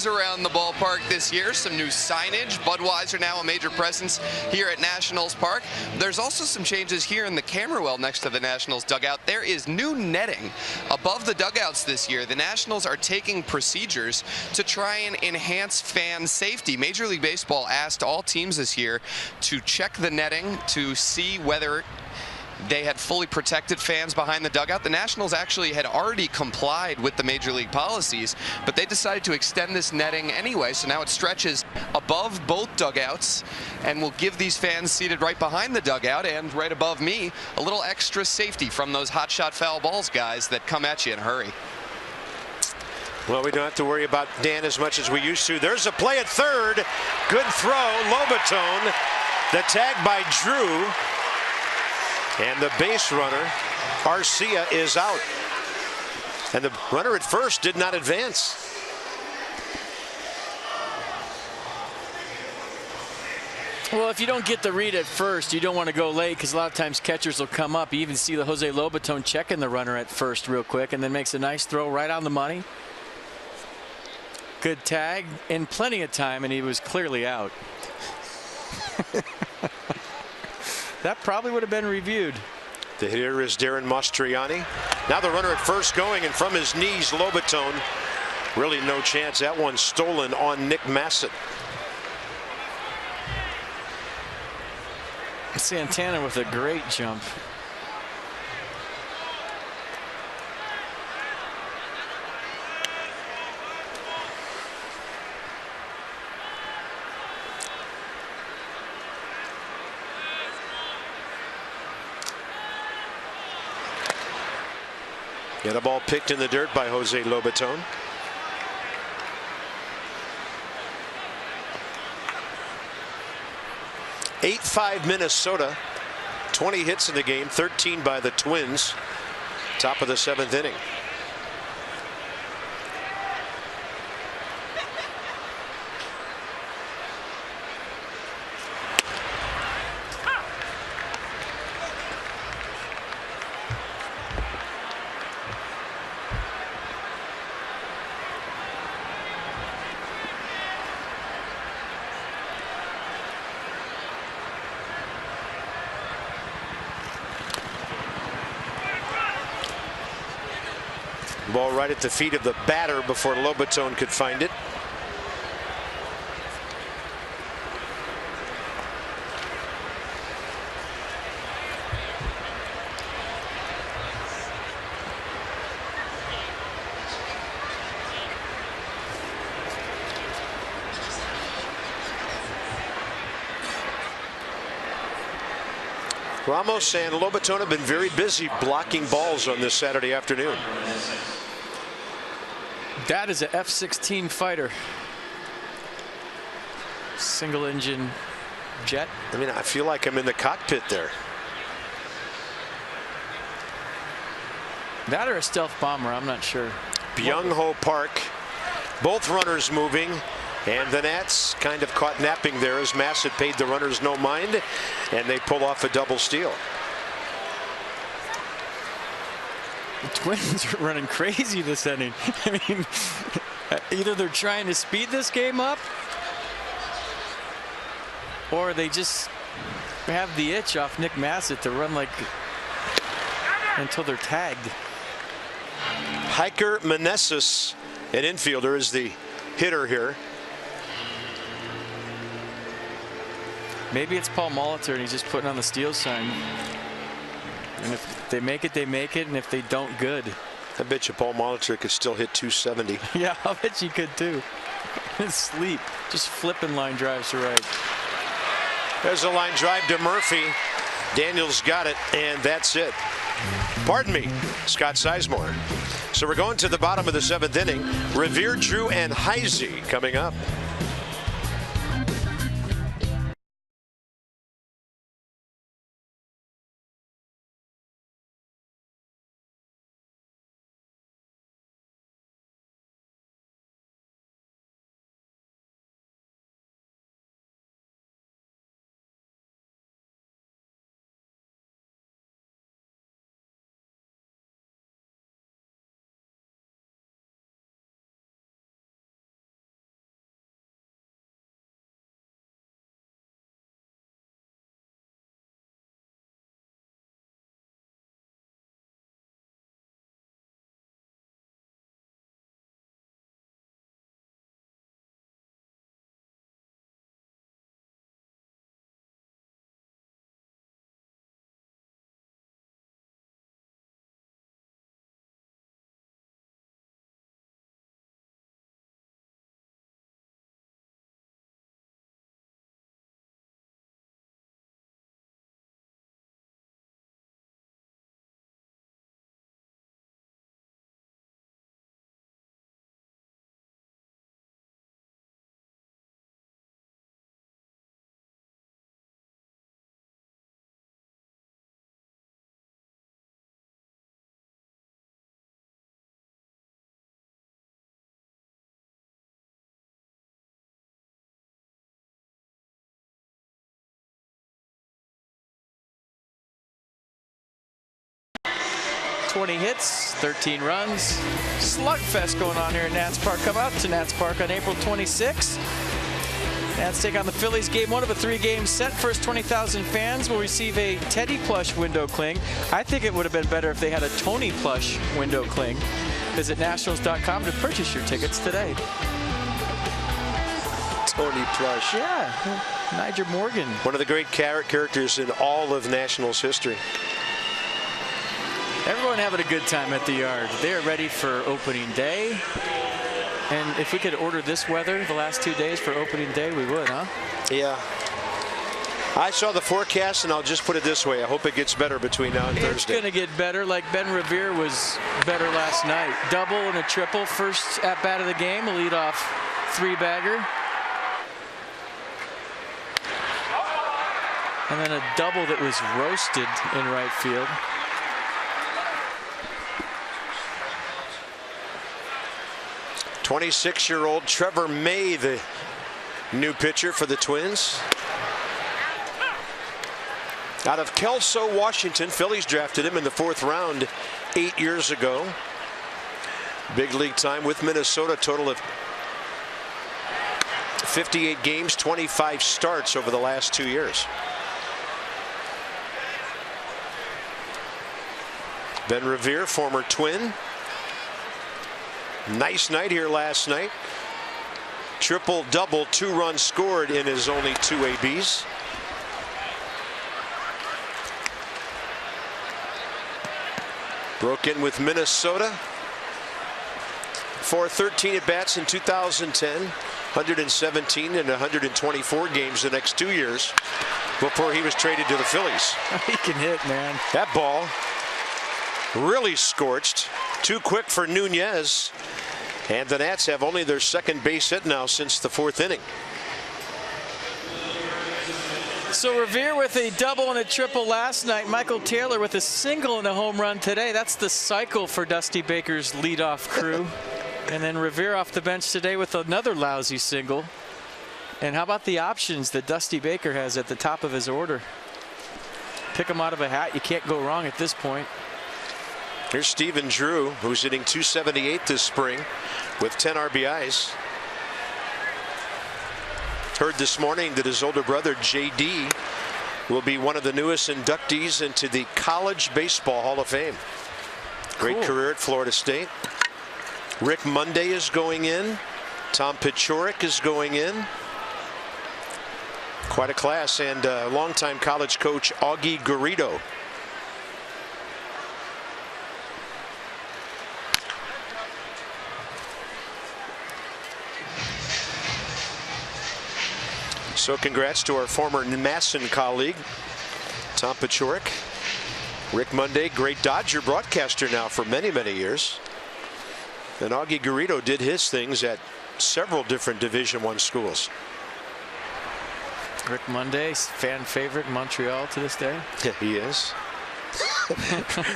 Around the ballpark this year, some new signage. Budweiser now a major presence here at Nationals Park. There's also some changes here in the camera well next to the Nationals dugout. There is new netting above the dugouts this year. The Nationals are taking procedures to try and enhance fan safety. Major League Baseball asked all teams this year to check the netting to see whether they had fully protected fans behind the dugout. The Nationals actually had already complied with the Major League policies, but they decided to extend this netting anyway, so now it stretches above both dugouts and will give these fans seated right behind the dugout and right above me a little extra safety from those hot shot foul balls guys that come at you in a hurry. Well, we don't have to worry about Dan as much as we used to. There's a play at third. Good throw. Lobatone The tag by Drew. And the base runner, Arcia, is out. And the runner at first did not advance. Well, if you don't get the read at first, you don't want to go late because a lot of times catchers will come up. You even see the Jose Lobaton checking the runner at first real quick and then makes a nice throw right on the money. Good tag in plenty of time, and he was clearly out. That probably would have been reviewed. The hitter is Darren Mastriani. Now the runner at first going, and from his knees, Lobaton. Really no chance. That one stolen on Nick Massett. Santana with a great jump. Get a ball picked in the dirt by Jose Lobaton. (8-5) Minnesota. 20 hits in the game, 13 by the Twins. Top of the 7th inning. Ball right at the feet of the batter before Lobaton could find it. Ramos and Lobaton have been very busy blocking balls on this Saturday afternoon. That is a F-16 fighter. Single engine jet. I mean, I feel like I'm in the cockpit there. That or a stealth bomber, I'm not sure. Byung Ho Park, both runners moving, and the Nats kind of caught napping there as Massett paid the runners no mind, and they pull off a double steal. The Twins are running crazy this inning. I mean, either they're trying to speed this game up, or they just have the itch off Nick Massett to run like until they're tagged. Hiker Meneses, an infielder, is the hitter here. Maybe it's Paul Molitor and he's just putting on the steal sign. And if they make it, they make it. And if they don't, good. I bet you Paul Molitor could still hit 270. Yeah, I bet you could too. In his sleep, just flipping line drives to right. There's a line drive to Murphy. Daniels got it, and that's it. Pardon me, Scott Sizemore. So we're going to the bottom of the 7th inning. Revere, Drew, and Heisey coming up. 20 hits, 13 runs. Slugfest going on here at Nats Park. Come out to Nats Park on April 26th. Nats take on the Phillies. Game 1 of a 3-game set. First 20,000 fans will receive a Teddy plush window cling. I think it would have been better if they had a Tony plush window cling. Visit Nationals.com to purchase your tickets today. Tony plush. Yeah, Nigel Morgan. One of the great characters in all of Nationals history. Everyone having a good time at the yard. They are ready for opening day. And if we could order this weather the last 2 days for opening day, we would, huh? Yeah. I saw the forecast, and I'll just put it this way. I hope it gets better between now and Thursday. It's going to get better, like Ben Revere was better last night. Double and a triple. First at-bat of the game, a leadoff 3-bagger. And then a double that was roasted in right field. '26-year-old Trevor May, the new pitcher for the Twins. Out of Kelso, Washington. Phillies drafted him in the 4th round 8 years ago. Big league time with Minnesota, total of 58 games, 25 starts over the last 2 years. Ben Revere, former Twin. Nice night here last night. Triple-double, 2 runs scored in his only 2 ABs. Broke in with Minnesota. For 13 at-bats in 2010, 117 and 124 games the next 2 years before he was traded to the Phillies. He can hit, man. That ball really scorched. Too quick for Nunez. And the Nats have only their 2nd base hit now since the 4th inning. So Revere with a double and a triple last night. Michael Taylor with a single and a home run today. That's the cycle for Dusty Baker's leadoff crew. And then Revere off the bench today with another lousy single. And how about the options that Dusty Baker has at the top of his order? Pick them out of a hat. You can't go wrong at this point. Here's Stephen Drew, who's hitting .278 this spring with 10 RBIs. Heard this morning that his older brother JD will be one of the newest inductees into the College Baseball Hall of Fame. Great career at Florida State. Rick Monday is going in. Tom Pichoric is going in. Quite a class. And longtime college coach Augie Garrido. So congrats to our former Masson colleague, Tom Pichoric. Rick Monday, great Dodger broadcaster now for many, many years. And Augie Garrido did his things at several different Division I schools. Rick Monday, fan favorite in Montreal to this day. Yeah, he is.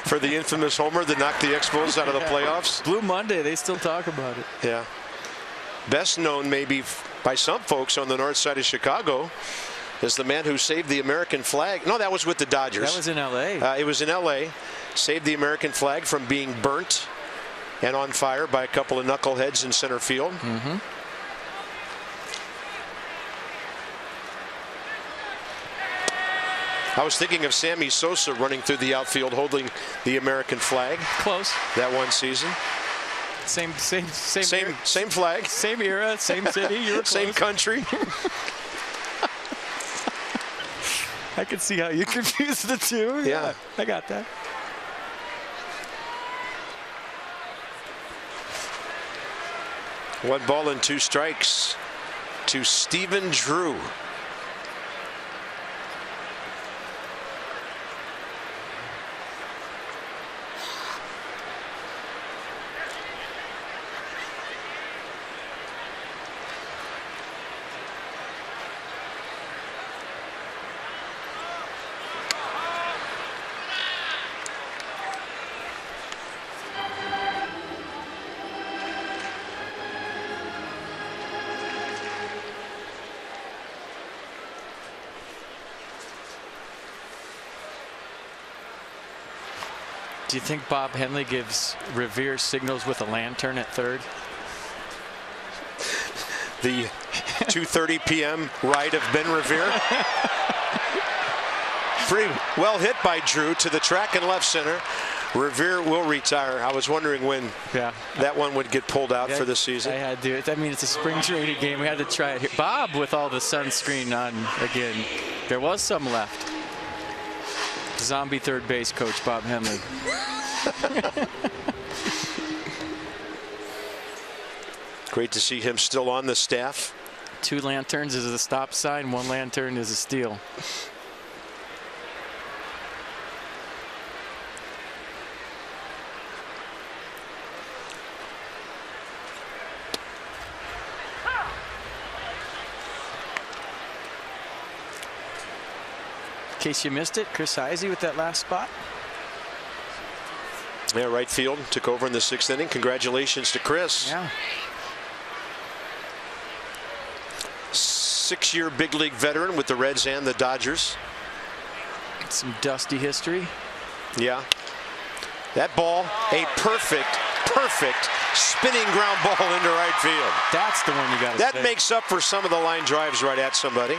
For the infamous homer that knocked the Expos out of the playoffs. Blue Monday, they still talk about it. Yeah. Best known maybe by some folks on the north side of Chicago as the man who saved the American flag. No, that was with the Dodgers. That was in L.A. It was in L.A. Saved the American flag from being burnt and on fire by a couple of knuckleheads in center field. Mm-hmm. I was thinking of Sammy Sosa running through the outfield holding the American flag. Close. That one season. Same flag. Same era, same city. You were same country. I can see how you confuse the two. Yeah. I got that. One ball and 2 strikes to Stephen Drew. Do you think Bob Henley gives Revere signals with a lantern at third? The 2:30 p.m. ride of Ben Revere. Pretty well hit by Drew to the track and left center. Revere will retire. I was wondering when that one would get pulled out for the season. I had to. I mean, it's a spring training game. We had to try it here. Bob with all the sunscreen on again. There was some left. Zombie third base coach Bob Henley. Great to see him still on the staff. 2 lanterns is a stop sign. 1 lantern is a steal. In case you missed it, Chris Heisey with that last spot. Yeah, right field took over in the 6th inning. Congratulations to Chris. Yeah. 6-year big league veteran with the Reds and the Dodgers. Some dusty history. Yeah. That ball, a perfect spinning ground ball into right field. That's the one you got to That makes up for some of the line drives right at somebody.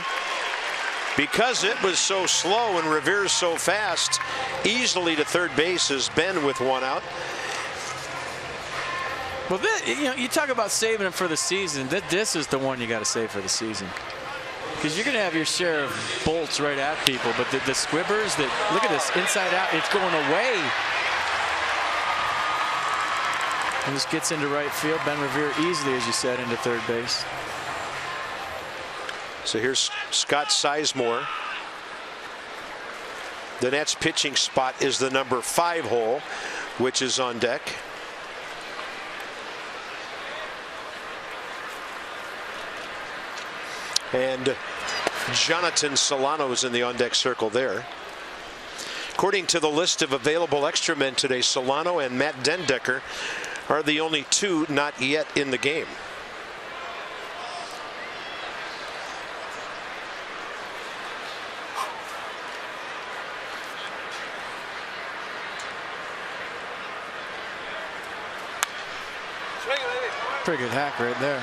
Because it was so slow and Revere's so fast, easily to third base is Ben with 1 out. Well, you talk about saving it for the season. This is the one you got to save for the season. Because you're going to have your share of bolts right at people. But the squibbers, look at this, inside out, it's going away. And this gets into right field. Ben Revere easily, as you said, into third base. So here's Scott Sizemore. The Nats pitching spot is the number 5 hole, which is on deck. And Jonathan Solano's in the on-deck circle there. According to the list of available extra men today, Solano and Matt Dendecker are the only 2 not yet in the game. Pretty good hack right there.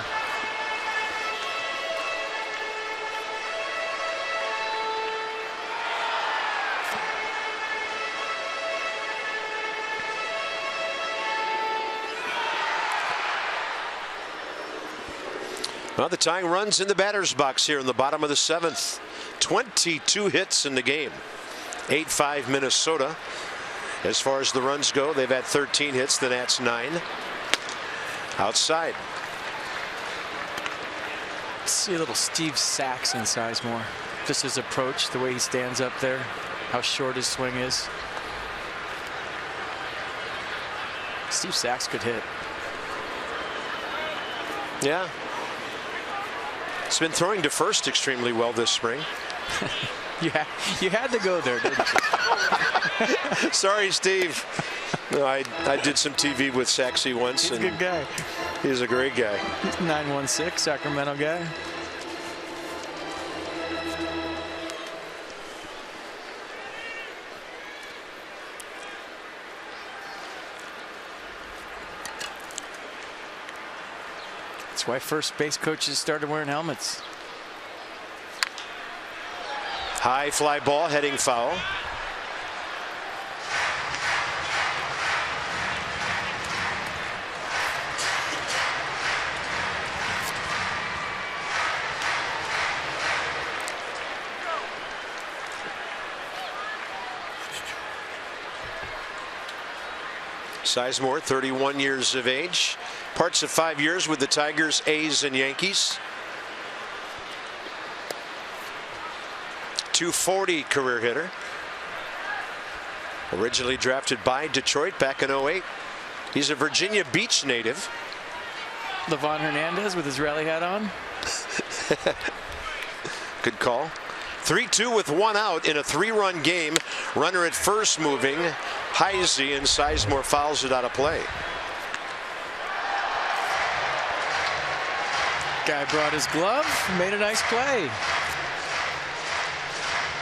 Well, the tying runs in the batter's box here in the bottom of the 7th. 22 hits in the game. 8-5 Minnesota. As far as the runs go, they've had 13 hits. The Nats 9. Outside. See a little Steve Sachs in Sizemore. Just his approach, the way he stands up there, how short his swing is. Steve Sachs could hit. Yeah. He's been throwing to first extremely well this spring. You had to go there, didn't you? Sorry, Steve. No, I did some TV with Saxy once. He's a good guy. He's a great guy. 916, Sacramento guy. That's why first base coaches started wearing helmets. High fly ball heading foul. Sizemore, 31 years of age. Parts of 5 years with the Tigers, A's, and Yankees. .240 career hitter. Originally drafted by Detroit back in '08. He's a Virginia Beach native. Levon Hernandez with his rally hat on. Good call. 3-2 with 1 out in a 3-run game. Runner at first moving. Heisey, and Sizemore fouls it out of play. Guy brought his glove, made a nice play.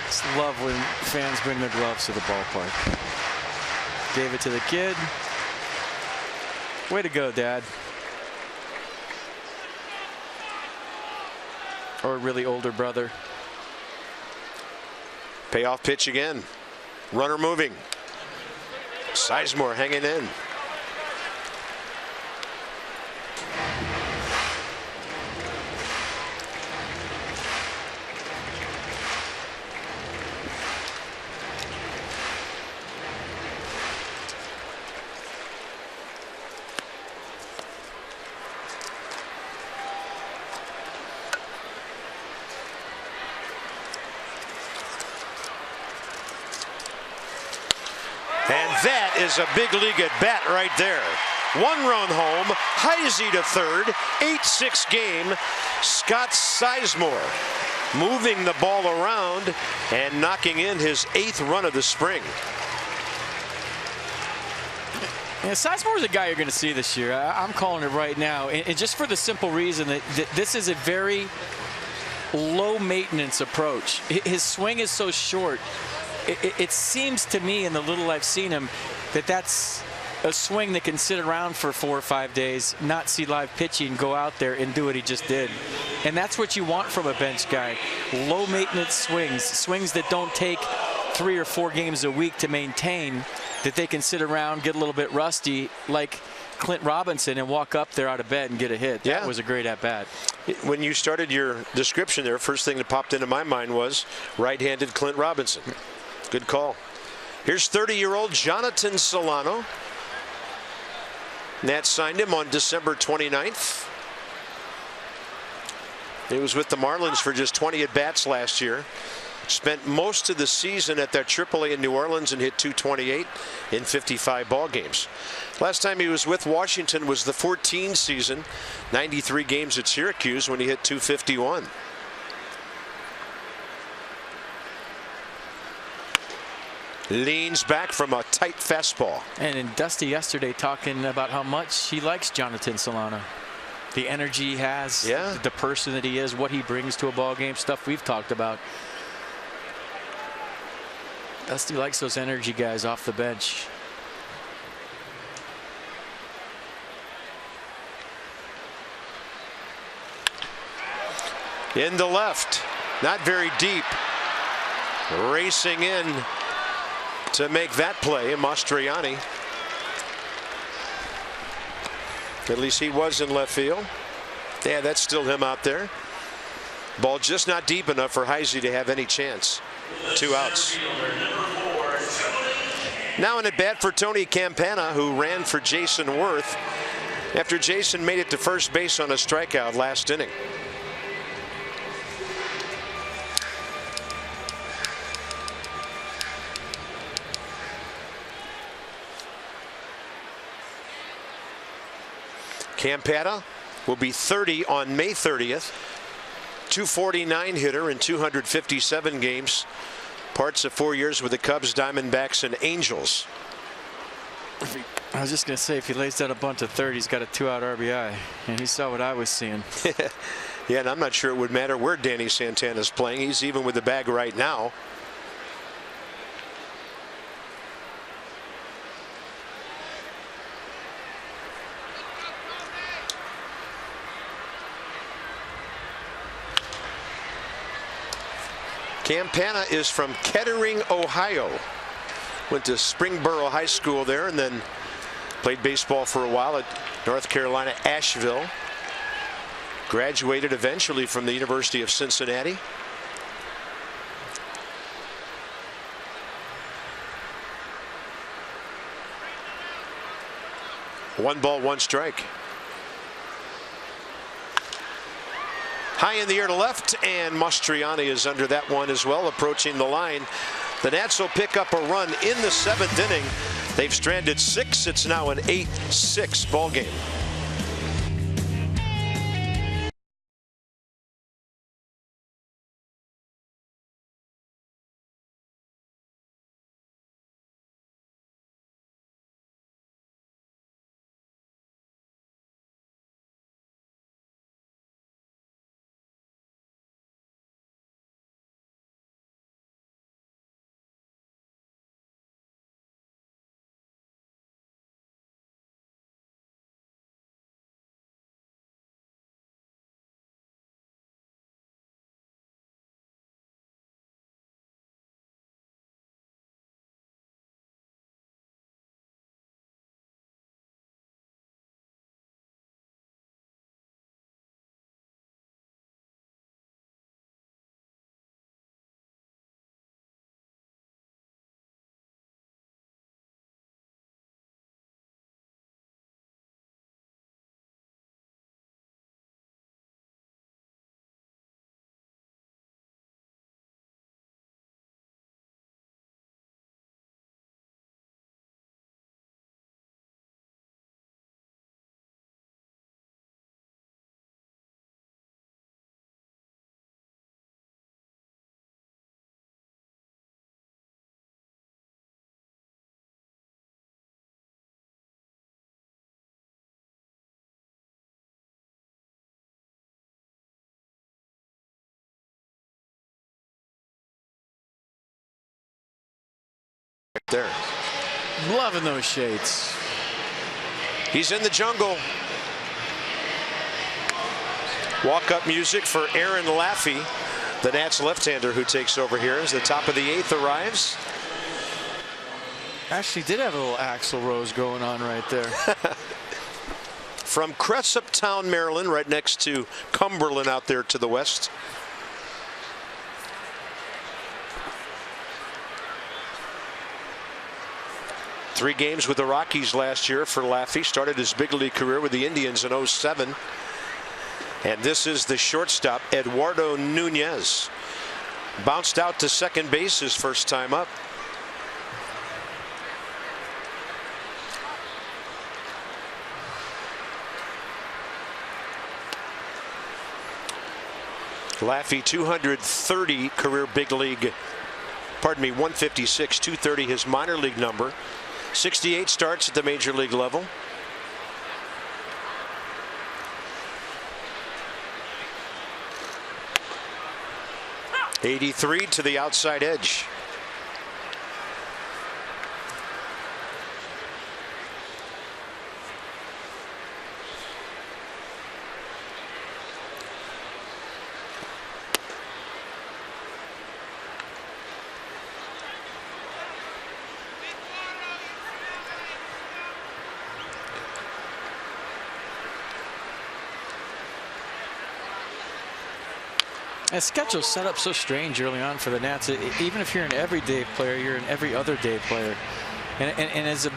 Just love when fans bring their gloves to the ballpark. Gave it to the kid. Way to go, Dad. Or a really older brother. Payoff pitch again. Runner moving. Sizemore hanging in. And that is a big league at bat right there. 1 run home, Heisey to third, 8-6 game. Scott Sizemore moving the ball around and knocking in his 8th run of the spring. Yeah, Sizemore's a guy you're going to see this year. I'm calling it right now, and just for the simple reason that this is a very low maintenance approach. His swing is so short. It seems to me, in the little I've seen him, that's a swing that can sit around for 4 or 5 days, not see live pitching, go out there and do what he just did. And that's what you want from a bench guy. Low maintenance swings that don't take 3 or 4 games a week to maintain, that they can sit around, get a little bit rusty, like Clint Robinson, and walk up there out of bed and get a hit. That was a great at-bat. When you started your description there, first thing that popped into my mind was right-handed Clint Robinson. Good call. Here's 30-year-old Jonathan Solano. Nats signed him on December 29th. He was with the Marlins for just 20 at-bats last year. Spent most of the season at that AAA in New Orleans and hit .228 in 55 ball games. Last time he was with Washington was the 14 season, 93 games at Syracuse when he hit .251. Leans back from a tight fastball. And Dusty yesterday talking about how much he likes Jonathan Solano. The energy he has, the person that he is, what he brings to a ball game, stuff we've talked about. Dusty likes those energy guys off the bench. In the left, not very deep. Racing in to make that play, Mastriani. At least he was in left field. Yeah, that's still him out there. Ball just not deep enough for Heisey to have any chance. 2 outs. Now an at bat for Tony Campana, who ran for Jason Worth after Jason made it to first base on a strikeout last inning. Campana will be 30 on May 30th. 249 hitter in 257 games. Parts of 4 years with the Cubs, Diamondbacks, and Angels. I was just going to say, if he lays out a bunch of 30, he's got a 2-out RBI. And he saw what I was seeing. Yeah, and I'm not sure it would matter where Danny Santana's playing. He's even with the bag right now. Campana is from Kettering, Ohio. Went to Springboro High School there and then played baseball for a while at North Carolina, Asheville. Graduated eventually from the University of Cincinnati. One ball, one strike. High in the air to left, and Mastriani is under that one as well, approaching the line. The Nats will pick up a run in the 7th inning. They've stranded 6. It's now an 8-6 ball game. there. Loving those shades. He's in the jungle. Walk-up music for Aaron Laffey, the Nats left-hander who takes over here as the top of the 8th arrives. Actually did have a little Axl Rose going on right there. From Cressup Town, Maryland, right next to Cumberland out there to the west. Three games with the Rockies last year for Laffey. Started his big league career with the Indians in '07. And this is the shortstop, Eduardo Nunez. Bounced out to second base his first time up. Laffey, 230 career big league, 156, 230 his minor league number. 68 starts at the major league level. '83 to the outside edge. The schedule's set up so strange early on for the Nats. Even if you're an everyday player, you're an every other day player. And as a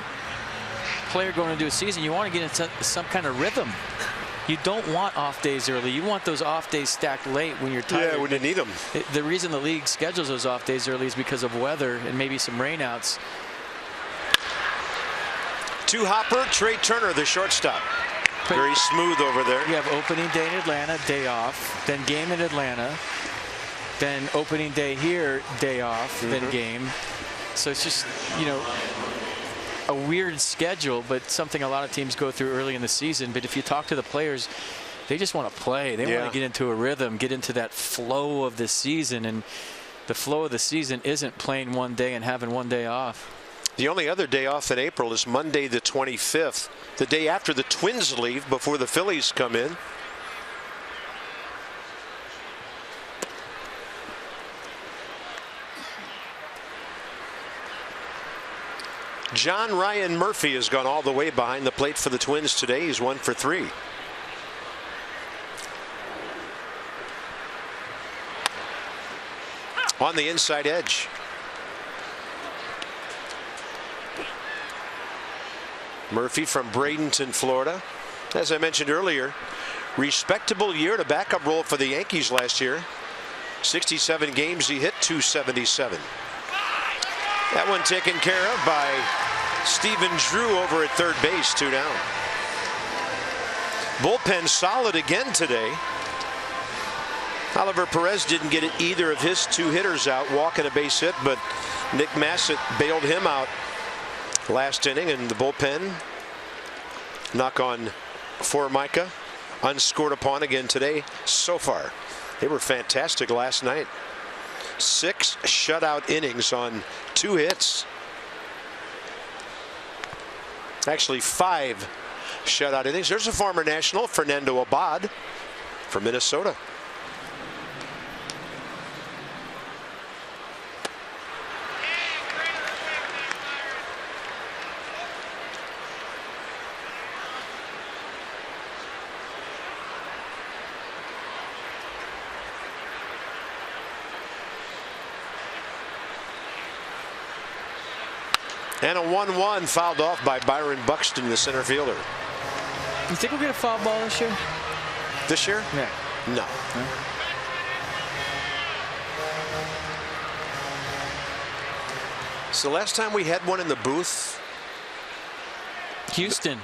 player going into a season, you want to get into some kind of rhythm. You don't want off days early. You want those off days stacked late when you're tired. Yeah, when you need them. The reason the league schedules those off days early is because of weather and maybe some rainouts. To Hopper, Trey Turner, the shortstop. Very smooth over there. You have opening day in Atlanta, day off, then game in Atlanta, then opening day here, day off, then game. So it's just, you know, a weird schedule, but something a lot of teams go through early in the season. But if you talk to the players, they just want to play. They want to get into a rhythm, get into that flow of the season. And the flow of the season isn't playing one day and having one day off. The only other day off in April is Monday the 25th, the day after the Twins leave before the Phillies come in. John Ryan Murphy has gone all the way behind the plate for the Twins today. He's 1 for 3. On the inside edge. Murphy from Bradenton, Florida. As I mentioned earlier, respectable year to backup role for the Yankees last year. 67 games, he hit .277. That one taken care of by Stephen Drew over at third base, 2 down. Bullpen solid again today. Oliver Perez didn't get either of his 2 hitters out, walking a base hit, but Nick Massett bailed him out last inning, and the bullpen, knock on Formica, unscored upon again today so far. They were fantastic last night. 6 shutout innings on 2 hits. Actually 5 shutout innings. There's a former national, Fernando Abad from Minnesota. And a 1-1 fouled off by Byron Buxton, the center fielder. You think we'll get a foul ball this year? This year? Yeah. No. So last time we had one in the booth? Houston.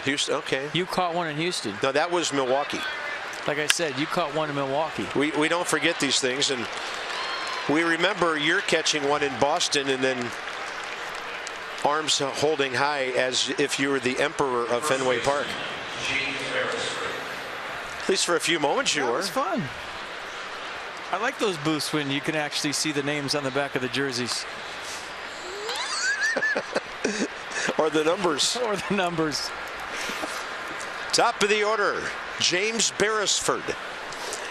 Houston, okay. You caught one in Houston. No, that was Milwaukee. Like I said, you caught one in Milwaukee. We don't forget these things, and we remember you're catching one in Boston and then arms holding high as if you were the emperor of Fenway Park. At least for a few moments you were. It was fun. I like those booths when you can actually see the names on the back of the jerseys. Or the numbers. Or the numbers. Top of the order, James Beresford.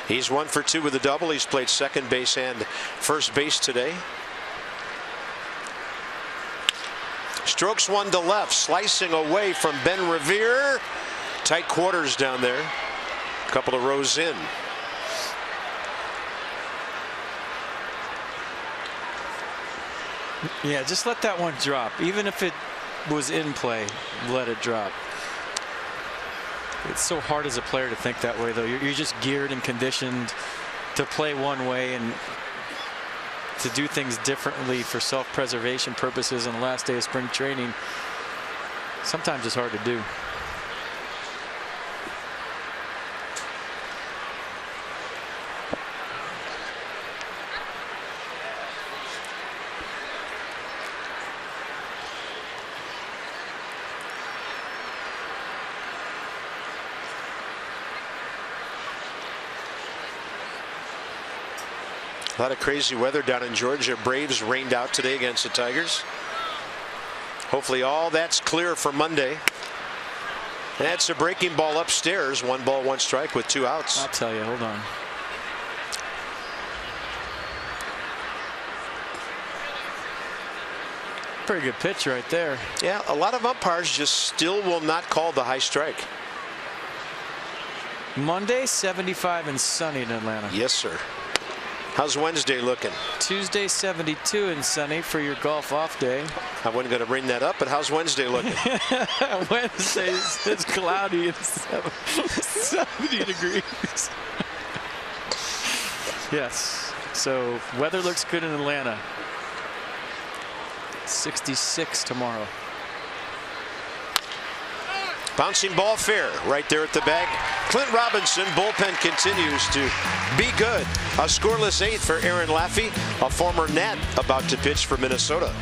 He's 1 for 2 with a double. He's played second base and first base today. Strokes one to left, slicing away from Ben Revere. Tight quarters down there. A couple of rows in. Yeah, just let that one drop. Even if it was in play, let it drop. It's so hard as a player to think that way, though. You're just geared and conditioned to play one way and to do things differently for self-preservation purposes on the last day of spring training. Sometimes it's hard to do. A lot of crazy weather down in Georgia. Braves rained out today against the Tigers. Hopefully all that's clear for Monday. That's a breaking ball upstairs. 1 ball, 1 strike with 2 outs. I'll tell you, hold on. Pretty good pitch right there. Yeah, a lot of umpires just still will not call the high strike. Monday, 75 and sunny in Atlanta. Yes, sir. How's Wednesday looking? Tuesday, 72 and sunny for your golf off day. I wasn't going to bring that up, but how's Wednesday looking? Wednesday is cloudy and 70 degrees. Yes. So weather looks good in Atlanta. 66 tomorrow. Bouncing ball fair right there at the bag. Clint Robinson, bullpen continues to be good. A scoreless 8th for Aaron Laffey, a former Nat about to pitch for Minnesota.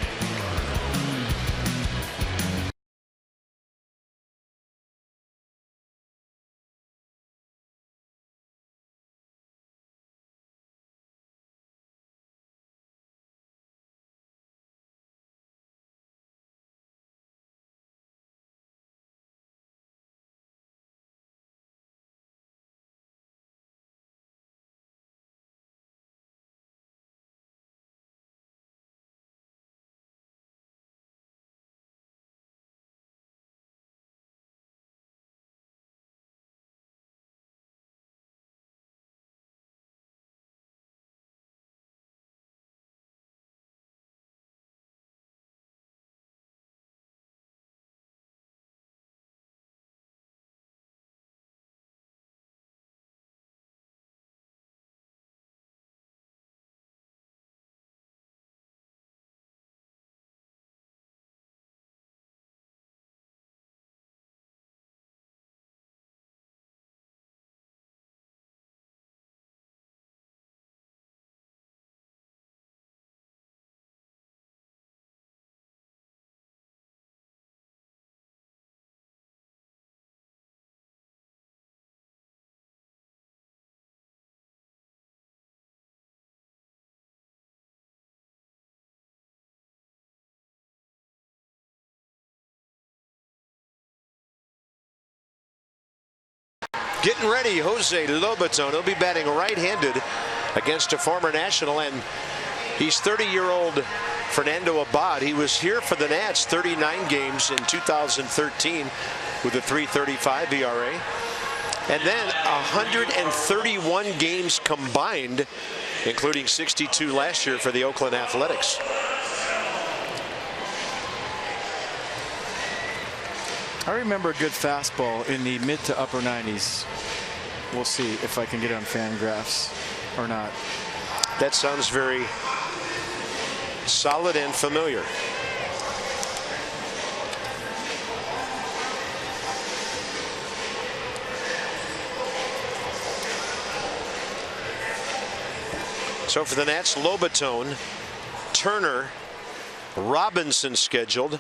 Getting ready, Jose Lobaton. He'll be batting right-handed against a former National, and he's 30-year-old Fernando Abad. He was here for the Nats 39 games in 2013 with a 3.35 ERA. And then 131 games combined, including 62 last year for the Oakland Athletics. I remember a good fastball in the mid to upper 90s. We'll see if I can get on Fangraphs or not. That sounds very solid and familiar. So for the Nats, Lobaton, Turner, Robinson scheduled,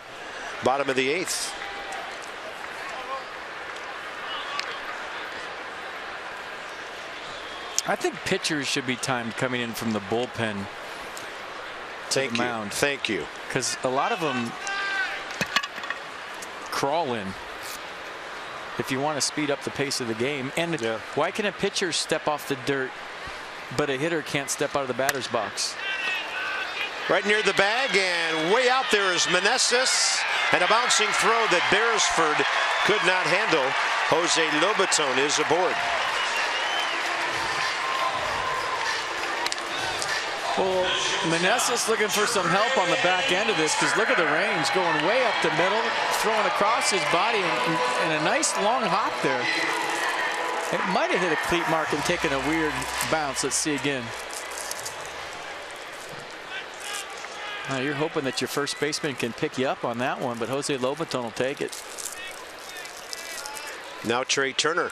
bottom of the 8th. I think pitchers should be timed coming in from the bullpen to the mound. Thank you. Because a lot of them crawl in if you want to speed up the pace of the game. And why can a pitcher step off the dirt, but a hitter can't step out of the batter's box? Right near the bag, and way out there is Meneses, and a bouncing throw that Beresford could not handle. Jose Lobaton is aboard. Well, Meneses looking for some help on the back end of this, because look at the range going way up the middle, throwing across his body, and a nice long hop there. It might have hit a cleat mark and taken a weird bounce. Let's see again. Now you're hoping that your first baseman can pick you up on that one, but Jose Lobaton will take it. Now Trey Turner.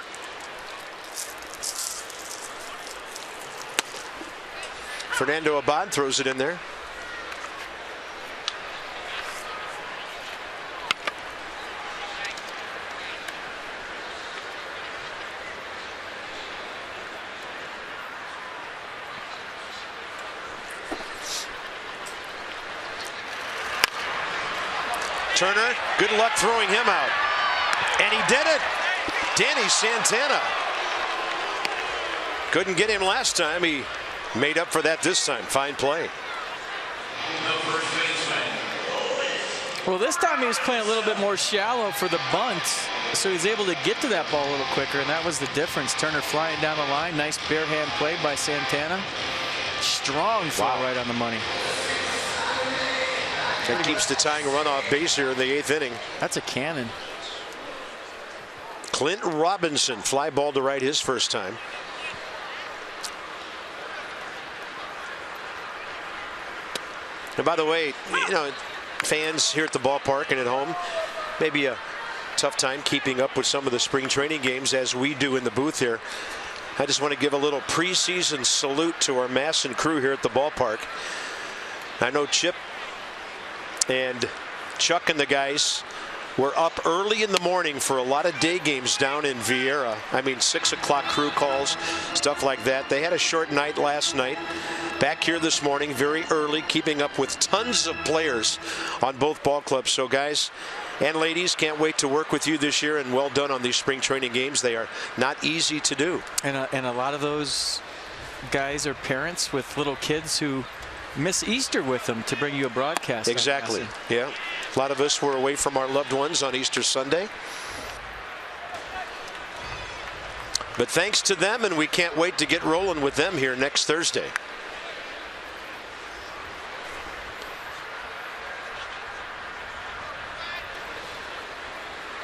Fernando Abad throws it in there. Turner, good luck throwing him out. And he did it. Danny Santana. Couldn't get him last time. He made up for that this time. Fine play. Well, this time he was playing a little bit more shallow for the bunt, so he's able to get to that ball a little quicker, and that was the difference. Turner flying down the line. Nice bare hand play by Santana. Strong throw right on the money. That keeps the tying runoff base here in the 8th inning. That's a cannon. Clint Robinson, fly ball to right his first time. And by the way, you know, fans here at the ballpark and at home, maybe a tough time keeping up with some of the spring training games as we do in the booth here. I just want to give a little preseason salute to our Masson crew here at the ballpark. I know Chip and Chuck and the guys were up early in the morning for a lot of day games down in Vieira. I mean, 6 o'clock crew calls, stuff like that. They had a short night last night. Back here this morning very early, keeping up with tons of players on both ball clubs. So guys and ladies, can't wait to work with you this year, and well done on these spring training games. They are not easy to do. And a lot of those guys are parents with little kids who miss Easter with them to bring you a broadcast. Exactly. Yeah. A lot of us were away from our loved ones on Easter Sunday. But thanks to them, and we can't wait to get rolling with them here next Thursday.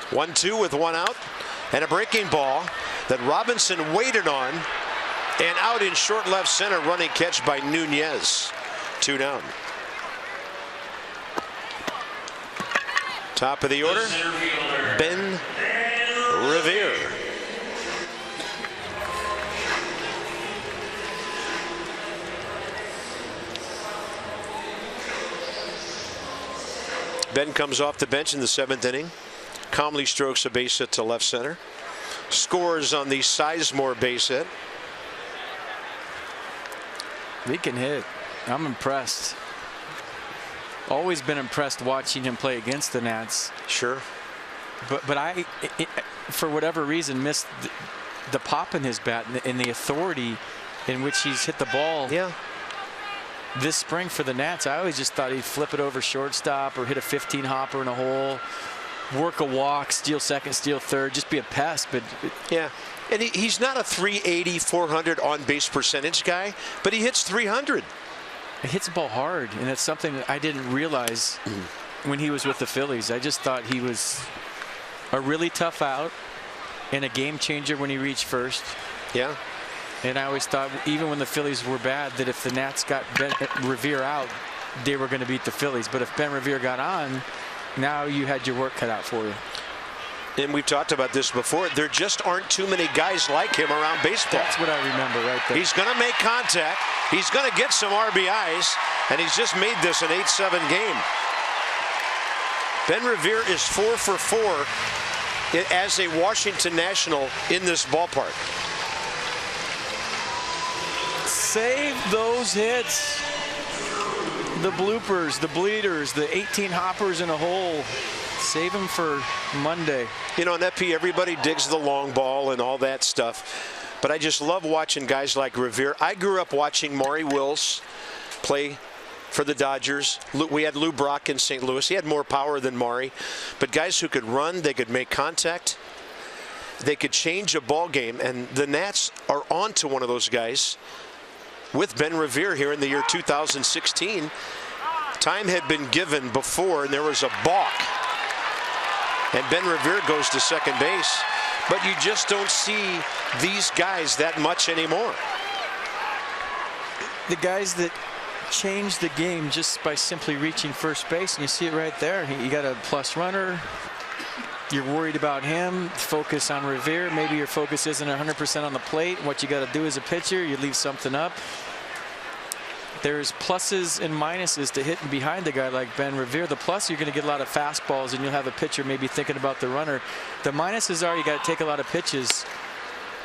One-two with one out, and a breaking ball that Robinson waited on, and out in short left center, running catch by Nunez. 2 down. Top of the order, Ben Revere. Ben comes off the bench in the 7th inning. Calmly strokes a base hit to left center. Scores on the Sizemore base hit. He can hit. I'm impressed. Always been impressed watching him play against the Nats. Sure. But I, for whatever reason, missed the pop in his bat and the authority in which he's hit the ball. Yeah. This spring for the Nats, I always just thought he'd flip it over shortstop or hit a 15 hopper in a hole, work a walk, steal second, steal third, just be a pest. But yeah, and he's not a 380, 400 on base percentage guy, but he hits 300. He hits the ball hard, and that's something that I didn't realize when he was with the Phillies. I just thought he was a really tough out and a game changer when he reached first. Yeah. And I always thought, even when the Phillies were bad, that if the Nats got Ben Revere out, they were going to beat the Phillies. But if Ben Revere got on, now you had your work cut out for you. And we've talked about this before. There just aren't too many guys like him around baseball. That's what I remember right there. He's going to make contact. He's going to get some RBIs, and he's just made this an 8-7 game. Ben Revere is 4 for 4 as a Washington National in this ballpark. Save those hits. The bloopers, the bleeders, the 18 hoppers in a hole. Save him for Monday. You know, in FP, everybody digs the long ball and all that stuff. But I just love watching guys like Revere. I grew up watching Maury Wills play for the Dodgers. We had Lou Brock in St. Louis. He had more power than Maury. But guys who could run, they could make contact. They could change a ball game. And the Nats are on to one of those guys with Ben Revere here in the year 2016. Time had been given before, and there was a balk. And Ben Revere goes to second base. But you just don't see these guys that much anymore. The guys that change the game just by simply reaching first base, and you see it right there. You got a plus runner. You're worried about him. Focus on Revere. Maybe your focus isn't 100% on the plate. What you got to do as a pitcher, you leave something up. There's pluses and minuses to hitting behind a guy like Ben Revere. The plus, you're going to get a lot of fastballs, and you'll have a pitcher maybe thinking about the runner. The minuses are you got to take a lot of pitches.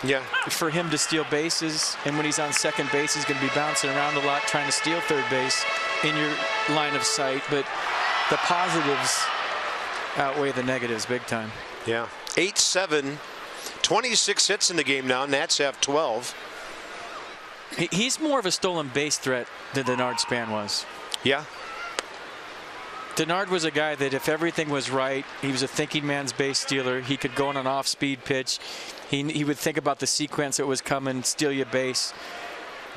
Yeah. For him to steal bases, and when he's on second base, he's going to be bouncing around a lot trying to steal third base in your line of sight. But the positives outweigh the negatives big time. Yeah. 8-7, 26 hits in the game now. Nats have 12. He's more of a stolen base threat than Denard Span was. Yeah. Denard was a guy that if everything was right, he was a thinking man's base stealer. He could go on an off-speed pitch. He would think about the sequence that was coming, steal your base.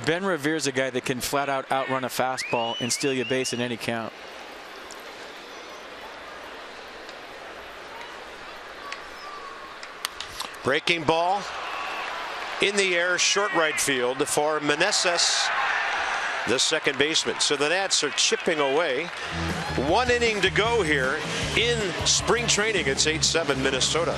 Ben Revere's a guy that can flat out outrun a fastball and steal your base in any count. Breaking ball in the air, short right field for Meneses, the second baseman. So the Nats are chipping away. 1 inning to go here in spring training. It's 8-7 Minnesota.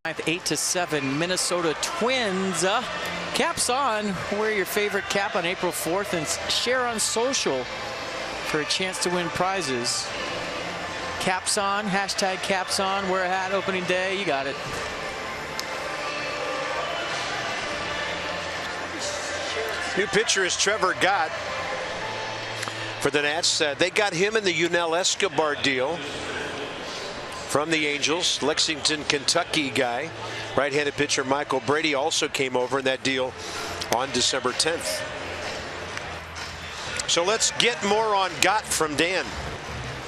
Ninth, 8-7 Minnesota Twins. Caps on. Wear your favorite cap on April 4th and share on social for a chance to win prizes. Caps on, hashtag caps on, wear a hat opening day. You got it. New pitcher is Trevor Gott for the Nats. They got him in the Yunel Escobar deal from the Angels. Lexington, Kentucky guy. Right-handed pitcher Michael Brady also came over in that deal on December 10th. So let's get more on Gott from Dan.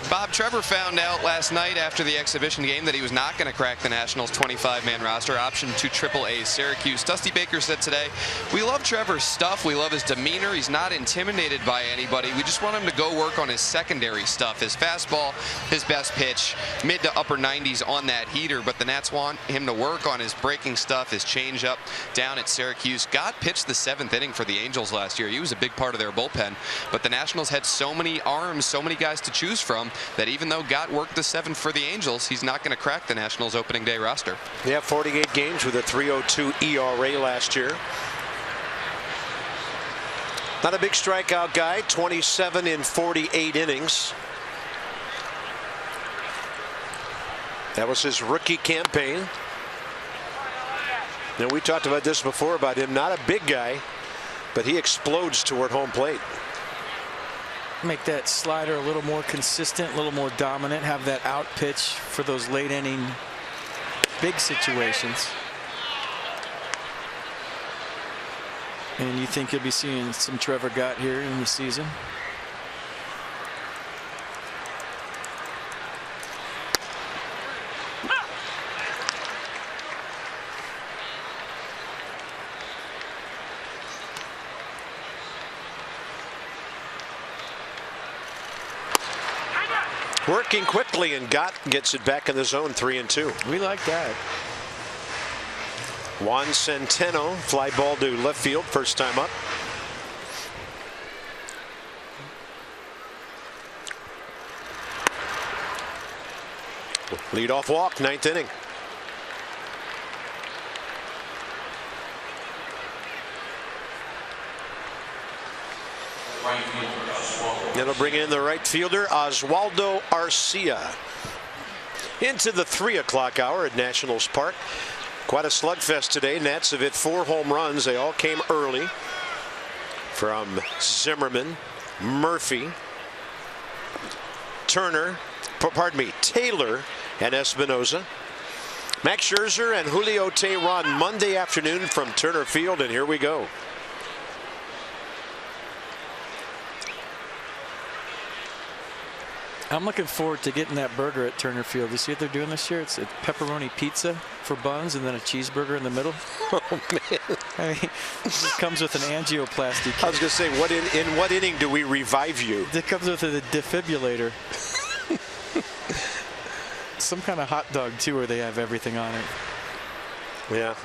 Bob, Trevor found out last night after the exhibition game that he was not going to crack the Nationals' 25-man roster, option to AAA Syracuse. Dusty Baker said today, "We love Trevor's stuff. We love his demeanor. He's not intimidated by anybody. We just want him to go work on his secondary stuff, his fastball, his best pitch, mid to upper 90s on that heater. But the Nats want him to work on his breaking stuff, his changeup down at Syracuse." Gott pitched the 7th inning for the Angels last year. He was a big part of their bullpen. But the Nationals had so many arms, so many guys to choose from, that even though Gott worked the 7th for the Angels, he's not going to crack the Nationals opening day roster. Yeah, 48 games with a 3.02 ERA last year. Not a big strikeout guy, 27 in 48 innings. That was his rookie campaign. Now, we talked about this before about him, not a big guy, but he explodes toward home plate. Make that slider a little more consistent, a little more dominant, have that out pitch for those late inning big situations. And you think you'll be seeing some Trevor Gott here in the season? Working quickly, and Gott gets it back in the zone, 3-2. We like that. Juan Centeno, fly ball to left field, first time up. Leadoff walk, ninth inning. It'll bring in the right fielder, Oswaldo Arcia. Into the 3 o'clock hour at Nationals Park. Quite a slugfest today. Nats have hit 4 home runs. They all came early from Zimmerman, Murphy, Taylor, and Espinoza. Max Scherzer and Julio Teheran Monday afternoon from Turner Field, and here we go. I'm looking forward to getting that burger at Turner Field. You see what they're doing this year? It's a pepperoni pizza for buns and then a cheeseburger in the middle. Oh, man. I mean, it just comes with an angioplasty kit. I was going to say, in what inning do we revive you? It comes with a defibrillator. Some kind of hot dog, too, where they have everything on it. Yeah.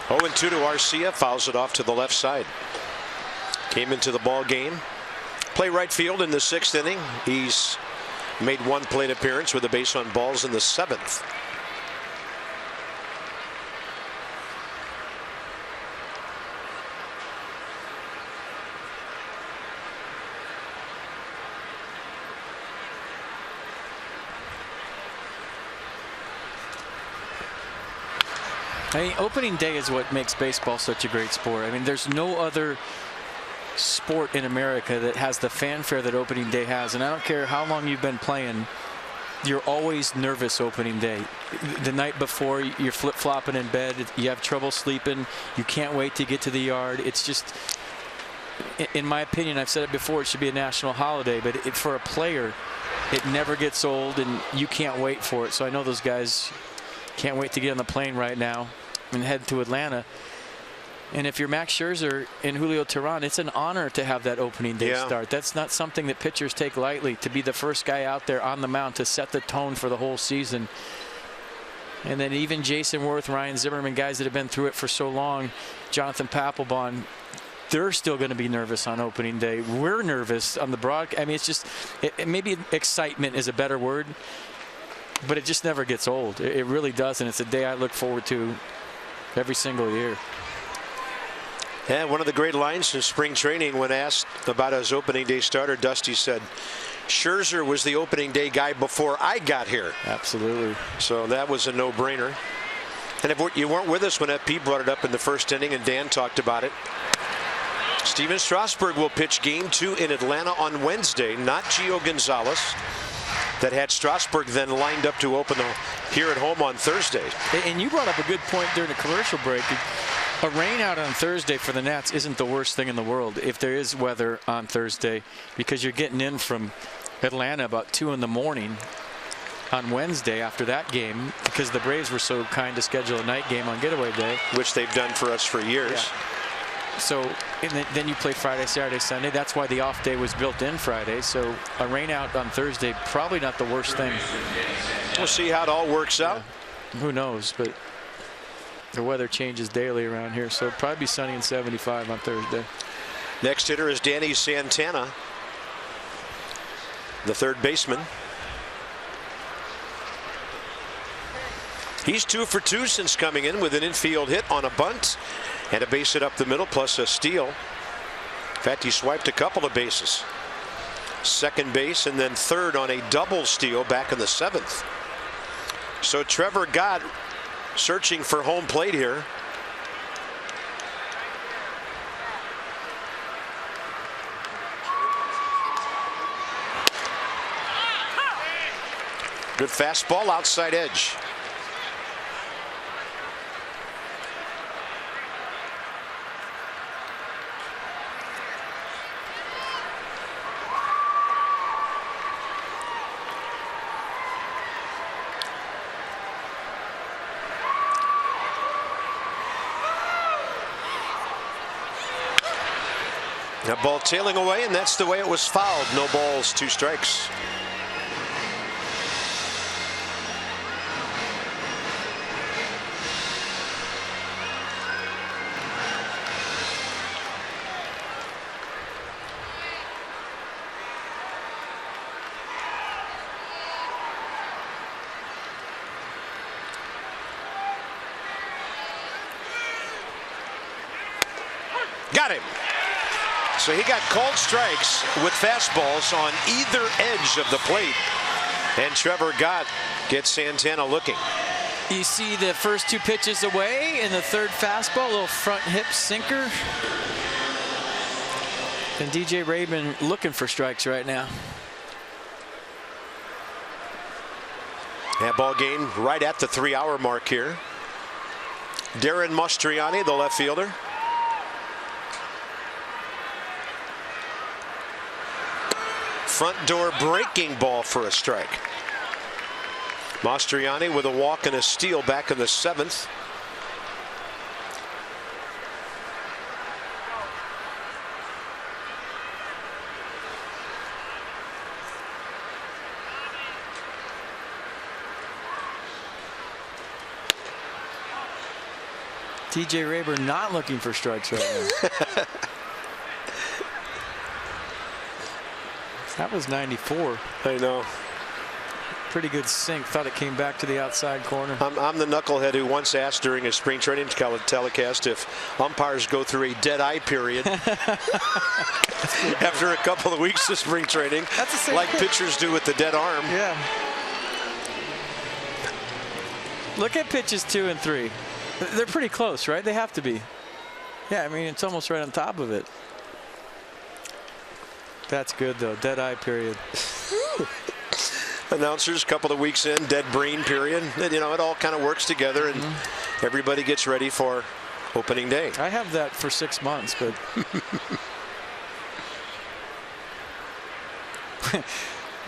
Oh, 0-2 to Arcia, fouls it off to the left side. Came into the ball game. Play right field in the 6th inning. He's made 1 plate appearance with a base on balls in the 7th. I mean, opening day is what makes baseball such a great sport. I mean, there's no other sport in America that has the fanfare that opening day has, and I don't care how long you've been playing, you're always nervous opening day. The night before, you're flip-flopping in bed, you have trouble sleeping, you can't wait to get to the yard. It's just, in my opinion, I've said it before, it should be a national holiday, but for a player, it never gets old, and you can't wait for it. So I know those guys can't wait to get on the plane right now and head to Atlanta. And if you're Max Scherzer and Julio Teheran, it's an honor to have that opening day start. That's not something that pitchers take lightly, to be the first guy out there on the mound to set the tone for the whole season. And then even Jason Worth, Ryan Zimmerman, guys that have been through it for so long, Jonathan Papelbon, they're still going to be nervous on opening day. We're nervous on the broadcast. I mean, it's just, maybe excitement is a better word, but it just never gets old. It really doesn't. It's a day I look forward to every single year. And one of the great lines in spring training, when asked about his opening day starter, Dusty said, Scherzer was the opening day guy before I got here. Absolutely. So that was a no-brainer. And if you weren't with us when FP brought it up in the 1st inning and Dan talked about it, Steven Strasburg will pitch game 2 in Atlanta on Wednesday, not Gio Gonzalez, that had Strasburg then lined up to open here at home on Thursday. And you brought up a good point during the commercial break. A rain out on Thursday for the Nats isn't the worst thing in the world if there is weather on Thursday, because you're getting in from Atlanta about 2 in the morning on Wednesday after that game, because the Braves were so kind to schedule a night game on getaway day, which they've done for us for years. Yeah. So and then you play Friday, Saturday, Sunday. That's why the off day was built in Friday. So a rain out on Thursday, probably not the worst thing. We'll see how it all works out. Who knows, but the weather changes daily around here, so it'll probably be sunny and 75 on Thursday. Next hitter is Danny Santana, the 3rd baseman. He's 2 for 2 since coming in with an infield hit on a bunt and a base hit up the middle plus a steal. In fact, he swiped a couple of bases. Second base and then third on a double steal back in the 7th. So Trevor Gott searching for home plate here. Good fastball outside edge. That ball tailing away, and that's the way it was fouled. No balls, 2 strikes. Got him. So he got called strikes with fastballs on either edge of the plate. And Trevor Gott gets Santana looking. You see the first 2 pitches away and the third fastball, a little front hip sinker. And DJ Raymond looking for strikes right now. That ball game right at the 3-hour mark here. Darren Mastriani, the left fielder. Front door breaking ball for a strike. Mastriani with a walk and a steal back in the 7th. TJ Rayburn not looking for strikes right now. That was 94. I know. Pretty good sink. Thought it came back to the outside corner. I'm the knucklehead who once asked during a spring training telecast if umpires go through a dead eye period after a couple of weeks of spring training, like pitchers do with the dead arm. Yeah. Look at pitches 2 and 3. They're pretty close, right? They have to be. Yeah, I mean, it's almost right on top of it. That's good, though. Dead eye period. Announcers, a couple of weeks in, dead brain period. You know, it all kind of works together, and everybody gets ready for opening day. I have that for 6 months, but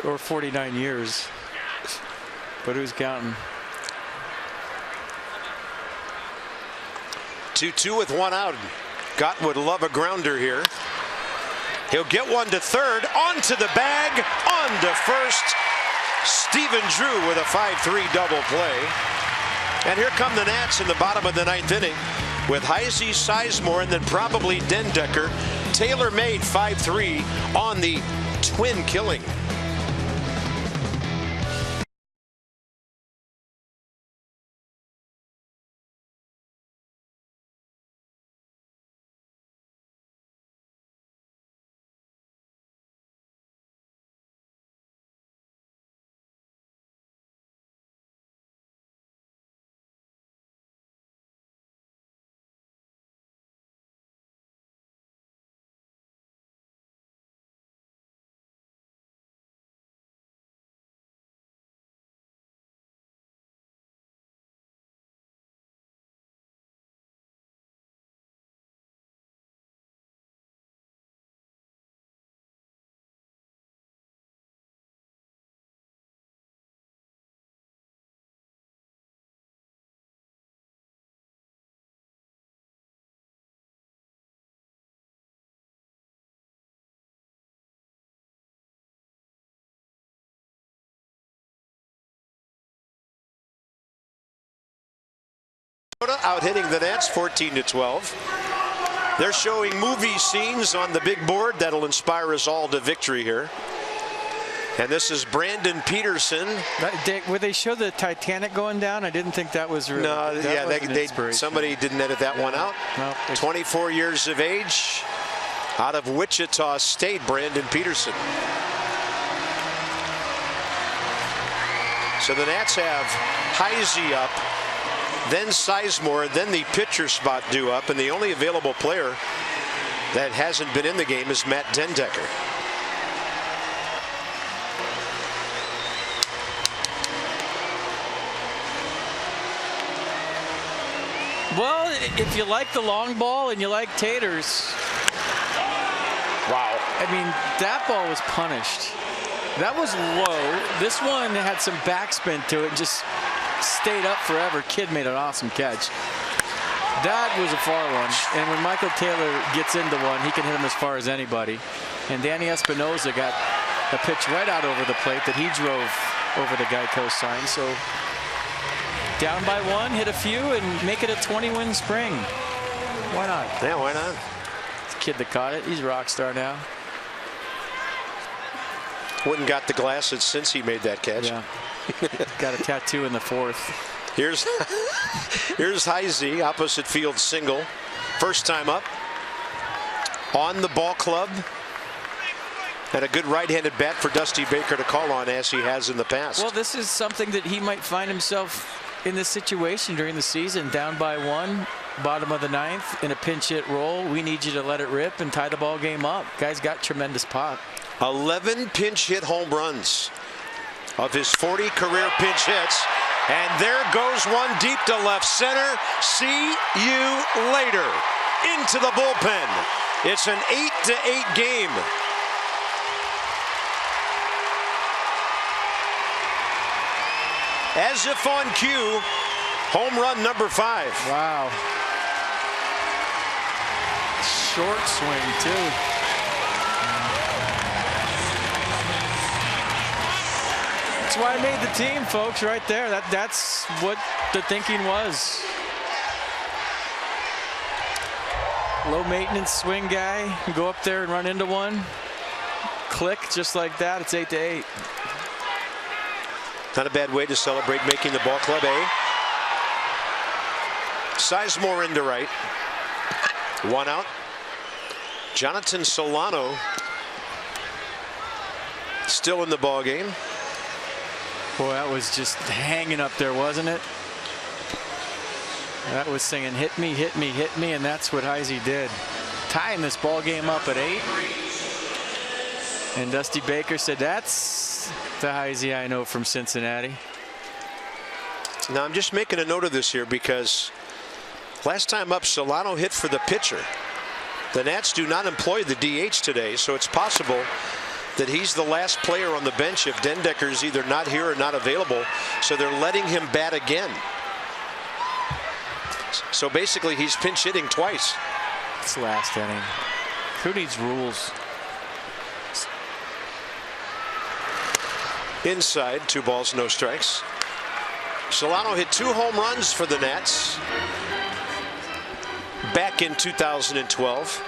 or 49 years. But who's counting? 2-2 with 1 out. Gott would love a grounder here. He'll get one to third, onto the bag, on to first. Stephen Drew with a 5-3 double play. And here come the Nats in the bottom of the 9th inning with Heisey, Sizemore, and then probably Dendecker. Taylor made 5-3 on the twin killing. Out hitting the Nats 14-12. They're showing movie scenes on the big board that'll inspire us all to victory here. And this is Brandon Peterson. Would they show the Titanic going down? I didn't think that was real. No, yeah, somebody didn't edit that one out. No, 24 years of age, out of Wichita State, Brandon Peterson. So the Nats have Heisey up, then Sizemore, then the pitcher spot due up, and the only available player that hasn't been in the game is Matt Dendecker. Well, if you like the long ball and you like taters. Wow. I mean, that ball was punished. That was low. This one had some backspin to it and just stayed up forever. Kid made an awesome catch. That was a far one. And when Michael Taylor gets into one, he can hit him as far as anybody. And Danny Espinosa got a pitch right out over the plate that he drove over the Geico sign. So down by one, hit a few, and make it a 20-win spring. Why not? Yeah, why not? The kid that caught it, he's a rock star now. Went and got the glasses since he made that catch. Yeah. Got a tattoo in the fourth. Here's Heisey, opposite field single. First time up. On the ball club. And a good right-handed bat for Dusty Baker to call on, as he has in the past. Well, this is something that he might find himself in this situation during the season. Down by one, bottom of the ninth, in a pinch hit roll. We need you to let it rip and tie the ball game up. Guy's got tremendous pop. 11 pinch hit home runs of his 40 career pinch hits. And there goes one deep to left center. See you later. Into the bullpen. It's an 8-8 game. As if on cue, home run number 5. Wow. Short swing, too. That's why I made the team, folks, right there. That's what the thinking was. Low maintenance swing guy. Go up there and run into one. Click just like that. It's 8-8. Not a bad way to celebrate making the ball club A. Sizemore into right. One out. Jonathan Solano still in the ball game. Boy, that was just hanging up there, wasn't it? That was singing, hit me, hit me, hit me, and that's what Heisey did. Tying this ball game up at 8. And Dusty Baker said, that's the Heisey I know from Cincinnati. Now, I'm just making a note of this here because last time up, Solano hit for the pitcher. The Nats do not employ the DH today, so it's possible that he's the last player on the bench if Dendecker's either not here or not available. So they're letting him bat again. So basically, he's pinch hitting twice. It's last inning. Who needs rules? Inside, 2 balls, no strikes. Solano hit 2 home runs for the Nats back in 2012.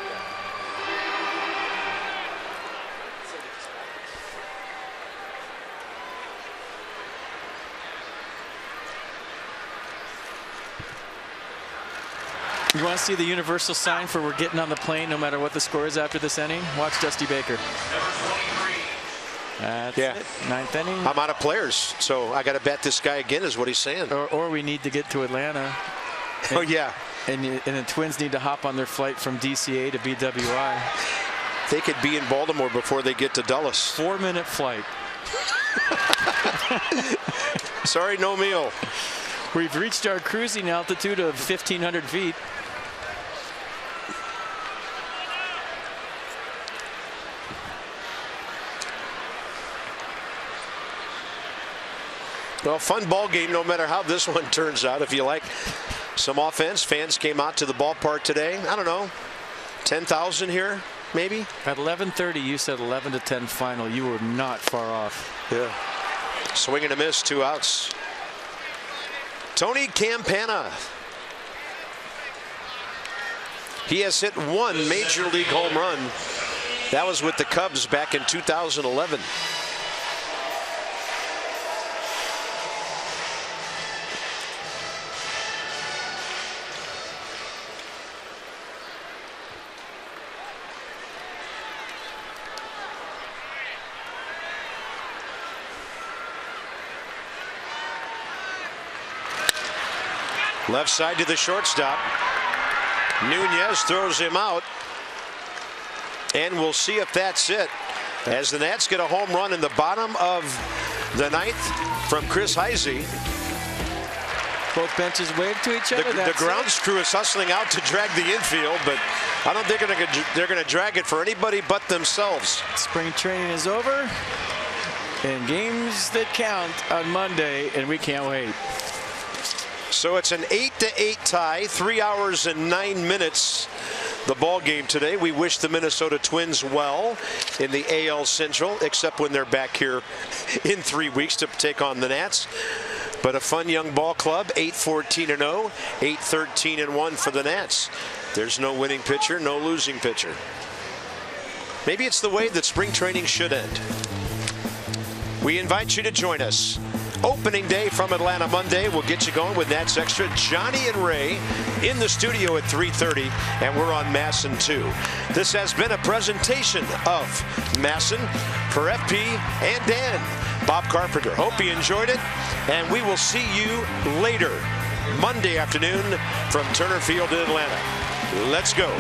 You want to see the universal sign for we're getting on the plane no matter what the score is after this inning? Watch Dusty Baker. That's it. 9th inning. I'm out of players, so I got to bat this guy again, is what he's saying. Or we need to get to Atlanta. Oh, yeah. And the Twins need to hop on their flight from DCA to BWI. They could be in Baltimore before they get to Dulles. 4-minute flight. Sorry, no meal. We've reached our cruising altitude of 1,500 feet. Well, fun ball game no matter how this one turns out. If you like some offense, fans came out to the ballpark today. I don't know, 10,000 here, maybe? At 11:30, you said 11-10 final. You were not far off. Yeah. Swing and a miss, 2 outs. Tony Campana. He has hit 1 major league home run. That was with the Cubs back in 2011. Left side to the shortstop. Nunez throws him out. And we'll see if that's it, as the Nats get a home run in the bottom of the ninth from Chris Heisey. Both benches wave to each other. The grounds crew is hustling out to drag the infield, but I don't think they're going to drag it for anybody but themselves. Spring training is over, and games that count on Monday, and we can't wait. So it's an 8-8 tie, 3 hours and 9 minutes. The ball game today. We wish the Minnesota Twins well in the AL Central, except when they're back here in 3 weeks to take on the Nats. But a fun young ball club, 8-14-0, 8-13-1 for the Nats. There's no winning pitcher, no losing pitcher. Maybe it's the way that spring training should end. We invite you to join us. Opening day from Atlanta Monday. We'll get you going with Nats Extra. Johnny and Ray in the studio at 3:30, and we're on Masson 2. This has been a presentation of Masson for FP and Dan. Bob Carpenter. Hope you enjoyed it, and we will see you later Monday afternoon from Turner Field in Atlanta. Let's go.